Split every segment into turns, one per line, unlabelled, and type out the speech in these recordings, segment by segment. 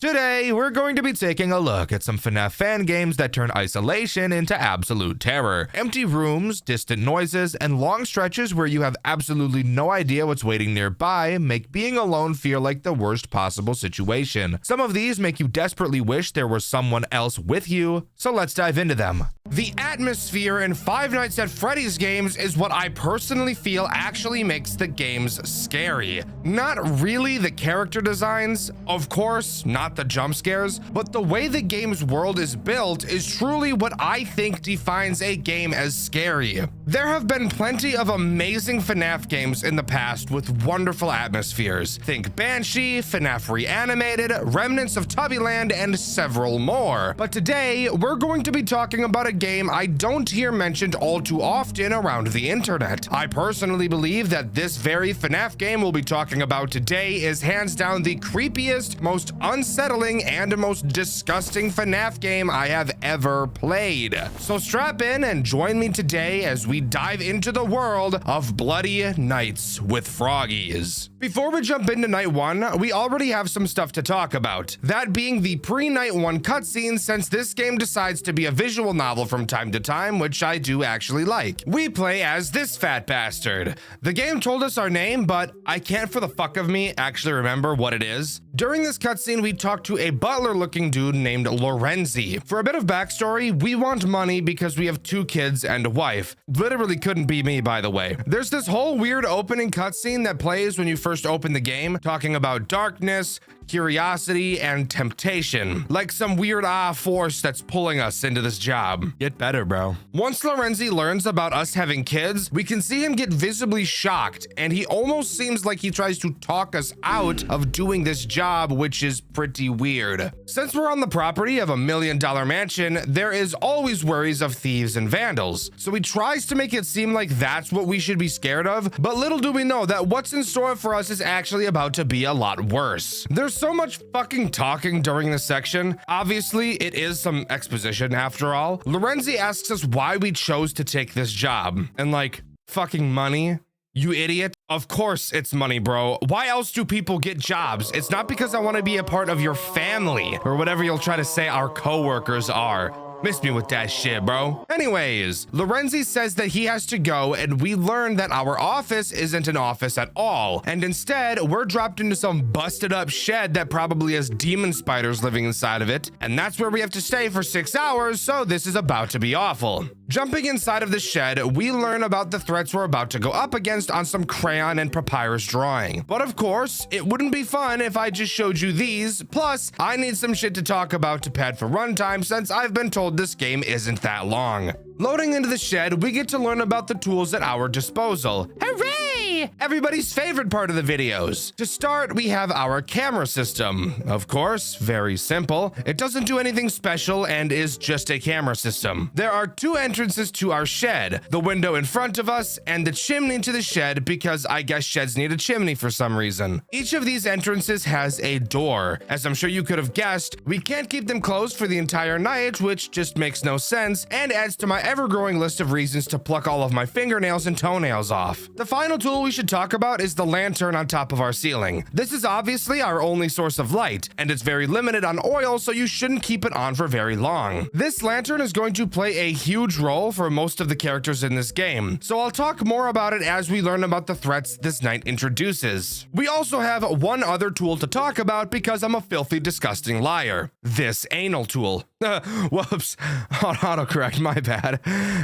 Today, we're going to be taking a look at some FNAF fan games that turn isolation into absolute terror. Empty rooms, distant noises, and long stretches where you have absolutely no idea what's waiting nearby make being alone feel like the worst possible situation. Some of these make you desperately wish there was someone else with you, so let's dive into them. The atmosphere in Five Nights at Freddy's games is what I personally feel actually makes the games scary. Not really the character designs, of course, not the jump scares, but the way the game's world is built is truly what I think defines a game as scary. There have been plenty of amazing FNAF games in the past with wonderful atmospheres. Think Banshee, FNAF Reanimated, Remnants of Tubbyland, and several more. But today, we're going to be talking about a game I don't hear mentioned all too often around the internet. I personally believe that this very FNAF game we'll be talking about today is hands down the creepiest, most unsettling, and most disgusting FNAF game I have ever played. So strap in and join me today as we dive into the world of Bloody Nights with Froggies. Before we jump into night one, we already have some stuff to talk about. That being the pre-night one cutscene, since this game decides to be a visual novel from time to time, which I do actually like. We play as this fat bastard. The game told us our name, but I can't for the fuck of me actually remember what it is. During this cutscene, we talk to a butler-looking dude named Lorenzi. For a bit of backstory, we want money because we have 2 kids and a wife. Literally couldn't be me, by the way. There's this whole weird opening cutscene that plays when you first open the game, talking about darkness, curiosity, and temptation. Like some weird force that's pulling us into this job. Get better, bro. Once Lorenzi learns about us having kids, we can see him get visibly shocked, and he almost seems like he tries to talk us out of doing this job, which is pretty weird. Since we're on the property of $1 million mansion, there is always worries of thieves and vandals. So he tries to make it seem like that's what we should be scared of, but little do we know that what's in store for us is actually about to be a lot worse. There's so much fucking talking during this section. Obviously, it is some exposition after all. Lorenzi asks us why we chose to take this job. And like, fucking money? You idiot. Of course it's money, bro. Why else do people get jobs? It's not because I want to be a part of your family or whatever you'll try to say our coworkers are. Miss me with that shit, bro. Anyways, Lorenzi says that he has to go, and we learn that our office isn't an office at all, and instead we're dropped into some busted up shed that probably has demon spiders living inside of it, and that's where we have to stay for 6 hours, so this is about to be awful. Jumping inside of the shed, we learn about the threats we're about to go up against on some crayon and papyrus drawing. But of course, it wouldn't be fun if I just showed you these, plus I need some shit to talk about to pad for runtime since I've been told this game isn't that long. Loading into the shed, we get to learn about the tools at our disposal. Hooray! Everybody's favorite part of the videos. To start, we have our camera system. Of course, very simple. It doesn't do anything special and is just a camera system. There are 2 entrances to our shed, the window in front of us and the chimney to the shed because I guess sheds need a chimney for some reason. Each of these entrances has a door. As I'm sure you could have guessed, we can't keep them closed for the entire night, which just makes no sense and adds to my ever-growing list of reasons to pluck all of my fingernails and toenails off. The final tool we should talk about is the lantern on top of our ceiling. This is obviously our only source of light, and it's very limited on oil, so you shouldn't keep it on for very long. This lantern is going to play a huge role for most of the characters in this game, so I'll talk more about it as we learn about the threats this night introduces. We also have one other tool to talk about because I'm a filthy, disgusting liar. This anal tool. Whoops, autocorrect, my bad.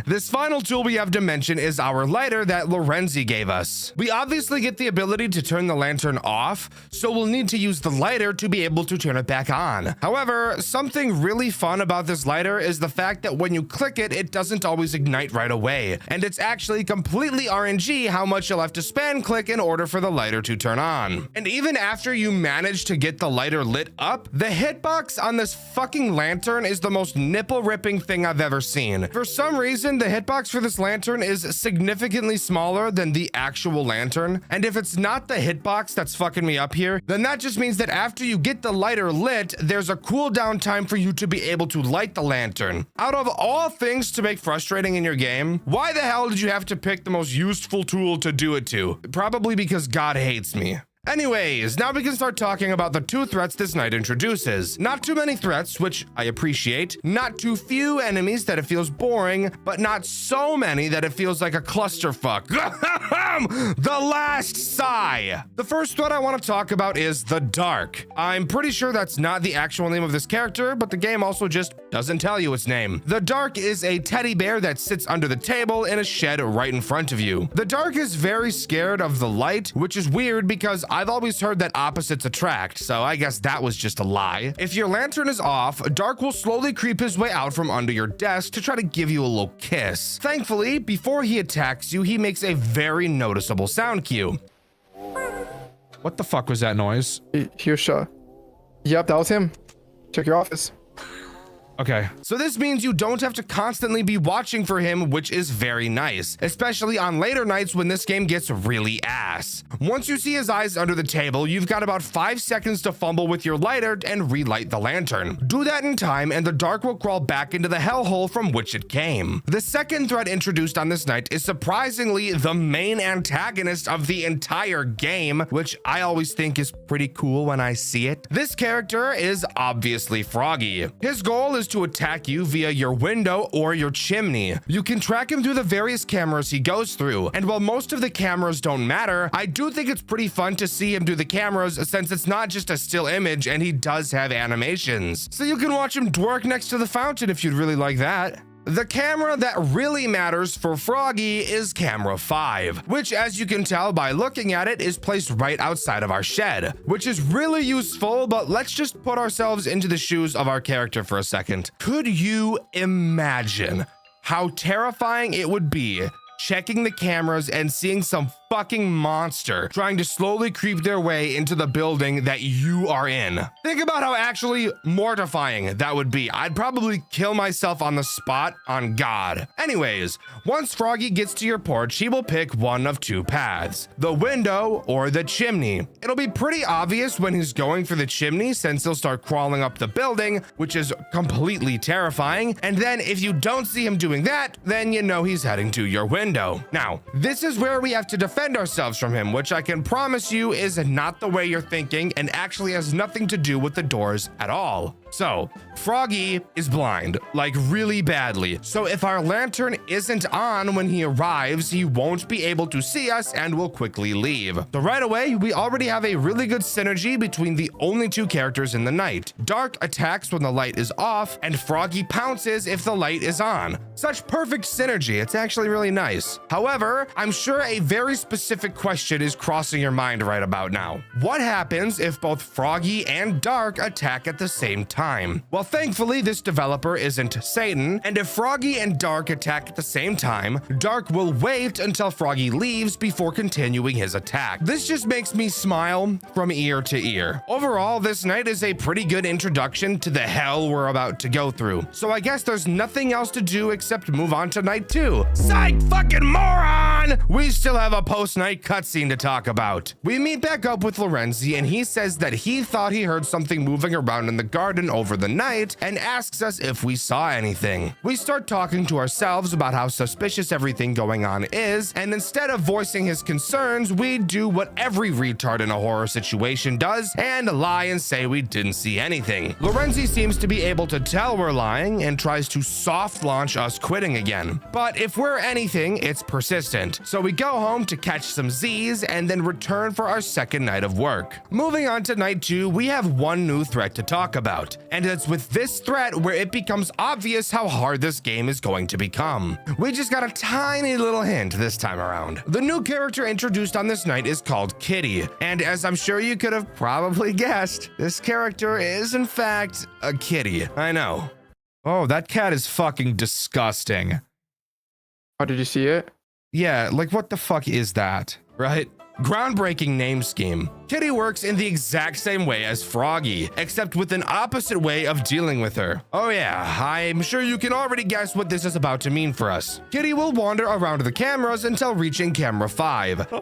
This final tool we have to mention is our lighter that Lorenzi gave us. We obviously get the ability to turn the lantern off, so we'll need to use the lighter to be able to turn it back on. However, something really fun about this lighter is the fact that when you click it, it doesn't always ignite right away, and it's actually completely RNG how much you'll have to spam click in order for the lighter to turn on. And even after you manage to get the lighter lit up, the hitbox on this fucking lantern is the most nipple-ripping thing I've ever seen. For some reason, the hitbox for this lantern is significantly smaller than the actual lantern, and if it's not the hitbox that's fucking me up here, then that just means that after you get the lighter lit, there's a cooldown time for you to be able to light the lantern. Out of all things to make frustrating in your game, why the hell did you have to pick the most useful tool to do it to? Probably because God hates me. Anyways, now we can start talking about the 2 threats this night introduces. Not too many threats, which I appreciate. Not too few enemies that it feels boring, but not so many that it feels like a clusterfuck. The last sigh. The first threat I want to talk about is the Dark. I'm pretty sure that's not the actual name of this character, but the game also just doesn't tell you its name. The Dark is a teddy bear that sits under the table in a shed right in front of you. The Dark is very scared of the light, which is weird because I've always heard that opposites attract, so I guess that was just a lie. If your lantern is off, Dark will slowly creep his way out from under your desk to try to give you a little kiss. Thankfully, before he attacks you, he makes a very noticeable sound cue. What the fuck was that noise?
Hirsha. Yep, that was him. Check your office.
Okay, so this means you don't have to constantly be watching for him, which is very nice, especially on later nights when this game gets really ass. Once you see his eyes under the table, you've got about 5 seconds to fumble with your lighter and relight the lantern. Do that in time and the Dark will crawl back into the hellhole from which it came. The second threat introduced on this night is surprisingly the main antagonist of the entire game, which I always think is pretty cool when I see it. This character is obviously Froggy. His goal is to attack you via your window or your chimney. You can track him through the various cameras he goes through, and while most of the cameras don't matter, I do think it's pretty fun to see him do the cameras since it's not just a still image and he does have animations. So you can watch him twerk next to the fountain if you'd really like that. The camera that really matters for Froggy is camera 5, which as you can tell by looking at it is placed right outside of our shed, which is really useful, but let's just put ourselves into the shoes of our character for a second. Could you imagine how terrifying it would be checking the cameras and seeing some fucking monster trying to slowly creep their way into the building that you are in? Think about how actually mortifying that would be. I'd probably kill myself on the spot, on God. Anyways, once Froggy gets to your porch, he will pick one of 2 paths, the window or the chimney. It'll be pretty obvious when he's going for the chimney since he'll start crawling up the building, which is completely terrifying. And then if you don't see him doing that, then you know he's heading to your window. Now, this is where we have to defend ourselves from him, which I can promise you is not the way you're thinking and actually has nothing to do with the doors at all. So, Froggy is blind, like really badly. So if our lantern isn't on when he arrives, he won't be able to see us and will quickly leave. So right away, we already have a really good synergy between the only 2 characters in the night. Dark attacks when the light is off, and Froggy pounces if the light is on. Such perfect synergy, it's actually really nice. However, I'm sure a very specific question is crossing your mind right about now. What happens if both Froggy and Dark attack at the same time? Well, thankfully, this developer isn't Satan, and if Froggy and Dark attack at the same time, Dark will wait until Froggy leaves before continuing his attack. This just makes me smile from ear to ear. Overall, this night is a pretty good introduction to the hell we're about to go through. So I guess there's nothing else to do except move on to night 2. Psych fucking moron! We still have a post-night cutscene to talk about. We meet back up with Lorenzi, and he says that he thought he heard something moving around in the garden over the night and asks us if we saw anything. We start talking to ourselves about how suspicious everything going on is, and instead of voicing his concerns, we do what every retard in a horror situation does and lie and say we didn't see anything. Lorenzi seems to be able to tell we're lying and tries to soft launch us quitting again. But if we're anything, it's persistent. So we go home to catch some Z's and then return for our second night of work. Moving on to night 2, we have one new threat to talk about. And it's with this threat where it becomes obvious how hard this game is going to become. We just got a tiny little hint this time around. The new character introduced on this night is called Kitty, and as I'm sure you could have probably guessed, this character is in fact a kitty. I know. Oh, that cat is fucking disgusting.
Oh, did you see it?
Yeah, like what the fuck is that, right? Groundbreaking name scheme. Kitty works in the exact same way as Froggy, except with an opposite way of dealing with her. Oh yeah, I'm sure you can already guess what this is about to mean for us. Kitty will wander around the cameras until reaching camera 5.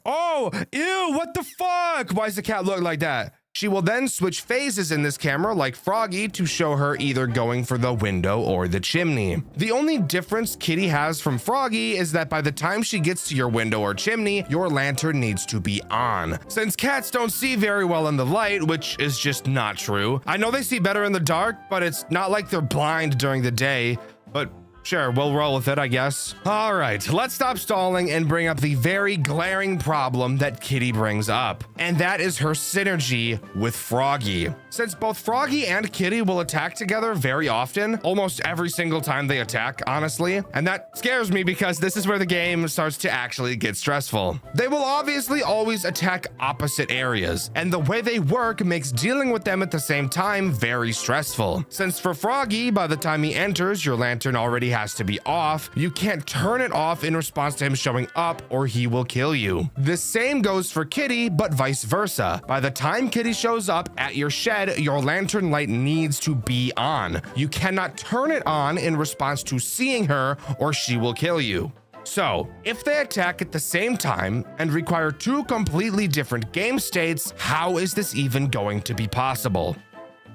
Oh, ew, what the fuck? Why does the cat look like that? She will then switch phases in this camera like Froggy to show her either going for the window or the chimney. The only difference Kitty has from Froggy is that by the time she gets to your window or chimney, your lantern needs to be on. Since cats don't see very well in the light, which is just not true. I know they see better in the dark, but it's not like they're blind during the day, but sure, we'll roll with it, I guess. All right, let's stop stalling and bring up the very glaring problem that Kitty brings up, and that is her synergy with Froggy. Since both Froggy and Kitty will attack together very often, almost every single time they attack, honestly, and that scares me because this is where the game starts to actually get stressful. They will obviously always attack opposite areas, and the way they work makes dealing with them at the same time very stressful. Since for Froggy, by the time he enters, your lantern already has to be off. You can't turn it off in response to him showing up or he will kill you. The same goes for Kitty, but vice versa. By the time Kitty shows up at your shed, your lantern light needs to be on. You cannot turn it on in response to seeing her or she will kill you. So, if they attack at the same time and require two completely different game states, how is this even going to be possible?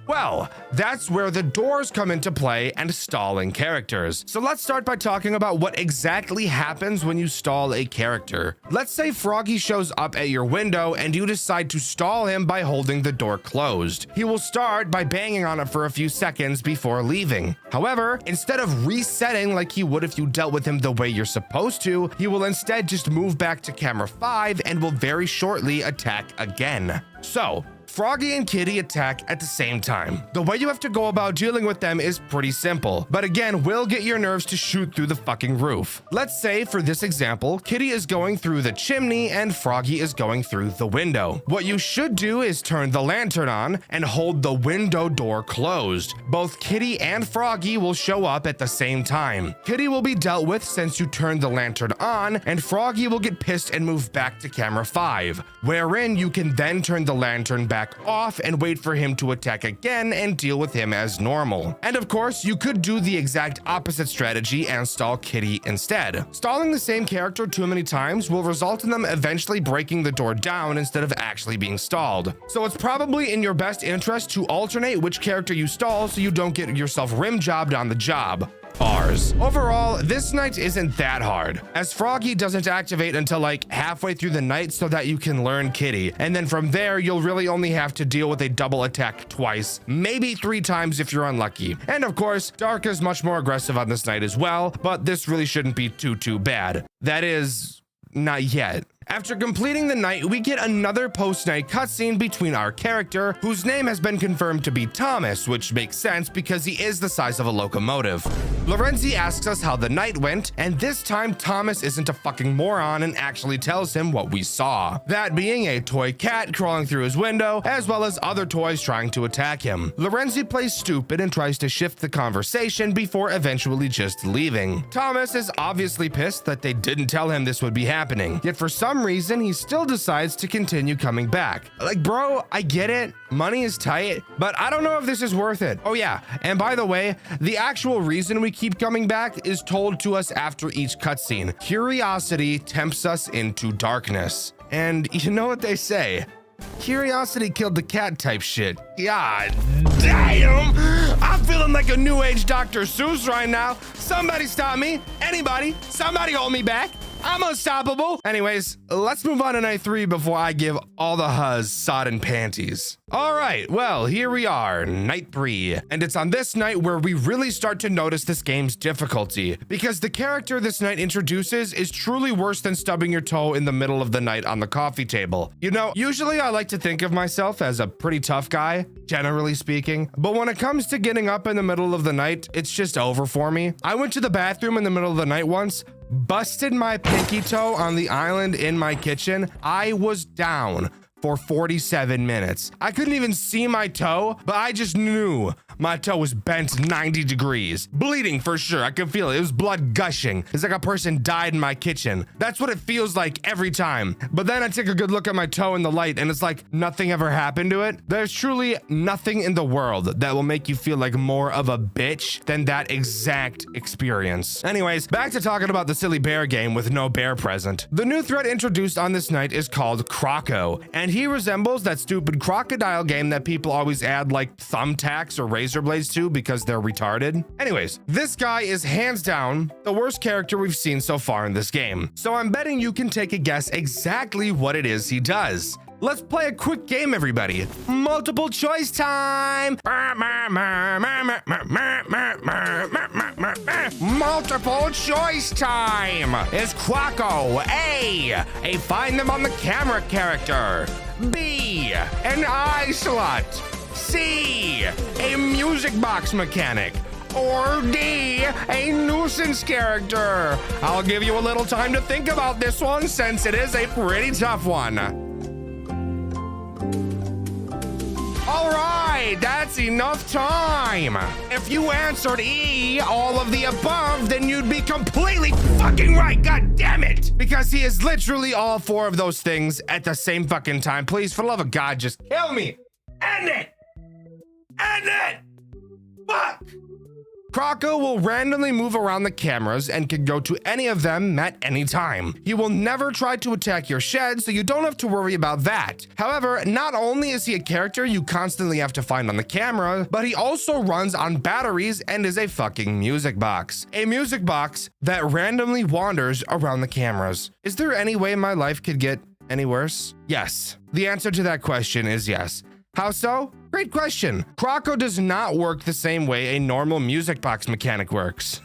Well, that's where the doors come into play and stalling characters. So let's start by talking about what exactly happens when you stall a character. Let's say Froggy shows up at your window and you decide to stall him by holding the door closed. He will start by banging on it for a few seconds before leaving. However, instead of resetting like he would if you dealt with him the way you're supposed to, he will instead just move back to camera 5 and will very shortly attack again. So, Froggy and Kitty attack at the same time. The way you have to go about dealing with them is pretty simple, but again, will get your nerves to shoot through the fucking roof. Let's say for this example, Kitty is going through the chimney and Froggy is going through the window. What you should do is turn the lantern on and hold the window door closed. Both Kitty and Froggy will show up at the same time. Kitty will be dealt with since you turned the lantern on, and Froggy will get pissed and move back to camera 5, wherein you can then turn the lantern back off and wait for him to attack again and deal with him as normal. And of course, you could do the exact opposite strategy and stall Kitty instead. Stalling the same character too many times will result in them eventually breaking the door down instead of actually being stalled. So it's probably in your best interest to alternate which character you stall so you don't get yourself rim jobbed on the job. Bars. Overall, this night isn't that hard, as Froggy doesn't activate until like halfway through the night so that you can learn Kitty, and then from there you'll really only have to deal with a double attack twice, maybe 3 times if you're unlucky. And of course, Dark is much more aggressive on this night as well, but this really shouldn't be too bad. That is, not yet. After completing the night, we get another post-night cutscene between our character, whose name has been confirmed to be Thomas, which makes sense because he is the size of a locomotive. Lorenzi asks us how the night went, and this time Thomas isn't a fucking moron and actually tells him what we saw. That being a toy cat crawling through his window, as well as other toys trying to attack him. Lorenzi plays stupid and tries to shift the conversation before eventually just leaving. Thomas is obviously pissed that they didn't tell him this would be happening, yet for some reason he still decides to continue coming back. Like, bro, I get it, money is tight, but I don't know if this is worth it. Oh yeah, and by the way, the actual reason we keep coming back is told to us after each cutscene. Curiosity tempts us into darkness. And you know what they say, curiosity killed the cat type shit. God damn! I'm feeling like a new age Dr. Seuss right now. Somebody stop me. Anybody, somebody hold me back. I'm unstoppable. Anyways, let's move on to night 3 before I give all the huzz sodden panties. All right, well, here we are, night 3. And it's on this night where we really start to notice this game's difficulty, because the character this night introduces is truly worse than stubbing your toe in the middle of the night on the coffee table. You know, usually I like to think of myself as a pretty tough guy, generally speaking, but when it comes to getting up in the middle of the night, it's just over for me. I went to the bathroom in the middle of the night once, busted my pinky toe on the island in my kitchen. I was down for 47 minutes. I couldn't even see my toe, but I just knew my toe was bent 90 degrees. Bleeding for sure. I could feel it. It was blood gushing. It's like a person died in my kitchen. That's what it feels like every time. But then I take a good look at my toe in the light and it's like nothing ever happened to it. There's truly nothing in the world that will make you feel like more of a bitch than that exact experience. Anyways, back to talking about the silly bear game with no bear present. The new threat introduced on this night is called Croco, and he resembles that stupid crocodile game that people always add like thumbtacks or razor blades to because they're retarded. Anyways, this guy is hands down the worst character we've seen so far in this game. So I'm betting you can take a guess exactly what it is he does. Let's play a quick game, everybody. Multiple choice time. Multiple choice time. Is Croco A find them on the camera character, B, an eye slot, C, a music box mechanic, or D, a nuisance character? I'll give you a little time to think about this one since it is a pretty tough one. All right, that's enough time. If you answered E, all of the above, then you'd be completely fucking right. God damn it. Because he is literally all four of those things at the same fucking time. Please, for the love of God, just kill me. End it. End it. Fuck. Croco will randomly move around the cameras and can go to any of them at any time. He will never try to attack your shed, so you don't have to worry about that. However, not only is he a character you constantly have to find on the camera, but he also runs on batteries and is a fucking music box. A music box that randomly wanders around the cameras. Is there any way my life could get any worse? Yes. The answer to that question is yes. How so? Great question. Croco does not work the same way a normal music box mechanic works.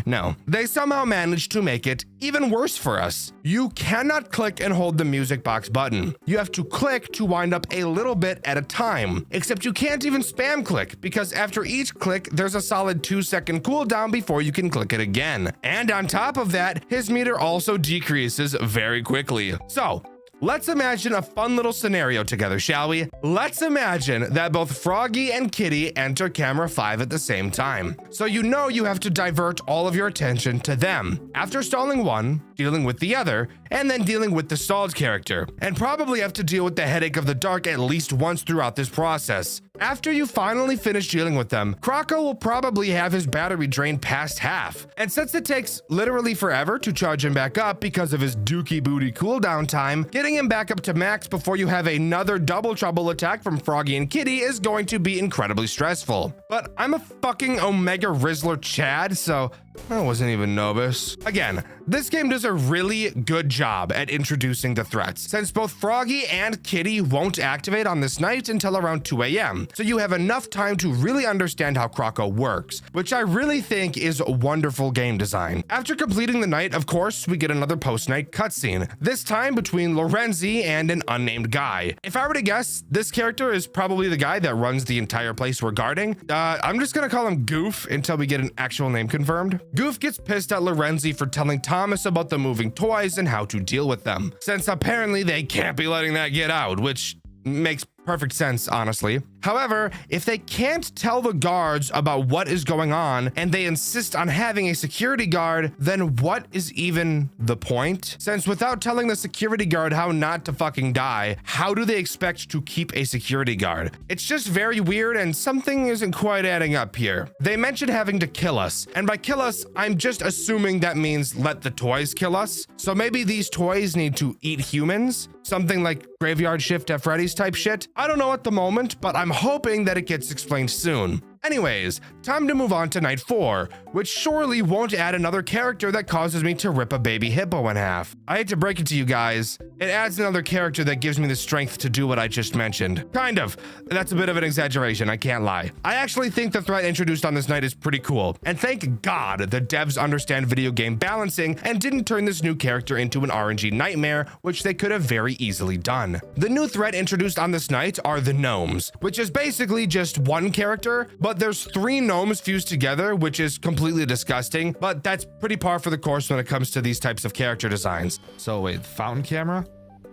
No, they somehow managed to make it even worse for us. You cannot click and hold the music box button. You have to click to wind up a little bit at a time, except you can't even spam click because after each click, there's a solid 2-second cooldown before you can click it again. And on top of that, his meter also decreases very quickly. So, let's imagine a fun little scenario together, shall we? Let's imagine that both Froggy and Kitty enter camera 5 at the same time. So you know you have to divert all of your attention to them. After stalling one, dealing with the other, and then dealing with the stalled character. And probably have to deal with the headache of the dark at least once throughout this process. After you finally finish dealing with them, Croco will probably have his battery drained past half. And since it takes literally forever to charge him back up because of his dookie booty cooldown time, getting him back up to max before you have another double trouble attack from Froggy and Kitty is going to be incredibly stressful. But I'm a fucking Omega Rizzler Chad, so I wasn't even Nobis. Again, this game does a really good job at introducing the threats, since both Froggy and Kitty won't activate on this night until around 2 a.m. So you have enough time to really understand how Croco works, which I really think is wonderful game design. After completing the night, of course, we get another post-night cutscene, this time between Lorenzi and an unnamed guy. If I were to guess, this character is probably the guy that runs the entire place we're guarding. I'm just gonna call him Goof until we get an actual name confirmed. Goof gets pissed at Lorenzi for telling Thomas about the moving toys and how to deal with them, since apparently they can't be letting that get out, which makes perfect sense, honestly. However, if they can't tell the guards about what is going on and they insist on having a security guard, then what is even the point? Since without telling the security guard how not to fucking die, how do they expect to keep a security guard? It's just very weird and something isn't quite adding up here. They mentioned having to kill us, and by kill us, I'm just assuming that means let the toys kill us. So maybe these toys need to eat humans? Something like Graveyard Shift at Freddy's type shit? I don't know at the moment, but I'm hoping that it gets explained soon. Anyways, time to move on to night 4, which surely won't add another character that causes me to rip a baby hippo in half. I hate to break it to you guys, it adds another character that gives me the strength to do what I just mentioned. Kind of. That's a bit of an exaggeration, I can't lie. I actually think the threat introduced on this night is pretty cool, and thank God the devs understand video game balancing and didn't turn this new character into an RNG nightmare, which they could have very easily done. The new threat introduced on this night are the gnomes, which is basically just one character, but there's 3 gnomes fused together, which is completely disgusting, but that's pretty par for the course when it comes to these types of character designs. So wait, fountain camera?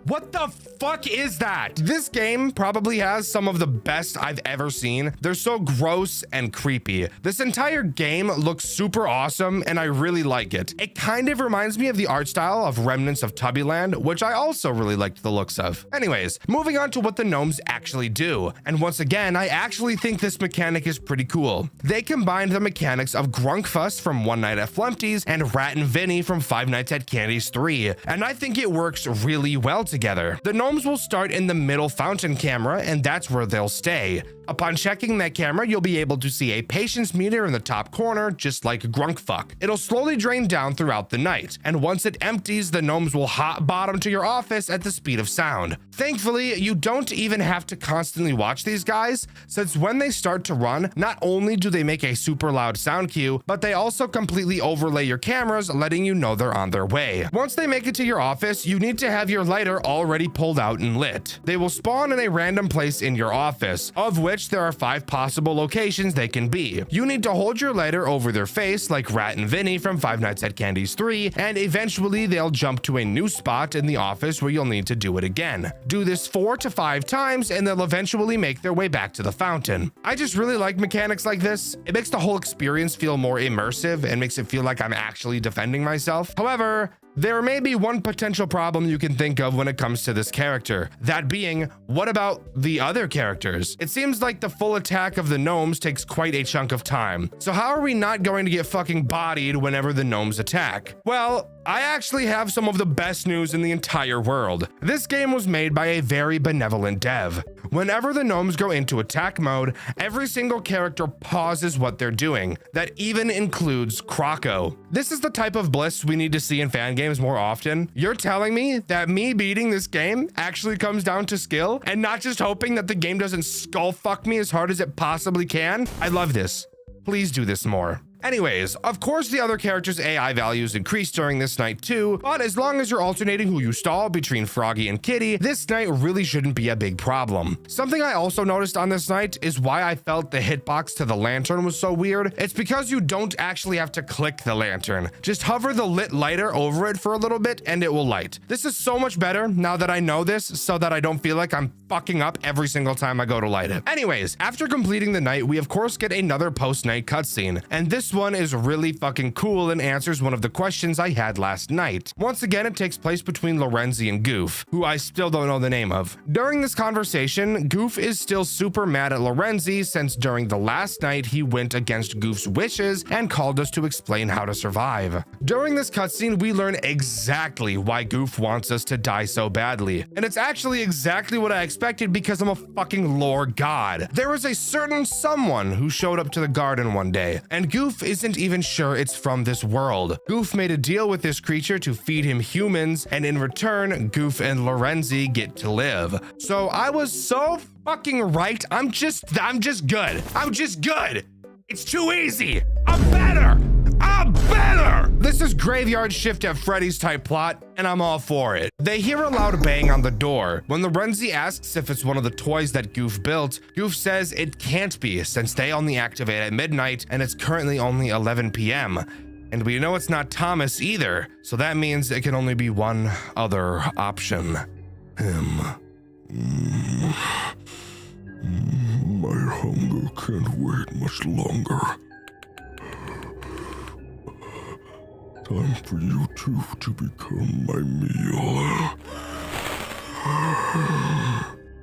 What the fuck is that? This game probably has some of the best I've ever seen. They're so gross and creepy. This entire game looks super awesome and I really like it. It kind of reminds me of the art style of Remnants of Tubbyland, which I also really liked the looks of. Anyways, moving on to what the gnomes actually do. And once again, I actually think this mechanic is pretty cool. They combined the mechanics of Grunkfuss from One Night at Flumpty's and Rat and Vinny from Five Nights at Candy's 3. And I think it works really well together. The gnomes will start in the middle fountain camera, and that's where they'll stay. Upon checking that camera, you'll be able to see a patience meter in the top corner, just like Grunkfuck. It'll slowly drain down throughout the night, and once it empties, the gnomes will hot bottom to your office at the speed of sound. Thankfully, you don't even have to constantly watch these guys, since when they start to run, not only do they make a super loud sound cue, but they also completely overlay your cameras, letting you know they're on their way. Once they make it to your office, you need to have your lighter already pulled out and lit. They will spawn in a random place in your office, of which there are 5 possible locations they can be. You need to hold your lighter over their face like Rat and Vinny from Five Nights at Candy's 3, and eventually they'll jump to a new spot in the office where you'll need to do it again. Do this 4 to 5 times and they'll eventually make their way back to the fountain. I just really like mechanics like this. It makes the whole experience feel more immersive and makes it feel like I'm actually defending myself. However, there may be one potential problem you can think of when it comes to this character. That being, what about the other characters? It seems like the full attack of the gnomes takes quite a chunk of time. So how are we not going to get fucking bodied whenever the gnomes attack? Well, I actually have some of the best news in the entire world. This game was made by a very benevolent dev. Whenever the gnomes go into attack mode, every single character pauses what they're doing. That even includes Croco. This is the type of bliss we need to see in fan games more often. You're telling me that me beating this game actually comes down to skill and not just hoping that the game doesn't skull fuck me as hard as it possibly can? I love this. Please do this more. Anyways, of course the other characters' AI values increase during this night too, but as long as you're alternating who you stall between Froggy and Kitty, this night really shouldn't be a big problem. Something I also noticed on this night is why I felt the hitbox to the lantern was so weird. It's because you don't actually have to click the lantern. Just hover the lit lighter over it for a little bit and it will light. This is so much better now that I know this, so that I don't feel like I'm fucking up every single time I go to light it. Anyways, after completing the night, we of course get another post-night cutscene, and this one is really fucking cool and answers one of the questions I had last night. Once again, it takes place between Lorenzi and Goof, who I still don't know the name of. During this conversation, Goof is still super mad at Lorenzi since during the last night he went against Goof's wishes and called us to explain how to survive. During this cutscene, we learn exactly why Goof wants us to die so badly. And it's actually exactly what I expected because I'm a fucking lore god. There was a certain someone who showed up to the garden one day, and Goof isn't even sure it's from this world. Goof made a deal with this creature to feed him humans, and in return, Goof and Lorenzi get to live. So I was so fucking right. I'm just good. I'm just good. It's too easy. I'm better. I'm better. This is Graveyard Shift at Freddy's type plot, and I'm all for it. They hear a loud bang on the door. When Lorenzi asks if it's one of the toys that Goof built, Goof says it can't be since they only activate at midnight and it's currently only 11 p.m. And we know it's not Thomas either, so that means it can only be one other option. Him. My hunger can't wait much longer. Time for you two to become my meal.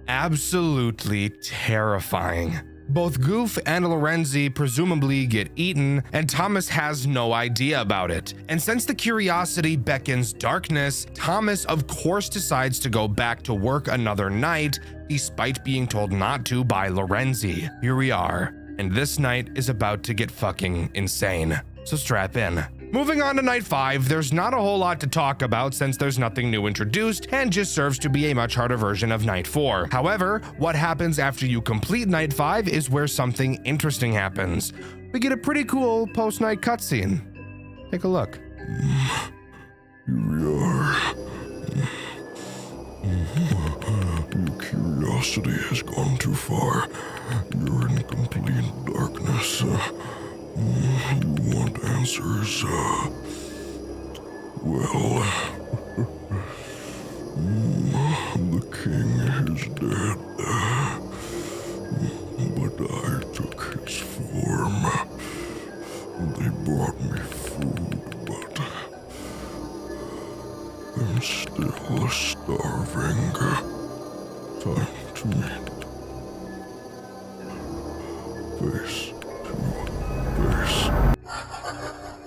Absolutely terrifying. Both Goof and Lorenzi presumably get eaten, and Thomas has no idea about it. And since the curiosity beckons darkness, Thomas of course decides to go back to work another night, despite being told not to by Lorenzi. Here we are, and this night is about to get fucking insane. So strap in. Moving on to night 5, there's not a whole lot to talk about since there's nothing new introduced and just serves to be a much harder version of night 4. However, what happens after you complete night 5 is where something interesting happens. We get a pretty cool post-night cutscene. Take a look. Here we are. Your curiosity has gone too far. You're in complete darkness. You want answers? Well, the king is dead, but I took its form. They brought me food, but I'm still starving. Time to meet. Face to face.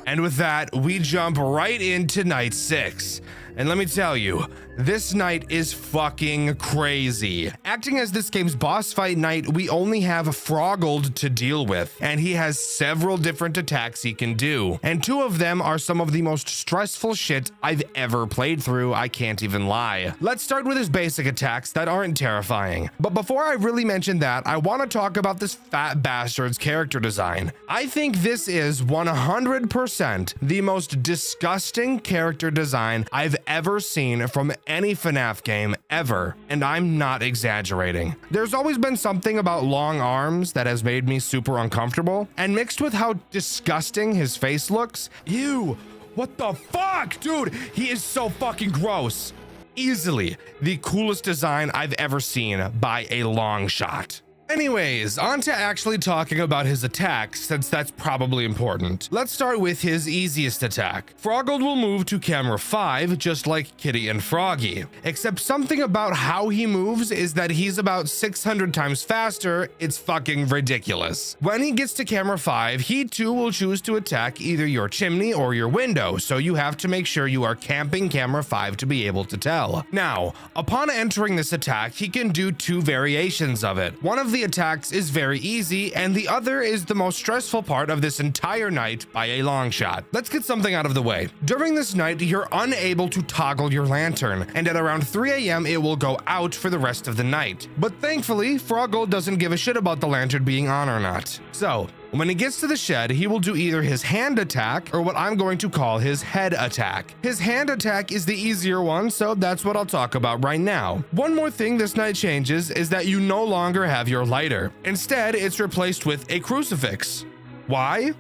And with that, we jump right into night 6. And let me tell you, this night is fucking crazy. Acting as this game's boss fight night, we only have Froggled to deal with, and he has several different attacks he can do. And 2 of them are some of the most stressful shit I've ever played through, I can't even lie. Let's start with his basic attacks that aren't terrifying. But before I really mention that, I want to talk about this fat bastard's character design. I think this is 100% the most disgusting character design I've ever seen from any FNAF game ever, and I'm not exaggerating. There's always been something about long arms that has made me super uncomfortable, and mixed with how disgusting his face looks, ew, what the fuck, dude, he is so fucking gross. Easily the coolest design I've ever seen by a long shot. Anyways, on to actually talking about his attacks, since that's probably important. Let's start with his easiest attack. Froggled will move to camera 5, just like Kitty and Froggy. Except something about how he moves is that he's about 600 times faster. It's fucking ridiculous. When he gets to camera 5, he too will choose to attack either your chimney or your window, so you have to make sure you are camping camera 5 to be able to tell. Now, upon entering this attack, he can do 2 variations of it. One of the attacks is very easy, and the other is the most stressful part of this entire night by a long shot. Let's get something out of the way. During this night, you're unable to toggle your lantern, and at around 3 a.m. it will go out for the rest of the night. But thankfully, Froggle doesn't give a shit about the lantern being on or not. So, when he gets to the shed, he will do either his hand attack or what I'm going to call his head attack. His hand attack is the easier one, so that's what I'll talk about right now. One more thing this night changes is that you no longer have your lighter. Instead, it's replaced with a crucifix. Why?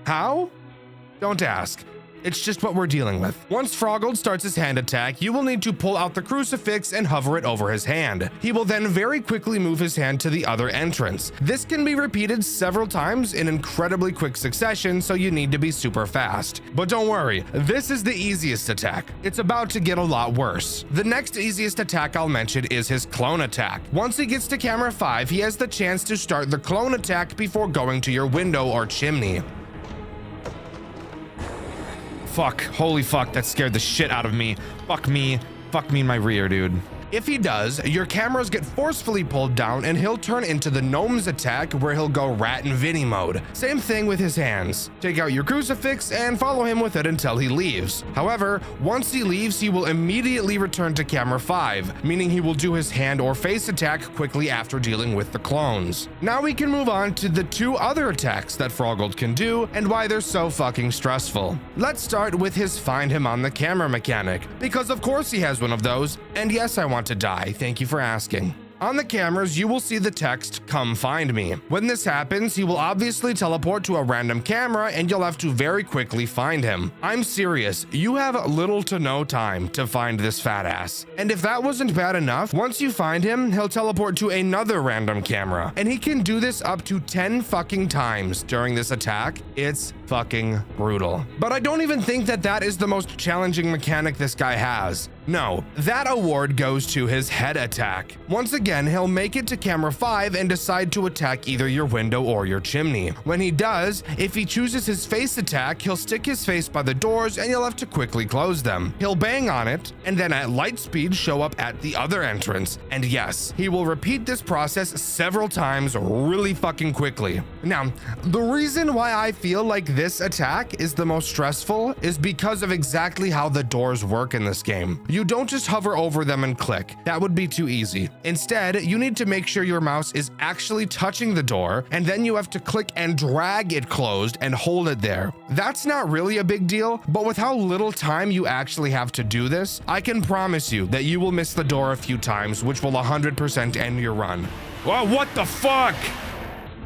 How? Don't ask. It's just what we're dealing with. Once Froggled starts his hand attack, you will need to pull out the crucifix and hover it over his hand. He will then very quickly move his hand to the other entrance. This can be repeated several times in incredibly quick succession, so you need to be super fast. But don't worry, this is the easiest attack. It's about to get a lot worse. The next easiest attack I'll mention is his clone attack. Once he gets to camera 5, he has the chance to start the clone attack before going to your window or chimney. Fuck, holy fuck, that scared the shit out of me. Fuck me in my rear, dude. If he does, your cameras get forcefully pulled down and he'll turn into the gnome's attack where he'll go Rat and Vinny mode. Same thing with his hands. Take out your crucifix and follow him with it until he leaves. However, once he leaves, he will immediately return to camera 5, meaning he will do his hand or face attack quickly after dealing with the clones. Now we can move on to the 2 other attacks that Froggled can do and why they're so fucking stressful. Let's start with his find him on the camera mechanic, because of course he has one of those, and yes, I want to die. Thank you for asking. On the cameras, you will see the text, "Come find me." When this happens, he will obviously teleport to a random camera and you'll have to very quickly find him. I'm serious, you have little to no time to find this fat ass. And if that wasn't bad enough, once you find him, he'll teleport to another random camera. And he can do this up to 10 fucking times during this attack. It's fucking brutal. But I don't even think that that is the most challenging mechanic this guy has. No, that award goes to his head attack. Once again, he'll make it to camera 5 and decide to attack either your window or your chimney. When he does, if he chooses his face attack, he'll stick his face by the doors and you'll have to quickly close them. He'll bang on it and then at light speed show up at the other entrance. And yes, he will repeat this process several times really fucking quickly. Now, the reason why I feel like this attack is the most stressful is because of exactly how the doors work in this game. You don't just hover over them and click. That would be too easy. Instead, you need to make sure your mouse is actually touching the door, and then you have to click and drag it closed and hold it there. That's not really a big deal, but with how little time you actually have to do this, I can promise you that you will miss the door a few times, which will 100% end your run. Whoa, what the fuck?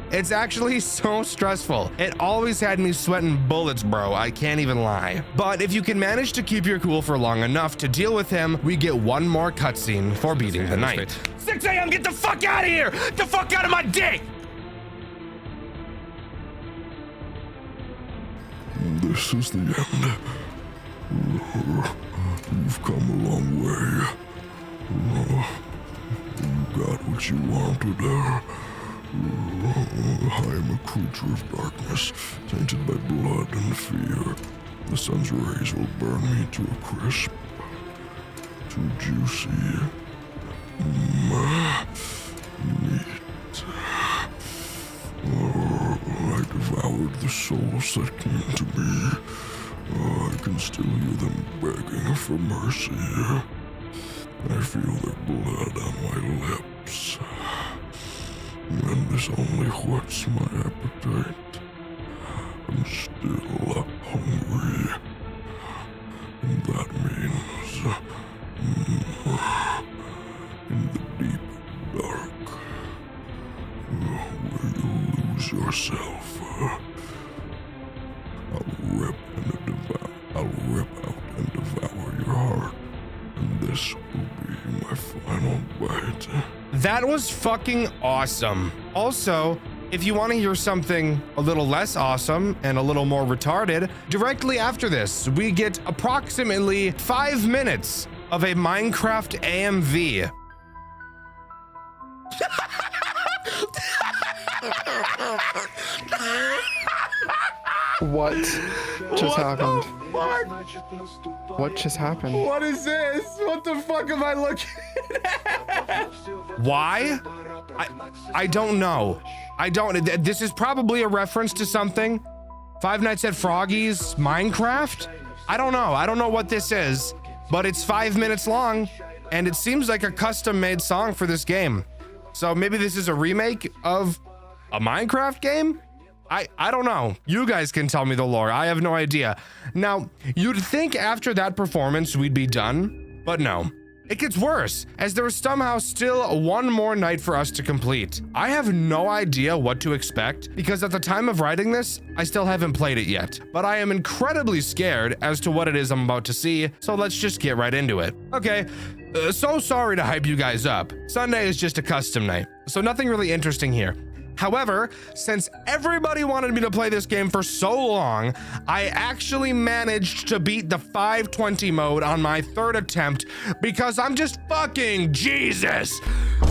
It's actually so stressful. It always had me sweating bullets, bro. I can't even lie. But if you can manage to keep your cool for long enough to deal with him, we get one more cutscene for beating the night.
6 a.m. Get the fuck out of here! The fuck out of my dick!
This is the end. You've come a long way. You got what you wanted. I am a creature of darkness, tainted by blood and fear. The sun's rays will burn me to a crisp. too juicy. Meat. I devoured the souls that came to me. I can still hear them begging for mercy. I feel their blood on my lips. And this only whets my appetite. I'm still hungry. And that means in the deep dark, where you lose yourself, I'll rip out and devour your heart. And this will be my final bite.
That was fucking awesome. Also, if you want to hear something a little less awesome and a little more retarded, directly after this, we get approximately 5 minutes of a Minecraft AMV.
What just happened?
Fuck?
What just happened?
What is this? What the fuck am I looking at? Why? I don't know. I don't. This is probably a reference to something. Five Nights at Froggy's Minecraft? I don't know. I don't know what this is, but it's 5 minutes long, and it seems like a custom-made song for this game. So maybe this is a remake of a Minecraft game? I don't know. You guys can tell me the lore. I have no idea. Now, you'd think after that performance we'd be done, but no. It gets worse, as there is somehow still one more night for us to complete. I have no idea what to expect, because at the time of writing this, I still haven't played it yet. But I am incredibly scared as to what it is I'm about to see, so let's just get right into it. Okay, so sorry to hype you guys up. Sunday is just a custom night, so nothing really interesting here. However, since everybody wanted me to play this game for so long, I actually managed to beat the 520 mode on my third attempt because I'm just fucking Jesus.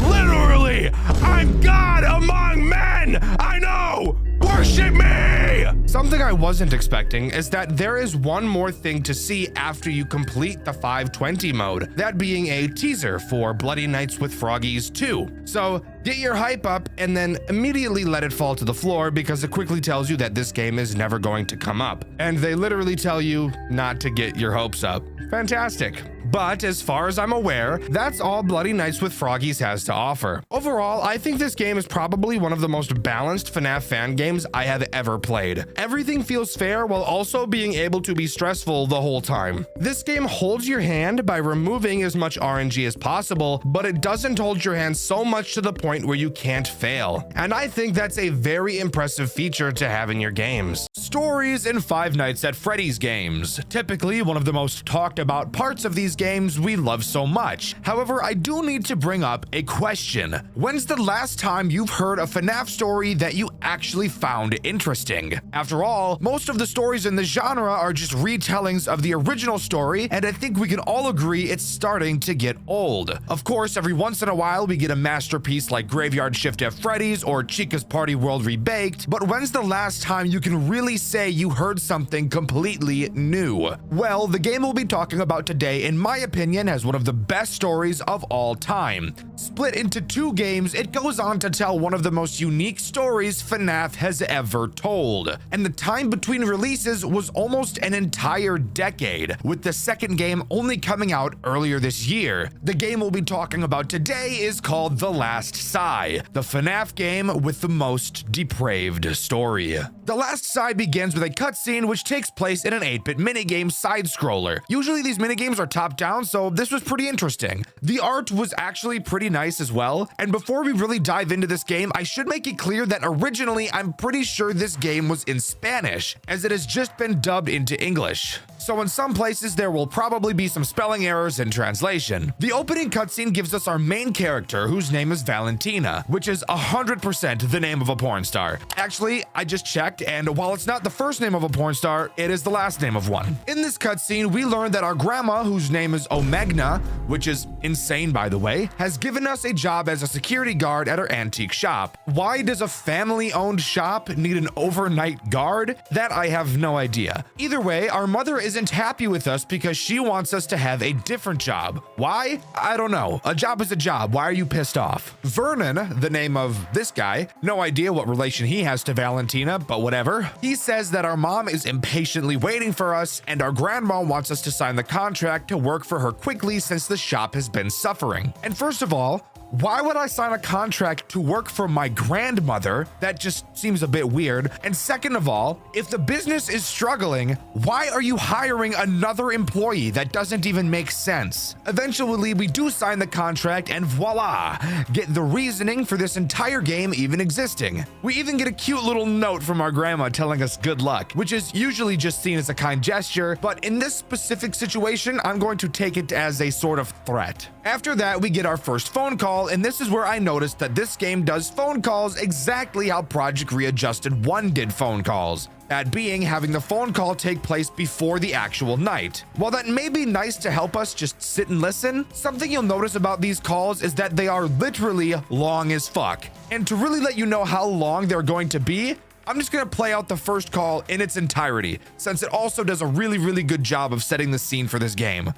Literally, I'm God among men. I know. Worship me! Something I wasn't expecting is that there is one more thing to see after you complete the 520 mode, that being a teaser for Bloody Nights with Froggies 2. So get your hype up and then immediately let it fall to the floor because it quickly tells you that this game is never going to come up. And they literally tell you not to get your hopes up. Fantastic. But as far as I'm aware, that's all Bloody Nights with Froggies has to offer. Overall, I think this game is probably one of the most balanced FNAF fan games I have ever played. Everything feels fair while also being able to be stressful the whole time. This game holds your hand by removing as much RNG as possible, but it doesn't hold your hand so much to the point where you can't fail. And I think that's a very impressive feature to have in your games.
Stories in Five Nights at Freddy's games. Typically one of the most talked about parts of these games we love so much. However, I do need to bring up a question. When's the last time you've heard a FNAF story that you actually found interesting? After all, most of the stories in the genre are just retellings of the original story, and I think we can all agree it's starting to get old. Of course, every once in a while we get a masterpiece like Graveyard Shift at Freddy's or Chica's Party World Rebaked, but when's the last time you can really say you heard something completely new? Well, the game we'll be talking about today, in my opinion, has one of the best stories of all time. Split into 2 games, it goes on to tell one of the most unique stories FNAF has ever told. And the time between releases was almost an entire decade, with the second game only coming out earlier this year. The game we'll be talking about today is called The Last Sigh, the FNAF game with the most depraved story. The Last Sigh begins with a cutscene which takes place in an 8-bit minigame side-scroller. Usually these minigames are top-down, so this was pretty interesting. The art was actually pretty nice as well, and before we really dive into this game, I should make it clear that originally I'm pretty sure this game was in Spanish, as it has just been dubbed into English. So in some places there will probably be some spelling errors in translation. The opening cutscene gives us our main character, whose name is Valentina, which is 100% the name of a porn star. Actually, I just checked, and while it's not the first name of a porn star, it is the last name of one. In this cutscene, we learn that our grandma, whose name is Omegna, which is insane by the way, has given us a job as a security guard at her antique shop. Why does a family-owned shop need an overnight guard? That I have no idea. Either way, our mother is isn't happy with us because she wants us to have a different job. Why? I don't know. A job is a job. Why are you pissed off? Vernon, the name of this guy, no idea what relation he has to Valentina, but whatever. He says that our mom is impatiently waiting for us and our grandma wants us to sign the contract to work for her quickly since the shop has been suffering. And first of all, why would I sign a contract to work for my grandmother? That just seems a bit weird. And second of all, if the business is struggling, why are you hiring another employee? That doesn't even make sense. Eventually, we do sign the contract and voila, get the reasoning for this entire game even existing. We even get a cute little note from our grandma telling us good luck, which is usually just seen as a kind gesture, but in this specific situation, I'm going to take it as a sort of threat. After that, we get our first phone call, and this is where I noticed that this game does phone calls exactly how Project Readjusted 1 did phone calls. That being having the phone call take place before the actual night. While that may be nice to help us just sit and listen, something you'll notice about these calls is that they are literally long as fuck. And to really let you know how long they're going to be, I'm just gonna play out the first call in its entirety, since it also does a really good job of setting the scene for this game.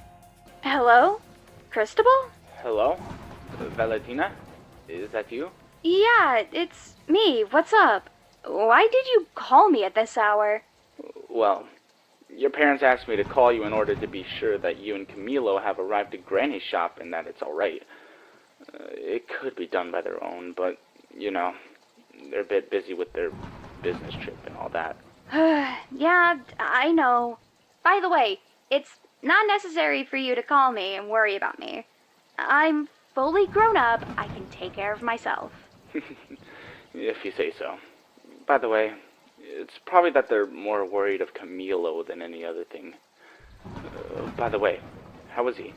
Hello? Cristobal?
Hello? Valentina? Is that you?
Yeah, it's me. What's up? Why did you call me at this hour?
Well, your parents asked me to call you in order to be sure that you and Camilo have arrived at Granny's shop and that it's alright. It could be done by their own, but, you know, they're a bit busy with their business trip and all that.
Yeah, I know. By the way, it's not necessary for you to call me and worry about me. I'm fully grown up. I can take care of myself.
If you say so. By the way, it's probably that they're more worried of Camilo than any other thing. By the way, how is he?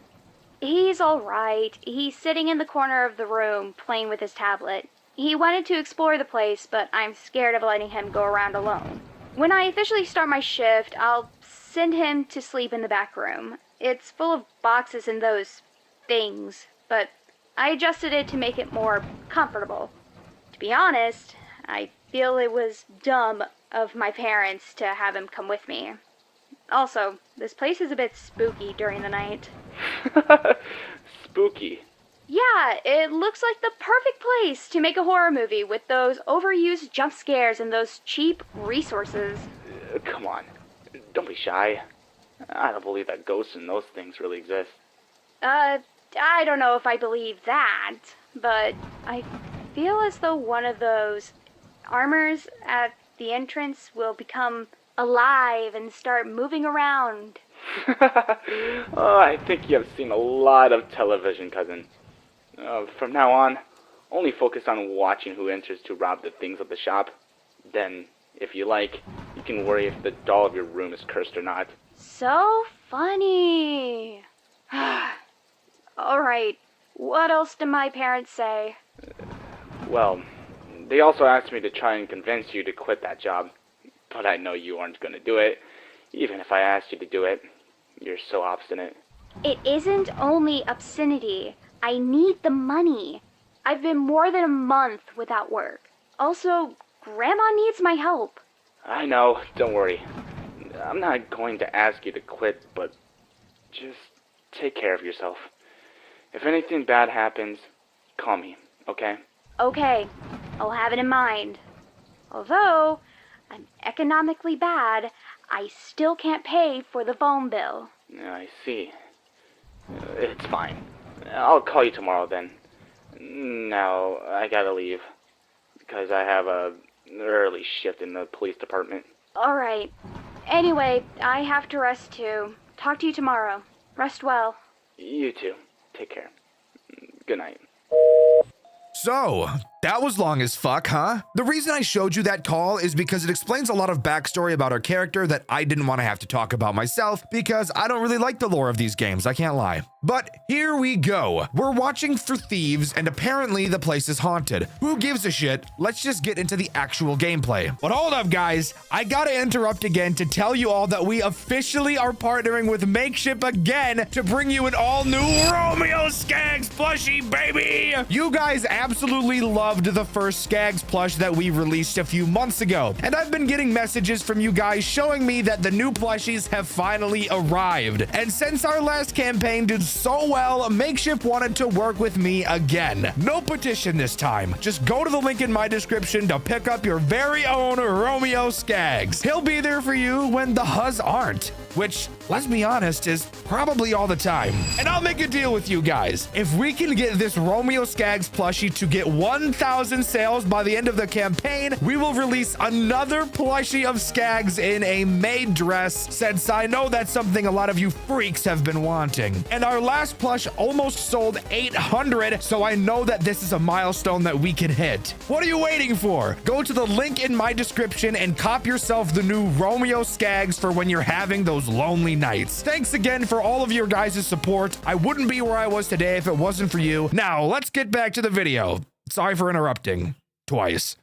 He's alright. He's sitting in the corner of the room playing with his tablet. He wanted to explore the place, but I'm scared of letting him go around alone. When I officially start my shift, I'll send him to sleep in the back room. It's full of boxes and those things, but I adjusted it to make it more comfortable. To be honest, I feel it was dumb of my parents to have him come with me. Also, this place is a bit spooky during the night.
Spooky?
Yeah, it looks like the perfect place to make a horror movie with those overused jump scares and those cheap resources.
Come on. Don't be shy. I don't believe that ghosts and those things really exist.
I don't know if I believe that, but I feel as though one of those armors at the entrance will become alive and start moving around.
Oh, I think you have seen a lot of television, cousin. From now on, only focus on watching who enters to rob the things of the shop. Then, if you like, you can worry if the doll of your room is cursed or not.
So funny. Alright, what else do my parents say?
Well, they also asked me to try and convince you to quit that job. But I know you aren't going to do it. Even if I asked you to do it, you're so obstinate.
It isn't only obscenity. I need the money. I've been more than a month without work. Also, Grandma needs my help.
I know, don't worry. I'm not going to ask you to quit, but just take care of yourself. If anything bad happens, call me, okay?
Okay, I'll have it in mind. Although I'm economically bad, I still can't pay for the phone bill.
I see. It's fine. I'll call you tomorrow then. Now, I gotta leave. Because I have a early shift in the police department.
Alright. Anyway, I have to rest too. Talk to you tomorrow. Rest well.
You too. Take care. Good night.
So, that was long as fuck, huh? The reason I showed you that call is because it explains a lot of backstory about our character that I didn't want to have to talk about myself because I don't really like the lore of these games, I can't lie. But here we go. We're watching for thieves and apparently the place is haunted. Who gives a shit? Let's just get into the actual gameplay. But hold up, guys. I gotta interrupt again to tell you all that we officially are partnering with Makeship again to bring you an all new Romeo Skaggs plushie, baby! You guys absolutely
absolutely loved the first Skags plush that we released a few months ago, and I've been getting messages from you guys showing me that the new plushies have finally arrived. And since our last campaign did so well, Makeshift wanted to work with me again. No petition this time. Just go to the link in my description to pick up your very own Romeo Skags. He'll be there for you when the Huzz aren't, which, let's be honest, is probably all the time. And I'll make a deal with you guys. If we can get this Romeo Skags plushie to get 1,000 sales by the end of the campaign, we will release another plushie of Skags in a maid dress, since I know that's something a lot of you freaks have been wanting. And our last plush almost sold 800, so I know that this is a milestone that we can hit. What are you waiting for? Go to the link in my description and cop yourself the new Romeo Skags for when you're having those lonely nights. Thanks again for all of your guys' support. I wouldn't be where I was today if it wasn't for you. Now, let's get back to the video. Sorry for interrupting twice.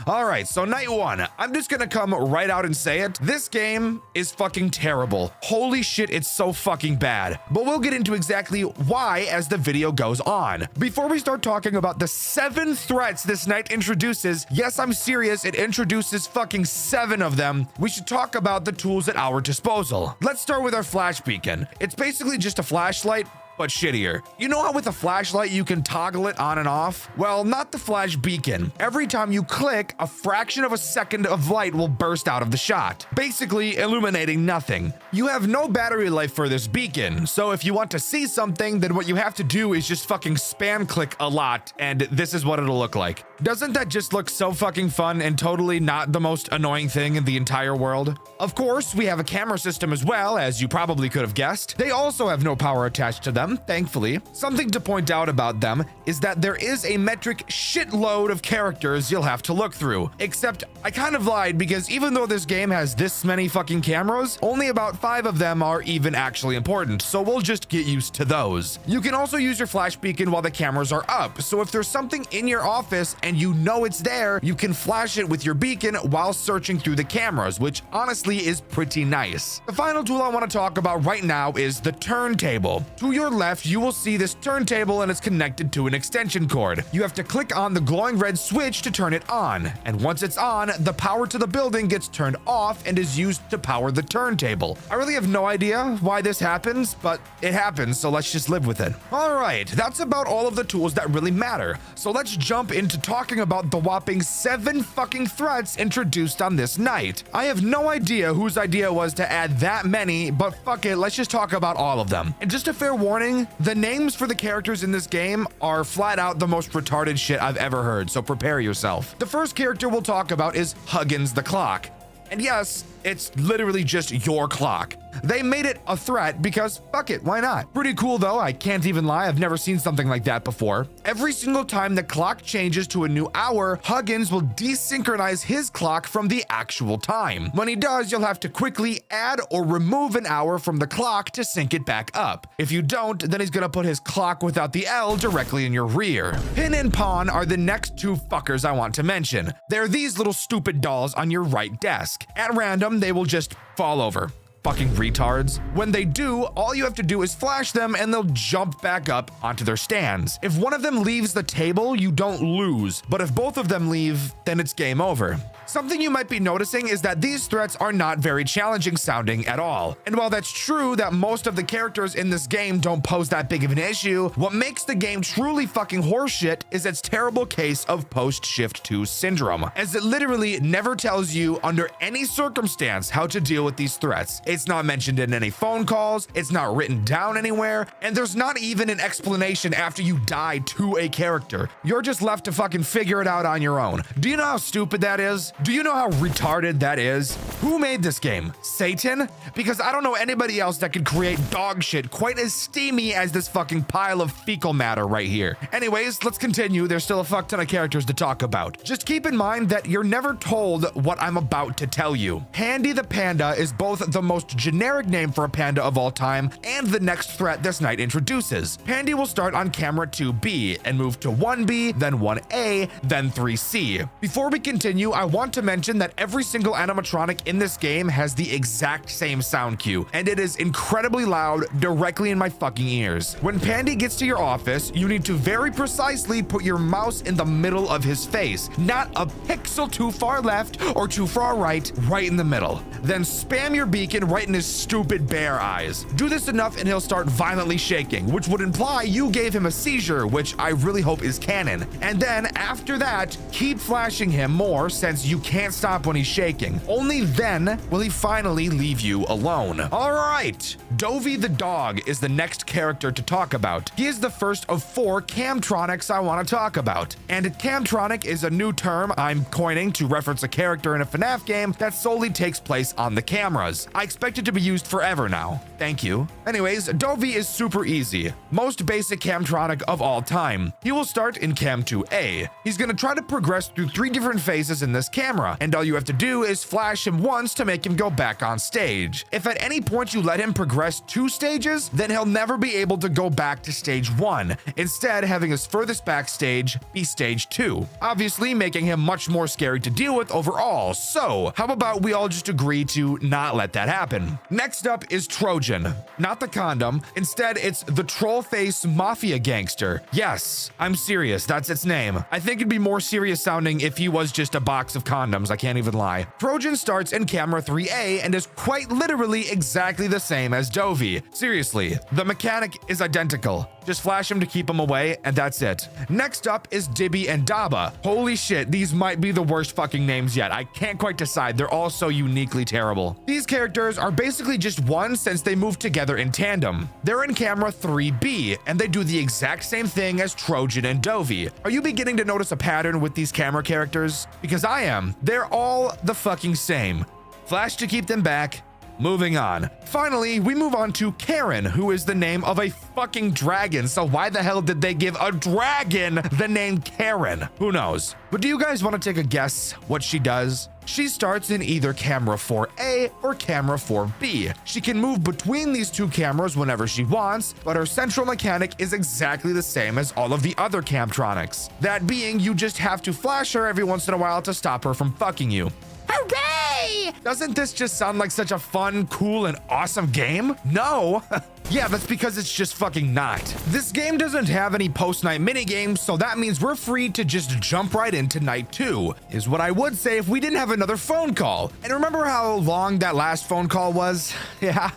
All right, so night one, I'm just gonna come right out and say it. This game is fucking terrible. Holy shit, it's so fucking bad. But we'll get into exactly why as the video goes on. Before we start talking about the 7 threats this night introduces, yes, I'm serious, it introduces fucking 7 of them, we should talk about the tools at our disposal. Let's start with our flash beacon. It's basically just a flashlight, but shittier. You know how with a flashlight you can toggle it on and off? Well, not the flash beacon. Every time you click, a fraction of a second of light will burst out of the shot, basically illuminating nothing. You have no battery life for this beacon, so if you want to see something, then what you have to do is just fucking spam click a lot, and this is what it'll look like. Doesn't that just look so fucking fun and totally not the most annoying thing in the entire world? Of course, we have a camera system as well, as you probably could have guessed. They also have no power attached to them, thankfully. Something to point out about them is that there is a metric shitload of characters you'll have to look through. Except I kind of lied, because even though this game has this many fucking cameras, only about 5 of them are even actually important, so we'll just get used to those. You can also use your flash beacon while the cameras are up, so if there's something in your office and you know it's there, you can flash it with your beacon while searching through the cameras, which honestly is pretty nice. The final tool I want to talk about right now is the turntable. To your left, you will see this turntable and it's connected to an extension cord. You have to click on the glowing red switch to turn it on, and once it's on, the power to the building gets turned off and is used to power the turntable. I really have no idea why this happens, but it happens, so let's just live with it. All right, that's about all of the tools that really matter. So let's jump into talking about the whopping 7 fucking threats introduced on this night. I have no idea whose idea was to add that many, but fuck it, let's just talk about all of them. And just a fair warning, the names for the characters in this game are flat out the most retarded shit I've ever heard, so prepare yourself. The first character we'll talk about is Huggins the Clock. And yes, it's literally just your clock. They made it a threat because fuck it, why not? Pretty cool though, I can't even lie, I've never seen something like that before. Every single time the clock changes to a new hour, Huggins will desynchronize his clock from the actual time. When he does, you'll have to quickly add or remove an hour from the clock to sync it back up. If you don't, then he's gonna put his clock without the L directly in your rear. Pin and Pawn are the next 2 fuckers I want to mention. They're these little stupid dolls on your right desk. At random, they will just fall over. Fucking retards. When they do, all you have to do is flash them and they'll jump back up onto their stands. If one of them leaves the table, you don't lose, but if both of them leave, then it's game over. Something you might be noticing is that these threats are not very challenging sounding at all. And while that's true that most of the characters in this game don't pose that big of an issue, what makes the game truly fucking horseshit is its terrible case of post-shift 2 syndrome, as it literally never tells you under any circumstance how to deal with these threats. It's not mentioned in any phone calls, it's not written down anywhere, and there's not even an explanation after you die to a character. You're just left to fucking figure it out on your own. Do you know how stupid that is? Do you know how retarded that is? Who made this game? Satan? Because I don't know anybody else that could create dog shit quite as steamy as this fucking pile of fecal matter right here. Anyways, let's continue. There's still a fuck ton of characters to talk about. Just keep in mind that you're never told what I'm about to tell you. Handy the Panda is both the most generic name for a panda of all time and the next threat this night introduces. Pandy will start on camera 2B and move to 1B, then 1A, then 3C. Before we continue, I want
want to mention that every single animatronic in this game has the exact same sound cue, and it is incredibly loud directly in my fucking ears. When Pandy gets to your office, you need to very precisely put your mouse in the middle of his face, not a pixel too far left or too far right in the middle. Then spam your beacon right in his stupid bear eyes. Do this enough and he'll start violently shaking, which would imply you gave him a seizure, which I really hope is canon. And then after that, keep flashing him more since you can't stop when he's shaking. Only then will he finally leave you alone. All right, Dovey the dog is the next character to talk about. He is the first of 4 Camtronics I want to talk about. And Camtronic is a new term I'm coining to reference a character in a FNAF game that solely takes place on the cameras. I expect it to be used forever now. Thank you. Anyways, Dovey is super easy. Most basic Camtronic of all time. He will start in Cam 2A. He's gonna try to progress through 3 different phases in this camera, and all you have to do is flash him once to make him go back on stage. If at any point you let him progress 2 stages, then he'll never be able to go back to stage 1, instead having his furthest back stage be stage 2, obviously making him much more scary to deal with overall. So how about we all just agree to not let that happen? Next up is Trojan, not the condom. Instead, it's the troll face mafia gangster. Yes, I'm serious, that's its name. I think it'd be more serious sounding if he was just a box of condoms, I can't even lie. Trojan starts in camera 3A and is quite literally exactly the same as Dovey. Seriously, the mechanic is identical. Just flash him to keep him away, and that's it. Next up is Dibby and Daba. Holy shit, these might be the worst fucking names yet. I can't quite decide. They're all so uniquely terrible. These characters are basically just one since they move together in tandem. They're in camera 3B, and they do the exact same thing as Trojan and Dovey. Are you beginning to notice a pattern with these camera characters? Because I am. They're all the fucking same. Flash to keep them back. Moving on. Finally, we move on to Karen, who is the name of a fucking dragon. So why the hell did they give a dragon the name Karen? Who knows? But do you guys want to take a guess what she does? She starts in either camera 4A or camera 4B. She can move between these 2 cameras whenever she wants, but her central mechanic is exactly the same as all of the other Camtronics. That being, you just have to flash her every once in a while to stop her from fucking you. Hooray! Doesn't this just sound like such a fun, cool, and awesome game? No. Yeah, that's because it's just fucking not. This game doesn't have any post-night minigames, so that means we're free to just jump right into night 2, is what I would say if we didn't have another phone call. And remember how long that last phone call was? Yeah.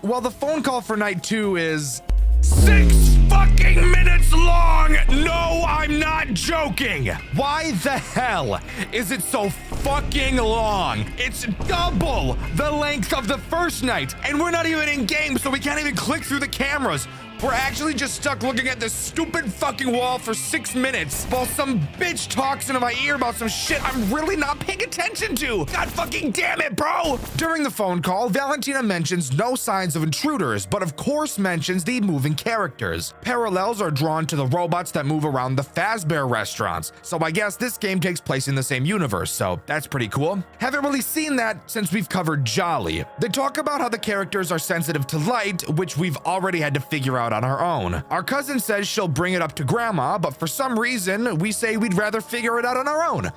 Well, the phone call for night 2 is
6 fucking minutes long! No, I'm not joking!
Why the hell is it so fucking long?
It's double the length of the first night, and we're not even in game, so we can't even click through the cameras. We're actually just stuck looking at this stupid fucking wall for 6 minutes while some bitch talks into my ear about some shit I'm really not paying attention to. God fucking damn it, bro!
During the phone call, Valentina mentions no signs of intruders, but of course mentions the moving characters. Parallels are drawn to the robots that move around the Fazbear restaurants, so I guess this game takes place in the same universe, so that's pretty cool. Haven't really seen that since we've covered Jolly. They talk about how the characters are sensitive to light, which we've already had to figure out on our own. Our cousin says she'll bring it up to grandma, but for some reason, we say we'd rather figure it out on our own.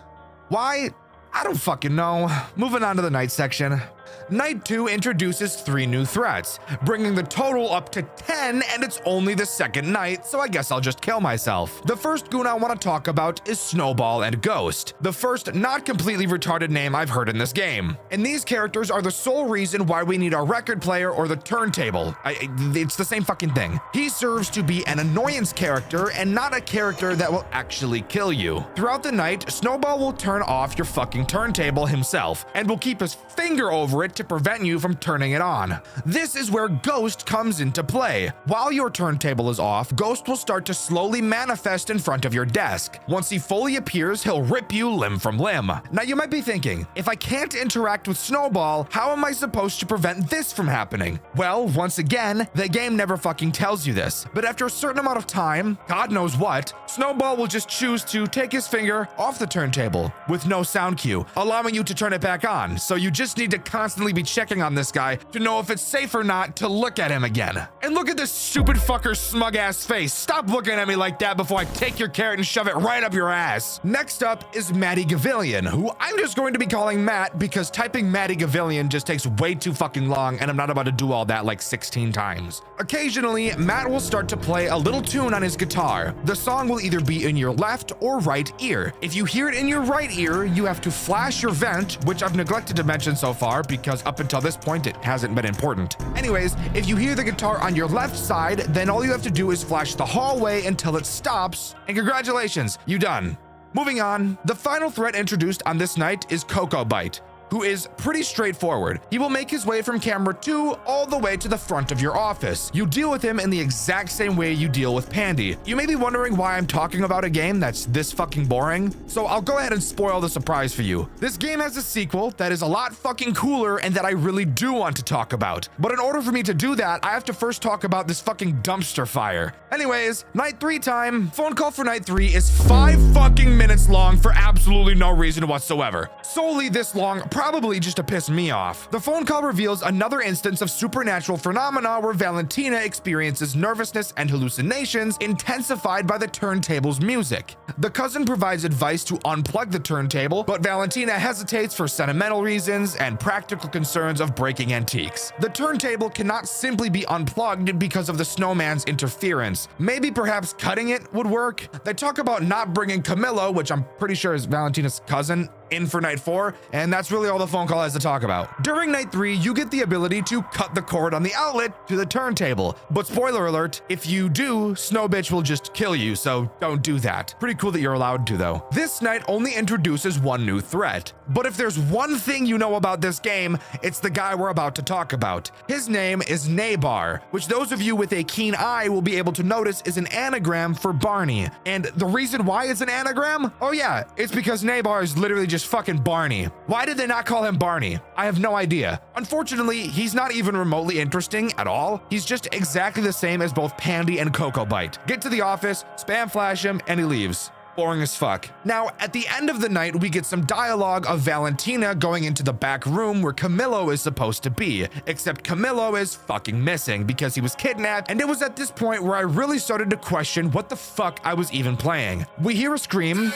Why? I don't fucking know. Moving on to the night section. Night 2 introduces 3 new threats, bringing the total up to 10, and it's only the second night, so I guess I'll just kill myself. The first goon I want to talk about is Snowball and Ghost, the first not completely retarded name I've heard in this game. And these characters are the sole reason why we need our record player or the turntable. It's the same fucking thing. He serves to be an annoyance character and not a character that will actually kill you. Throughout the night, Snowball will turn off your fucking turntable himself, and will keep his finger over it to prevent you from turning it on. This is where Ghost comes into play. While your turntable is off, Ghost will start to slowly manifest in front of your desk. Once he fully appears, he'll rip you limb from limb. Now you might be thinking, if I can't interact with Snowball, how am I supposed to prevent this from happening? Well, once again, the game never fucking tells you this. But after a certain amount of time, God knows what, Snowball will just choose to take his finger off the turntable with no sound cue, allowing you to turn it back on. So you just need to constantly constantly be checking on this guy to know if it's safe or not to look at him again. And look at this stupid fucker's smug ass face. Stop looking at me like that before I take your carrot and shove it right up your ass. Next up is Matty Gavillion, who I'm just going to be calling Matt because typing Matty Gavillion just takes way too fucking long and I'm not about to do all that like 16 times. Occasionally, Matt will start to play a little tune on his guitar. The song will either be in your left or right ear. If you hear it in your right ear, you have to flash your vent, which I've neglected to mention so far because up until this point it hasn't been important. Anyways, if you hear the guitar on your left side, then all you have to do is flash the hallway until it stops, and congratulations, you done. Moving on, the final threat introduced on this night is Cocoa Bite, who is pretty straightforward. He will make his way from camera 2 all the way to the front of your office. You deal with him in the exact same way you deal with Pandy. You may be wondering why I'm talking about a game that's this fucking boring, so I'll go ahead and spoil the surprise for you. This game has a sequel that is a lot fucking cooler and that I really do want to talk about. But in order for me to do that, I have to first talk about this fucking dumpster fire. Anyways, night 3 time. Phone call for night 3 is 5 fucking minutes long for absolutely no reason whatsoever. Solely this long, probably just to piss me off. The phone call reveals another instance of supernatural phenomena where Valentina experiences nervousness and hallucinations intensified by the turntable's music. The cousin provides advice to unplug the turntable, but Valentina hesitates for sentimental reasons and practical concerns of breaking antiques. The turntable cannot simply be unplugged because of the snowman's interference. Maybe perhaps cutting it would work. They talk about not bringing Camillo, which I'm pretty sure is Valentina's cousin, in for night 4, and that's really all the phone call has to talk about. During night 3, you get the ability to cut the cord on the outlet to the turntable, but spoiler alert, if you do, Snow Bitch will just kill you, so don't do that. Pretty cool that you're allowed to though. This night only introduces one new threat, but if there's one thing you know about this game, it's the guy we're about to talk about. His name is Nabar, which those of you with a keen eye will be able to notice is an anagram for Barney. And the reason why it's an anagram? Oh yeah, it's because Nabar is literally just fucking Barney. Why did they not call him Barney? I have no idea. Unfortunately, he's not even remotely interesting at all. He's just exactly the same as both Pandy and Cocoa Bite. Get to the office, spam flash him, and he leaves. Boring as fuck. Now, at the end of the night, we get some dialogue of Valentina going into the back room where Camillo is supposed to be, except Camillo is fucking missing because he was kidnapped, and it was at this point where I really started to question what the fuck I was even playing. We hear a scream,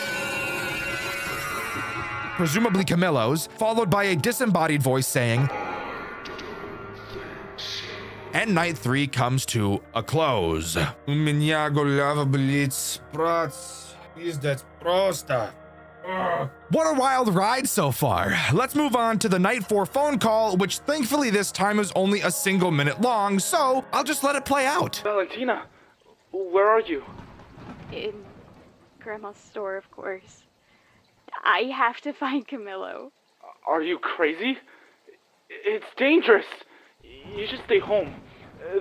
presumably Camillo's, followed by a disembodied voice saying, and night 3 comes to a close. What a wild ride so far. Let's move on to the night 4 phone call, which thankfully this time is only a single minute long, so I'll just let it play out.
Valentina, where are you?
In Grandma's store, of course. I have to find Camillo.
Are you crazy? It's dangerous. You should stay home.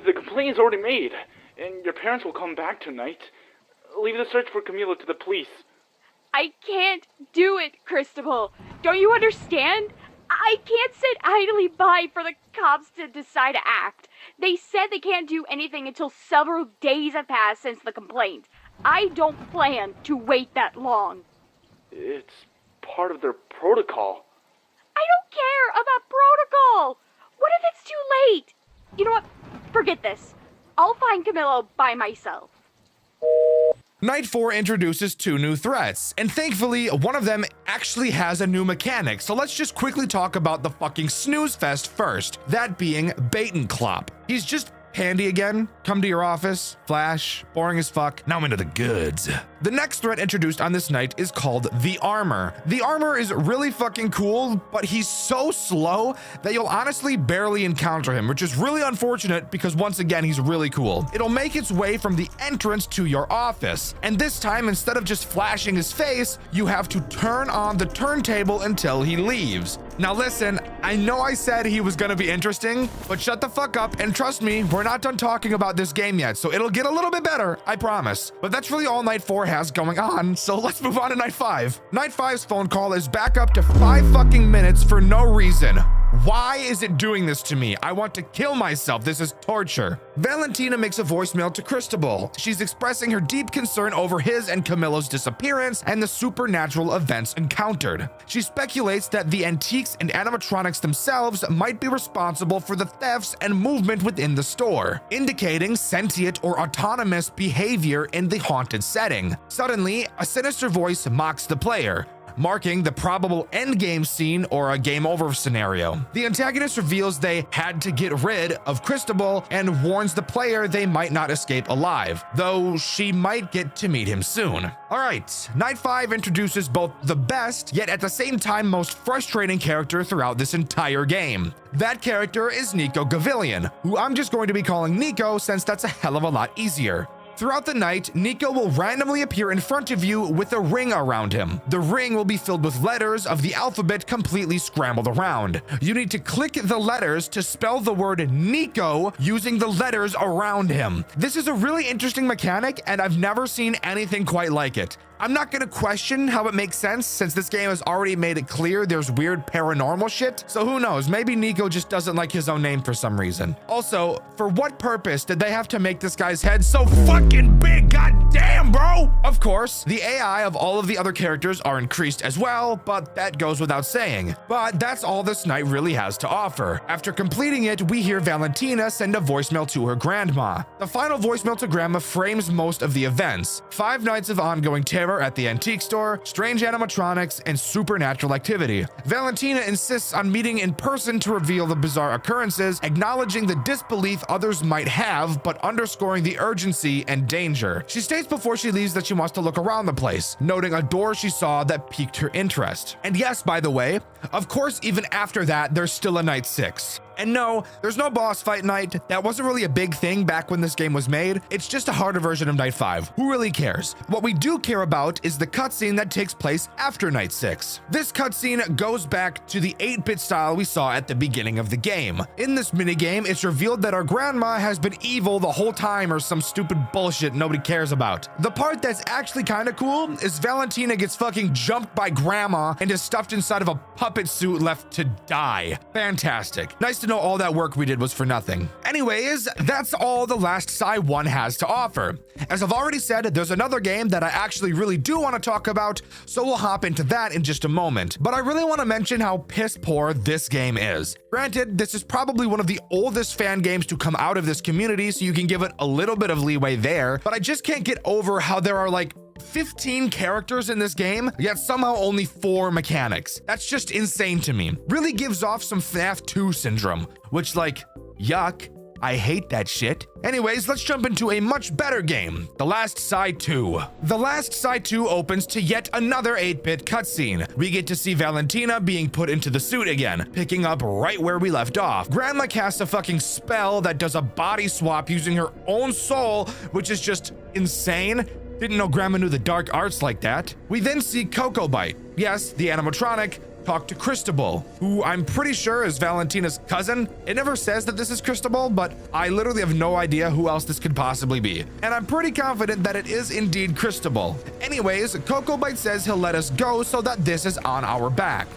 The complaint is already made, and your parents will come back tonight. Leave the search for Camillo to the police.
I can't do it, Cristobal. Don't you understand? I can't sit idly by for the cops to decide to act. They said they can't do anything until several days have passed since the complaint. I don't plan to wait that long.
It's part of their protocol.
I don't care about protocol. What if it's too late? You know what? Forget this. I'll find Camillo by myself.
Night 4 introduces 2 new threats, and thankfully, one of them actually has a new mechanic, so let's just quickly talk about the fucking snooze fest first, that being Bait and Clop. He's just Pandy again, come to your office, flash, boring as fuck, now I'm into the goods. The next threat introduced on this night is called The Armor. The Armor is really fucking cool, but he's so slow that you'll honestly barely encounter him, which is really unfortunate because once again, he's really cool. It'll make its way from the entrance to your office, and this time, instead of just flashing his face, you have to turn on the turntable until he leaves. Now listen, I know I said he was gonna be interesting, but shut the fuck up and trust me, we're not done talking about this game yet, so it'll get a little bit better, I promise. But that's really all night 4 has going on, so let's move on to night 5. Night 5's phone call is back up to 5 fucking minutes for no reason. Why is it doing this to me? I want to kill myself. This is torture. Valentina makes a voicemail to Cristobal. She's expressing her deep concern over his and Camilo's disappearance and the supernatural events encountered. She speculates that the antiques and animatronics themselves might be responsible for the thefts and movement within the store, indicating sentient or autonomous behavior in the haunted setting. Suddenly, a sinister voice mocks the player, marking the probable endgame scene or a game over scenario. The antagonist reveals they had to get rid of Cristobal and warns the player they might not escape alive, though she might get to meet him soon. All right, Night 5 introduces both the best, yet at the same time most frustrating character throughout this entire game. That character is Nico Gavillion, who I'm just going to be calling Nico since that's a hell of a lot easier. Throughout the night, Nico will randomly appear in front of you with a ring around him. The ring will be filled with letters of the alphabet completely scrambled around. You need to click the letters to spell the word Nico using the letters around him. This is a really interesting mechanic, and I've never seen anything quite like it. I'm not gonna question how it makes sense since this game has already made it clear there's weird paranormal shit, so who knows, maybe Nico just doesn't like his own name for some reason. Also, for what purpose did they have to make this guy's head so fucking big? God damn, bro! Of course, the AI of all of the other characters are increased as well, but that goes without saying. But that's all this night really has to offer. After completing it, we hear Valentina send a voicemail to her grandma. The final voicemail to grandma frames most of the events. 5 nights of ongoing terror at the antique store, strange animatronics, and supernatural activity. Valentina insists on meeting in person to reveal the bizarre occurrences, acknowledging the disbelief others might have, but underscoring the urgency and danger. She states before she leaves that she wants to look around the place, noting a door she saw that piqued her interest. And yes, by the way, of course, even after that, there's still a night 6. And no, there's no boss fight night. That wasn't really a big thing back when this game was made. It's just a harder version of Night 5. Who really cares? What we do care about is the cutscene that takes place after Night 6. This cutscene goes back to the 8-bit style we saw at the beginning of the game. In this minigame, it's revealed that our grandma has been evil the whole time or some stupid bullshit nobody cares about. The part that's actually kind of cool is Valentina gets fucking jumped by grandma and is stuffed inside of a puppet suit left to die. Fantastic. Nice to know all that work we did was for nothing. Anyways, that's all the Last Sigh 1 has to offer. As I've already said, there's another game that I actually really do want to talk about, so we'll hop into that in just a moment. But I really want to mention how piss poor this game is. Granted, this is probably one of the oldest fan games to come out of this community, so you can give it a little bit of leeway there, but I just can't get over how there are like 15 characters in this game, yet somehow only 4 mechanics. That's just insane to me. Really gives off some FNAF 2 syndrome, which like, yuck. I hate that shit. Anyways, let's jump into a much better game, The Last Sigh 2. The Last Sigh 2 opens to yet another 8-bit cutscene. We get to see Valentina being put into the suit again, picking up right where we left off. Grandma casts a fucking spell that does a body swap using her own soul, which is just insane. Didn't know Grandma knew the dark arts like that. We then see Coco Bite, yes, the animatronic, talk to Cristobal, who I'm pretty sure is Valentina's cousin. It never says that this is Cristobal, but I literally have no idea who else this could possibly be. And I'm pretty confident that it is indeed Cristobal. Anyways, Coco Bite says he'll let us go so that this is on our back.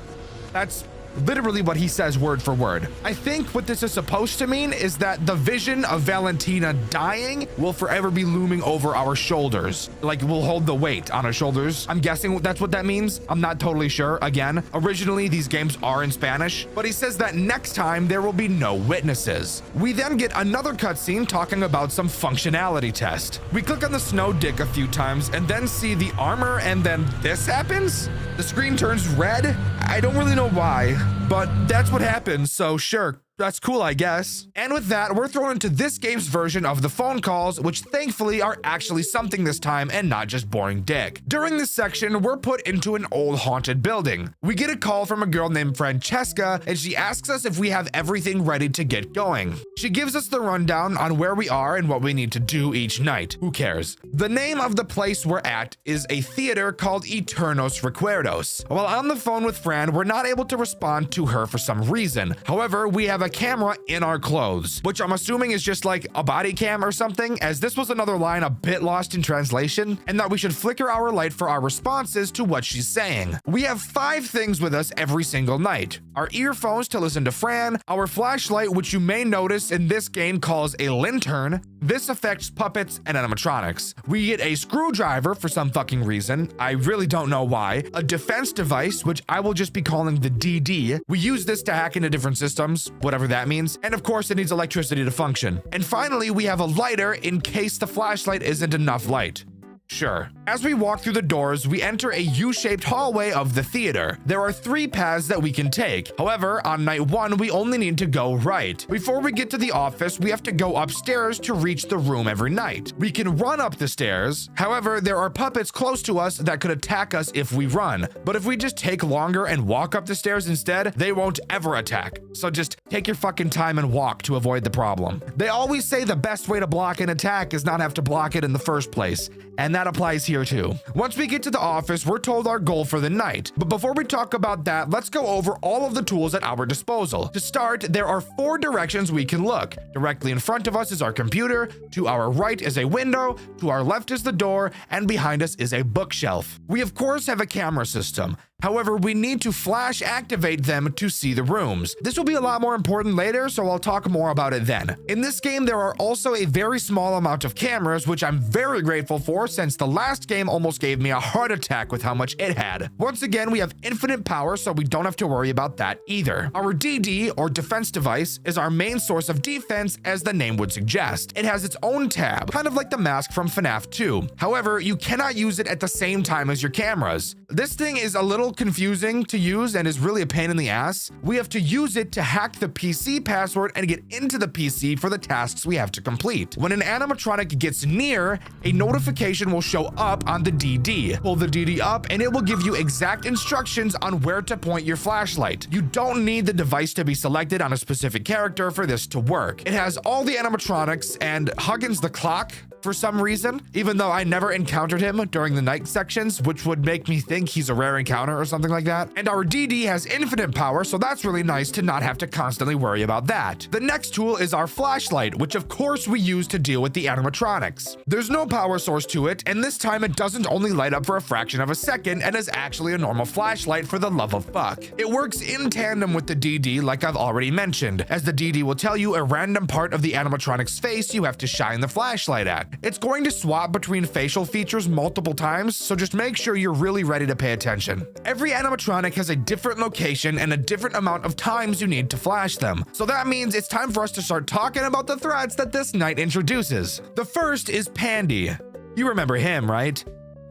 That's literally what he says word for word. I think what this is supposed to mean is that the vision of Valentina dying will forever be looming over our shoulders. Like, we'll hold the weight on our shoulders. I'm guessing that's what that means. I'm not totally sure. Again, originally these games are in Spanish, but he says that next time there will be no witnesses. We then get another cutscene talking about some functionality test. We click on the snow dick a few times and then see the armor, and then this happens? The screen turns red? I don't really know why, but that's what happens, so sure. That's cool, I guess. And with that, we're thrown into this game's version of the phone calls, which thankfully are actually something this time and not just boring dick. During this section, we're put into an old haunted building. We get a call from a girl named Francesca, and she asks us if we have everything ready to get going. She gives us the rundown on where we are and what we need to do each night. Who cares? The name of the place we're at is a theater called Eternos Recuerdos. While on the phone with Fran, we're not able to respond to her for some reason. However, we have a camera in our clothes, which I'm assuming is just like a body cam or something, as this was another line a bit lost in translation, and that we should flicker our light for our responses to what she's saying. We have 5 things with us every single night: our earphones to listen to Fran, our flashlight, which you may notice in this game calls a lantern. This affects puppets and animatronics. We get a screwdriver for some fucking reason. I really don't know why. A defense device, which I will just be calling the DD. We use this to hack into different systems, whatever that means. And of course, it needs electricity to function. And finally, we have a lighter in case the flashlight isn't enough light. Sure. As we walk through the doors, we enter a U-shaped hallway of the theater. There are 3 paths that we can take. However, on night 1, we only need to go right. Before we get to the office, we have to go upstairs to reach the room every night. We can run up the stairs. However, there are puppets close to us that could attack us if we run. But if we just take longer and walk up the stairs instead, they won't ever attack. So just take your fucking time and walk to avoid the problem. They always say the best way to block an attack is not have to block it in the first place. And that applies here too. Once we get to the office, we're told our goal for the night. But before we talk about that, let's go over all of the tools at our disposal. To start, there are 4 directions we can look. Directly in front of us is our computer, to our right is a window, to our left is the door, and behind us is a bookshelf. We of course have a camera system. However, we need to flash activate them to see the rooms. This will be a lot more important later, so I'll talk more about it then. In this game, there are also a very small amount of cameras, which I'm very grateful for since the last game almost gave me a heart attack with how much it had. Once again, we have infinite power, so we don't have to worry about that either. Our DD, or defense device, is our main source of defense, as the name would suggest. It has its own tab, kind of like the mask from FNAF 2. However, you cannot use it at the same time as your cameras. This thing is a little confusing to use and is really a pain in the ass. We have to use it to hack the PC password and get into the PC for the tasks we have to complete. When an animatronic gets near, a notification will show up on the DD. Pull the DD up and it will give you exact instructions on where to point your flashlight. You don't need the device to be selected on a specific character for this to work. It has all the animatronics and Huggins the clock for some reason, even though I never encountered him during the night sections, which would make me think he's a rare encounter or something like that. And our DD has infinite power, so that's really nice to not have to constantly worry about that. The next tool is our flashlight, which of course we use to deal with the animatronics. There's no power source to it, and this time it doesn't only light up for a fraction of a second and is actually a normal flashlight, for the love of fuck. It works in tandem with the DD, like I've already mentioned, as the DD will tell you a random part of the animatronic's face you have to shine the flashlight at. It's going to swap between facial features multiple times, so just make sure you're really ready to pay attention. Every animatronic has a different location and a different amount of times you need to flash them. So that means it's time for us to start talking about the threats that this night introduces. The first is Pandy. You remember him, right?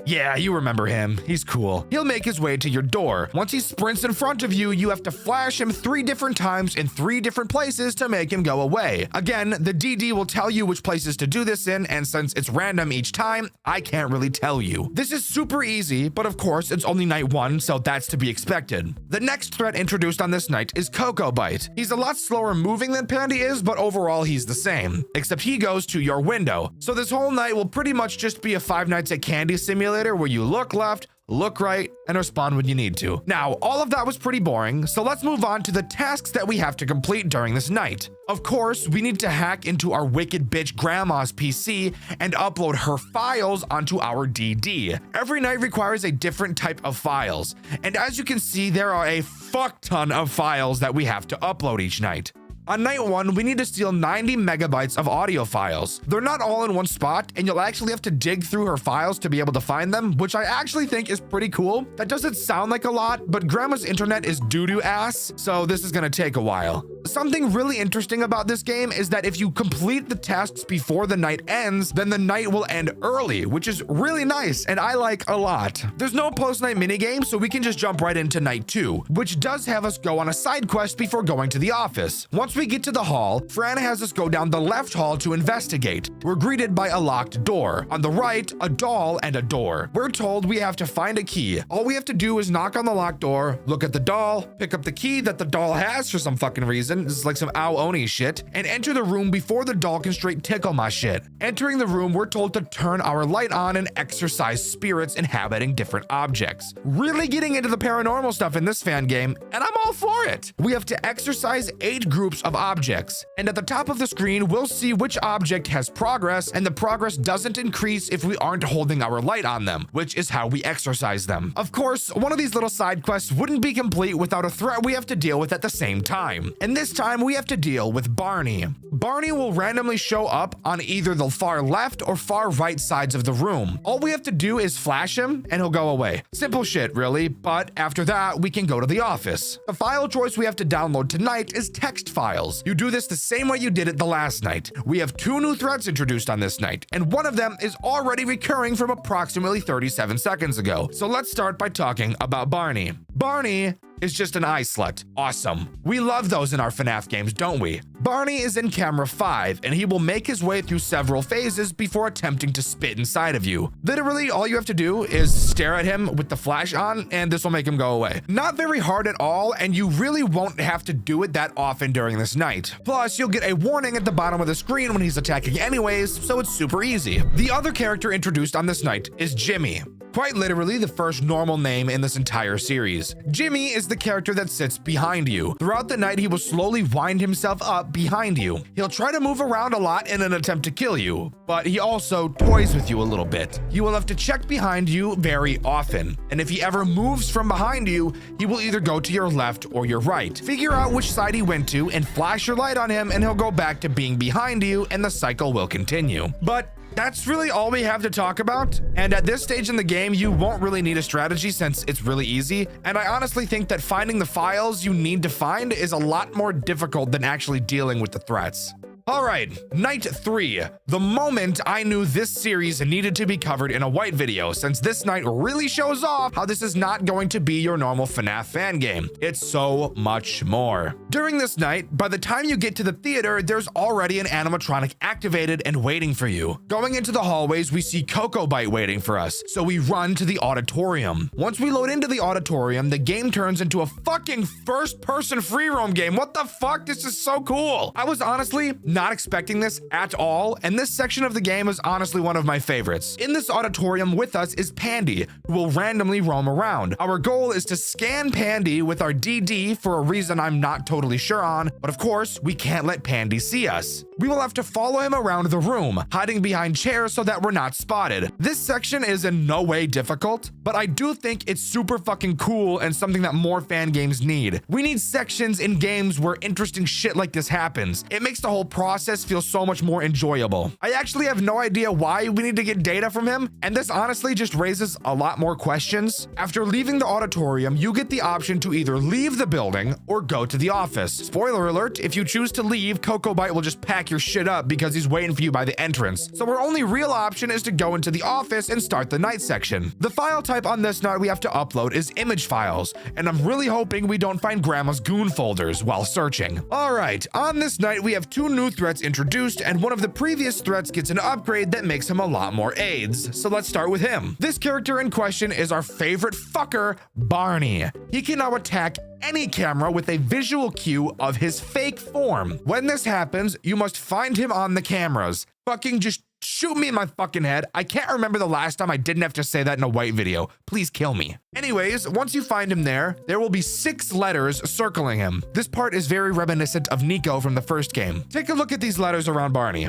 Yeah, you remember him. He's cool. He'll make his way to your door. Once he sprints in front of you, you have to flash him 3 different times in 3 different places to make him go away. Again, the DD will tell you which places to do this in, and since it's random each time, I can't really tell you. This is super easy, but of course, it's only night 1, so that's to be expected. The next threat introduced on this night is Coco Bite. He's a lot slower moving than Pandy is, but overall he's the same, except he goes to your window. So this whole night will pretty much just be a Five Nights at Candy simulator where you look left, look right, and respond when you need to. Now, all of that was pretty boring, so let's move on to the tasks that we have to complete during this night. Of course, we need to hack into our wicked bitch grandma's PC and upload her files onto our DD. Every night requires a different type of files, and as you can see, there are a fuck ton of files that we have to upload each night. On night 1, we need to steal 90 megabytes of audio files. They're not all in one spot, and you'll actually have to dig through her files to be able to find them, which I actually think is pretty cool. That doesn't sound like a lot, but Grandma's internet is doo-doo ass, so this is gonna take a while. Something really interesting about this game is that if you complete the tasks before the night ends, then the night will end early, which is really nice, and I like a lot. There's no post-night minigame, so we can just jump right into night 2, which does have us go on a side quest before going to the office. Once we get to the hall, Fran has us go down the left hall to investigate. We're greeted by a locked door. On the right, a doll and a door. We're told we have to find a key. All we have to do is knock on the locked door, look at the doll, pick up the key that the doll has for some fucking reason, reason. This is like some Ao Oni shit. And enter the room before the doll can straight tickle my shit. Entering the room, we're told to turn our light on and exorcise spirits inhabiting different objects. Really getting into the paranormal stuff in this fan game, and I'm all for it. We have to exorcise 8 groups of objects. And at the top of the screen, we'll see which object has progress, and the progress doesn't increase if we aren't holding our light on them, which is how we exorcise them. Of course, one of these little side quests wouldn't be complete without a threat we have to deal with at the same time. And this time we have to deal with Barney. Barney will randomly show up on either the far left or far right sides of the room. All we have to do is flash him and he'll go away. Simple shit, really, but after that, we can go to the office. The file choice we have to download tonight is text files. You do this the same way you did it the last night. We have 2 new threats introduced on this night, and one of them is already recurring from approximately 37 seconds ago. So let's start by talking about Barney. Barney is just an eye slut. Awesome. We love those in our FNAF games, don't we? Barney is in camera 5, and he will make his way through several phases before attempting to spit inside of you. Literally, all you have to do is stare at him with the flash on, and this will make him go away. Not very hard at all, and you really won't have to do it that often during this night. Plus, you'll get a warning at the bottom of the screen when he's attacking anyways, so it's super easy. The other character introduced on this night is Jimmy. Quite literally the first normal name in this entire series. Jimmy is the character that sits behind you. Throughout the night, he will slowly wind himself up behind you. He'll try to move around a lot in an attempt to kill you, but he also toys with you a little bit. You will have to check behind you very often, and if he ever moves from behind you, he will either go to your left or your right. Figure out which side he went to and flash your light on him, and he'll go back to being behind you, and the cycle will continue. But that's really all we have to talk about. And at this stage in the game, you won't really need a strategy since it's really easy. And I honestly think that finding the files you need to find is a lot more difficult than actually dealing with the threats. All right, night 3. The moment I knew this series needed to be covered in a white video, since this night really shows off how this is not going to be your normal FNAF fan game. It's so much more. During this night, by the time you get to the theater, there's already an animatronic activated and waiting for you. Going into the hallways, we see Cocoa Bite waiting for us, so we run to the auditorium. Once we load into the auditorium, the game turns into a fucking first-person free roam game. What the fuck? This is so cool. I was honestly not expecting this at all, and this section of the game is honestly one of my favorites. In this auditorium with us is Pandy, who will randomly roam around. Our goal is to scan Pandy with our DD for a reason I'm not totally sure on, but of course, we can't let Pandy see us. We will have to follow him around the room, hiding behind chairs so that we're not spotted. This section is in no way difficult, but I do think it's super fucking cool and something that more fan games need. We need sections in games where interesting shit like this happens. It makes the whole process feel so much more enjoyable. I actually have no idea why we need to get data from him, and this honestly just raises a lot more questions. After leaving the auditorium, you get the option to either leave the building or go to the office. Spoiler alert, if you choose to leave, Cocoa Bite will just pack your shit up because he's waiting for you by the entrance. So our only real option is to go into the office and start the night section. The file type on this night we have to upload is image files, and I'm really hoping we don't find Grandma's goon folders while searching. All right, on this night we have 2 new threats introduced, and one of the previous threats gets an upgrade that makes him a lot more aids. So let's start with him. This character in question is our favorite fucker, Barney. He can now attack any camera with a visual cue of his fake form. When this happens, you must find him on the cameras. Fucking just shoot me in my fucking head. I can't remember the last time I didn't have to say that in a white video. Please kill me. Anyways, once you find him there will be 6 letters circling him. This part is very reminiscent of Nico from the first game. Take a look at these letters around Barney.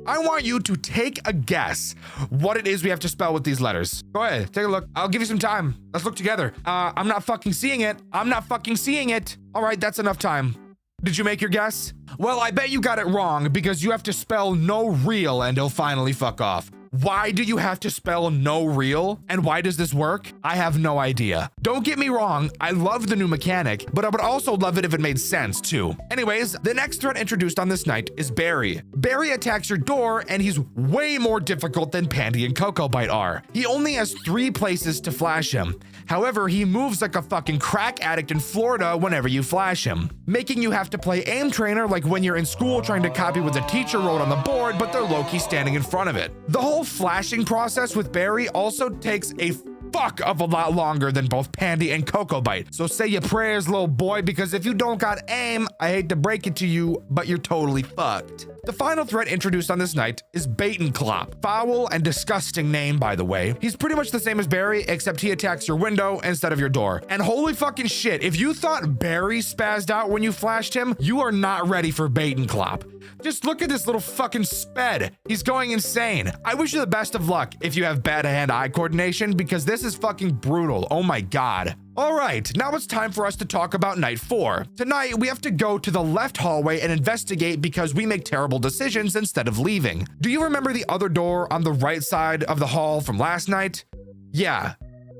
I want you to take a guess what it is we have to spell with these letters. Go ahead, take a look. I'll give you some time. Let's look together. I'm not fucking seeing it. I'm not fucking seeing it. All right, that's enough time. Did you make your guess? Well, I bet you got it wrong because you have to spell no real and he'll finally fuck off. Why do you have to spell no real? And why does this work? I have no idea. Don't get me wrong, I love the new mechanic, but I would also love it if it made sense too. Anyways, the next threat introduced on this night is Barry. Barry attacks your door and he's way more difficult than Pandy and Cocoa Bite are. He only has 3 places to flash him. However, he moves like a fucking crack addict in Florida whenever you flash him, making you have to play aim trainer like when you're in school trying to copy what the teacher wrote on the board, but they're low-key standing in front of it. The whole flashing process with Barry also takes a fuck of a lot longer than both Pandy and Cocoa Bite. So say your prayers, little boy, because if you don't got aim, I hate to break it to you, but you're totally fucked. The final threat introduced on this night is Bait Clop. Foul and disgusting name, by the way. He's pretty much the same as Barry, except he attacks your window instead of your door. And holy fucking shit, if you thought Barry spazzed out when you flashed him, you are not ready for Bait Clop. Just look at this little fucking sped. He's going insane. I wish you the best of luck if you have bad hand-eye coordination, because this is fucking brutal. Oh my god. All right, now it's time for us to talk about night 4. Tonight, we have to go to the left hallway and investigate because we make terrible decisions instead of leaving. Do you remember the other door on the right side of the hall from last night? Yeah.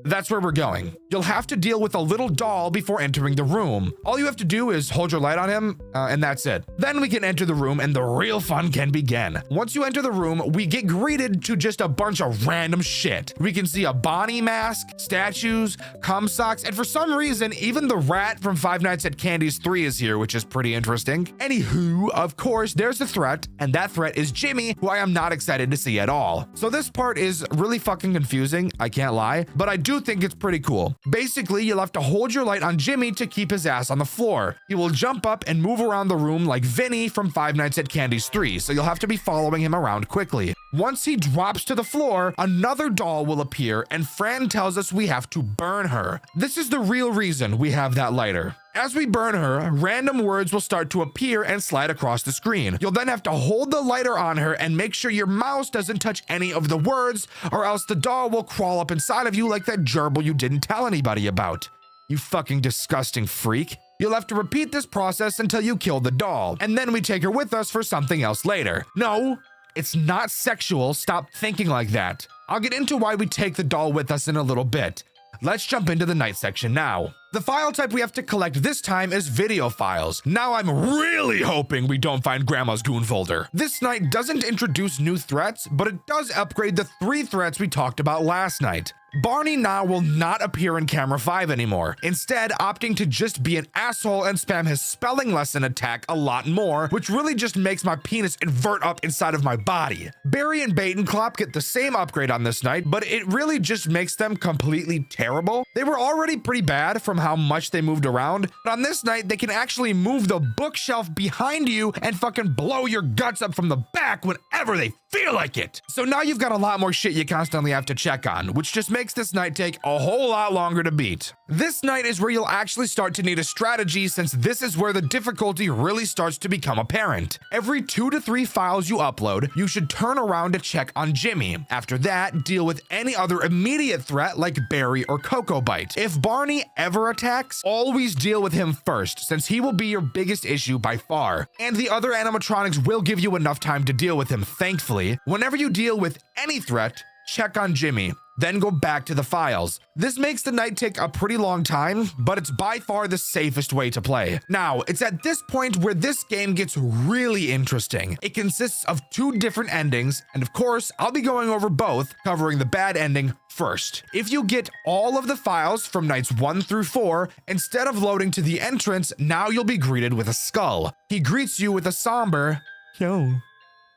That's where we're going. You'll have to deal with a little doll before entering the room. All you have to do is hold your light on him, and that's it. Then we can enter the room and the real fun can begin. Once you enter the room, we get greeted to just a bunch of random shit. We can see a Bonnie mask, statues, cum socks, and for some reason, even the rat from Five Nights at Candy's 3 is here, which is pretty interesting. Anywho, of course, there's a threat, and that threat is Jimmy, who I am not excited to see at all. So this part is really fucking confusing, I can't lie, but I do think it's pretty cool. Basically, you'll have to hold your light on Jimmy to keep his ass on the floor. He will jump up and move around the room like Vinny from Five Nights at Candy's 3, so you'll have to be following him around quickly. Once he drops to the floor, another doll will appear, and Fran tells us we have to burn her. This is the real reason we have that lighter. As we burn her, random words will start to appear and slide across the screen. You'll then have to hold the lighter on her and make sure your mouse doesn't touch any of the words, or else the doll will crawl up inside of you like that gerbil you didn't tell anybody about. You fucking disgusting freak. You'll have to repeat this process until you kill the doll, and then we take her with us for something else later. No, it's not sexual. Stop thinking like that. I'll get into why we take the doll with us in a little bit. Let's jump into the night section now. The file type we have to collect this time is video files. Now I'm really hoping we don't find Grandma's goon folder. This night doesn't introduce new threats, but it does upgrade the 3 threats we talked about last night. Barney now will not appear in camera 5 anymore, instead opting to just be an asshole and spam his spelling lesson attack a lot more, which really just makes my penis invert up inside of my body. Barry and Bait Clop get the same upgrade on this night, but it really just makes them completely terrible. They were already pretty bad from how much they moved around, but on this night they can actually move the bookshelf behind you and fucking blow your guts up from the back whenever they feel like it. So now you've got a lot more shit you constantly have to check on, which just makes this night take a whole lot longer to beat. This night is where you'll actually start to need a strategy, since this is where the difficulty really starts to become apparent. Every 2 to 3 files you upload, you should turn around to check on Jimmy. After that, deal with any other immediate threat like Barry or Cocoa Bite. If Barney ever attacks, always deal with him first, since he will be your biggest issue by far. And the other animatronics will give you enough time to deal with him, thankfully. Whenever you deal with any threat, check on Jimmy, then go back to the files. This makes the night take a pretty long time, but it's by far the safest way to play. Now, it's at this point where this game gets really interesting. It consists of 2 different endings, and of course, I'll be going over both, covering the bad ending first. If you get all of the files from nights 1 through 4, instead of loading to the entrance, now you'll be greeted with a skull. He greets you with a somber, "Yo,